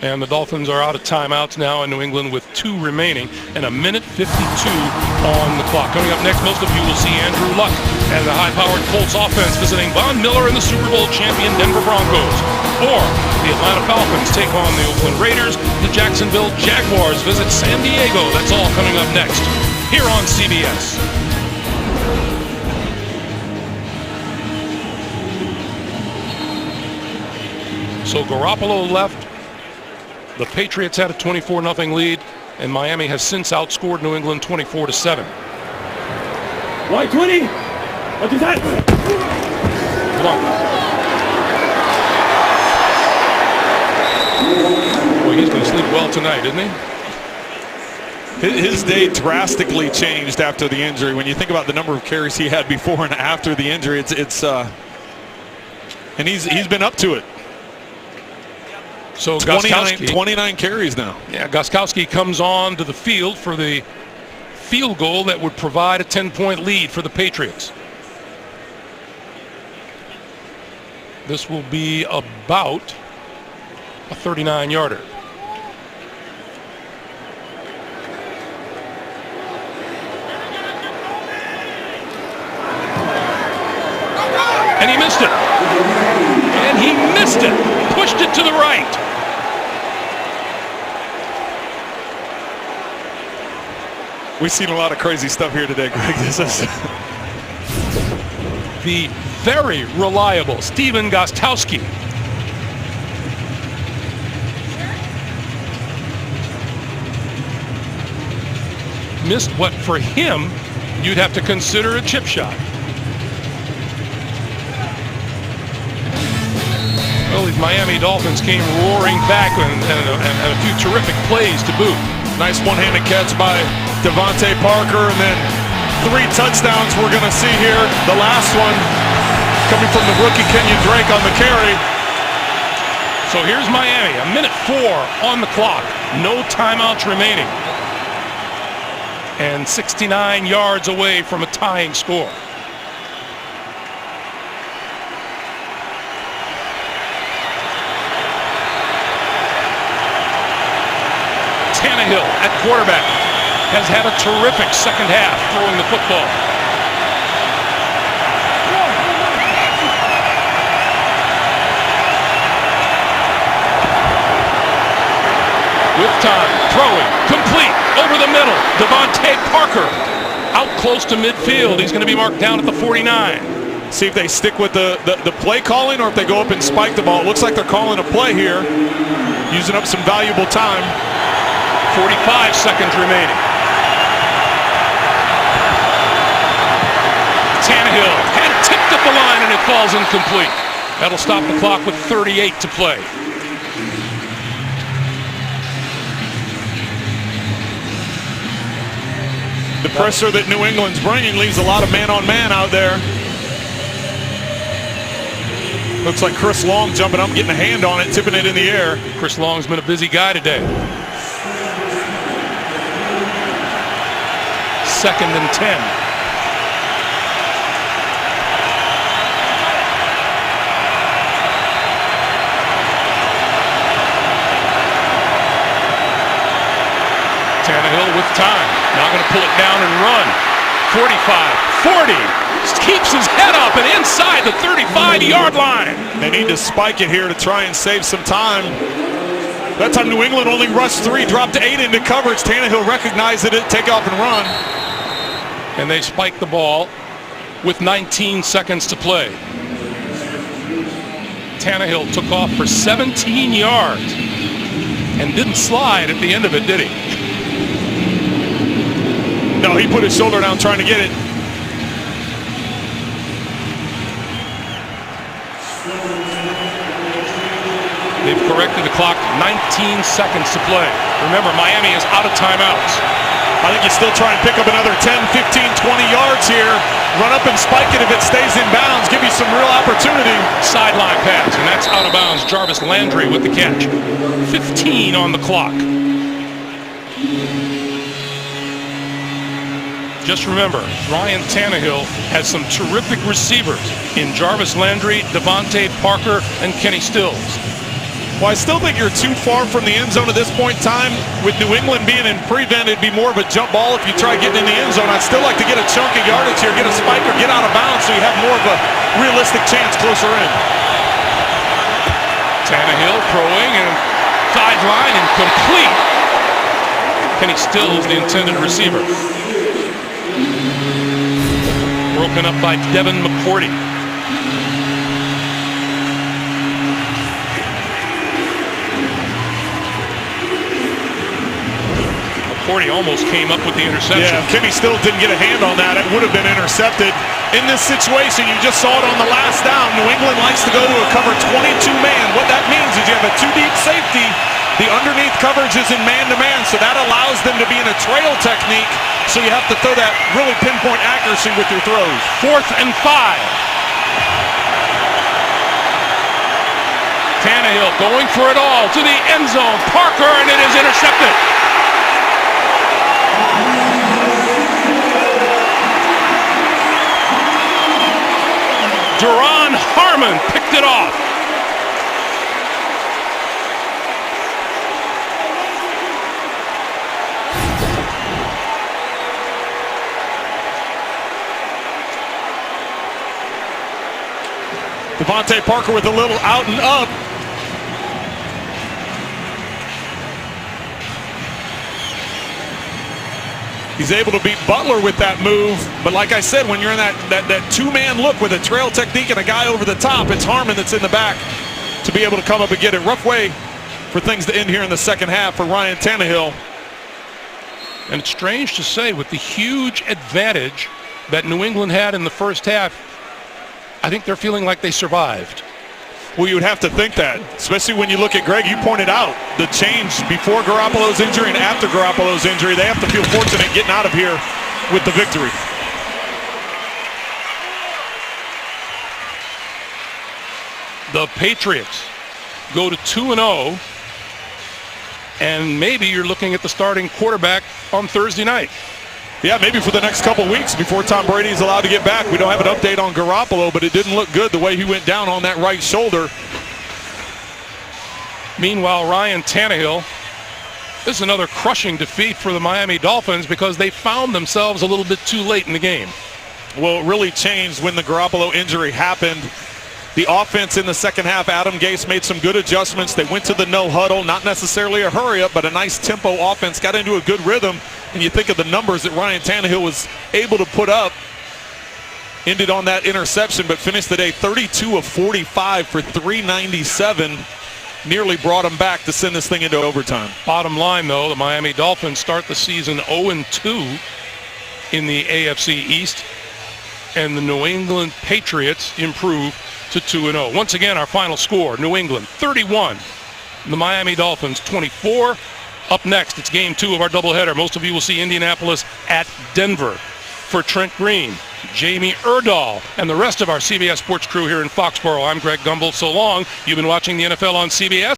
And the Dolphins are out of timeouts now in New England with 2 remaining and a minute 52 on the clock. Coming up next, most of you will see Andrew Luck and the high-powered Colts offense visiting Von Miller and the Super Bowl champion Denver Broncos. Or the Atlanta Falcons take on the Oakland Raiders. The Jacksonville Jaguars visit San Diego. That's all coming up next here on CBS. So Garoppolo left. The Patriots had a 24-0 lead, and Miami has since outscored New England 24-7. White 20. What is that? Boy, he's going to sleep well tonight, isn't he? His day drastically changed after the injury. When you think about the number of carries he had before and after the injury, and he's been up to it. So 29 carries now. Yeah, Gostkowski comes on to the field for the field goal that would provide a 10-point lead for the Patriots. This will be about a 39-yarder. And he missed it. And he missed it. Pushed it to the right. We've seen a lot of crazy stuff here today, Greg. This is the very reliable Stephen Gostkowski. Missed what for him you'd have to consider a chip shot. Well, these Miami Dolphins came roaring back and a few terrific plays to boot. Nice one-handed catch by Devontae Parker, and then 3 touchdowns we're going to see here. The last one coming from the rookie Kenyon Drake on the carry. So here's Miami, a minute 4 on the clock. No timeouts remaining. And 69 yards away from a tying score. Tannehill at quarterback has had a terrific second half throwing the football. With time, throwing, complete, over the middle. Devontae Parker out close to midfield. He's going to be marked down at the 49. See if they stick with the play calling or if they go up and spike the ball. It looks like they're calling a play here, using up some valuable time. 45 seconds remaining. Tannehill had tipped at the line and it falls incomplete. That'll stop the clock with 38 to play. The pressure that New England's bringing leaves a lot of man-on-man out there. Looks like Chris Long jumping up, getting a hand on it, tipping it in the air. Chris Long's been a busy guy today. 2nd and 10. Tannehill with time. Now going to pull it down and run. 45, 40. Keeps his head up and inside the 35-yard line. They need to spike it here to try and save some time. That time New England only rushed 3, dropped 8 into coverage. Tannehill recognized it, take off and run. And they spiked the ball with 19 seconds to play. Tannehill took off for 17 yards and didn't slide at the end of it, did he? No, he put his shoulder down trying to get it. They've corrected the clock, 19 seconds to play. Remember, Miami is out of timeouts. I think you still try and pick up another 10, 15, 20 yards here. Run up and spike it if it stays in bounds. Give you some real opportunity. Sideline pass, and that's out of bounds. Jarvis Landry with the catch. 15 on the clock. Just remember, Ryan Tannehill has some terrific receivers in Jarvis Landry, Devontae Parker, and Kenny Stills. Well, I still think you're too far from the end zone at this point in time. With New England being in prevent, it'd be more of a jump ball if you try getting in the end zone. I'd still like to get a chunk of yardage here, get a spike or get out of bounds so you have more of a realistic chance closer in. Tannehill throwing and sideline and complete. Kenny Stills, the intended receiver. Broken up by Devin McCourty. McCourty almost came up with the interception. Yeah, Kenny Stills didn't get a hand on that. It would have been intercepted. In this situation, you just saw it on the last down. New England likes to go to a cover 22-man. What that means is you have a 2-deep safety. The underneath coverage is in man-to-man, so that allows them to be in a trail technique. So you have to throw that really pinpoint accuracy with your throws. 4th and 5. Tannehill going for it all to the end zone. Parker, and it is intercepted. Duron Harmon picked it off. Devontae Parker with a little out and up. He's able to beat Butler with that move, but like I said, when you're in that two-man look with a trail technique and a guy over the top, it's Harmon that's in the back to be able to come up and get it. Rough way for things to end here in the second half for Ryan Tannehill. And it's strange to say, with the huge advantage that New England had in the first half, I think they're feeling like they survived. Well, you would have to think that, especially when you look at Greg, you pointed out the change before Garoppolo's injury and after Garoppolo's injury. They have to feel fortunate getting out of here with the victory. The Patriots go to 2-0, and maybe you're looking at the starting quarterback on Thursday night. Yeah, maybe for the next couple weeks before Tom Brady is allowed to get back. We don't have an update on Garoppolo, but it didn't look good the way he went down on that right shoulder. Meanwhile, Ryan Tannehill This is another crushing defeat for the Miami Dolphins because they found themselves a little bit too late in the game. Well, it really changed when the Garoppolo injury happened. The offense in the second half, Adam Gase made some good adjustments. They went to the no huddle, not necessarily a hurry up, but a nice tempo offense, got into a good rhythm. And you think of the numbers that Ryan Tannehill was able to put up. Ended on that interception, but finished the day 32 of 45 for 397. Nearly brought him back to send this thing into overtime. Bottom line, though, the Miami Dolphins start the season 0-2 in the AFC East, and the New England Patriots improve to 2-0. Once again, our final score, New England 31, the Miami Dolphins 24. Up next, it's game 2 of our doubleheader. Most of you will see Indianapolis at Denver. For Trent Green, Jamie Erdahl, and the rest of our CBS Sports crew here in Foxborough, I'm Greg Gumbel. So long. You've been watching the NFL on CBS.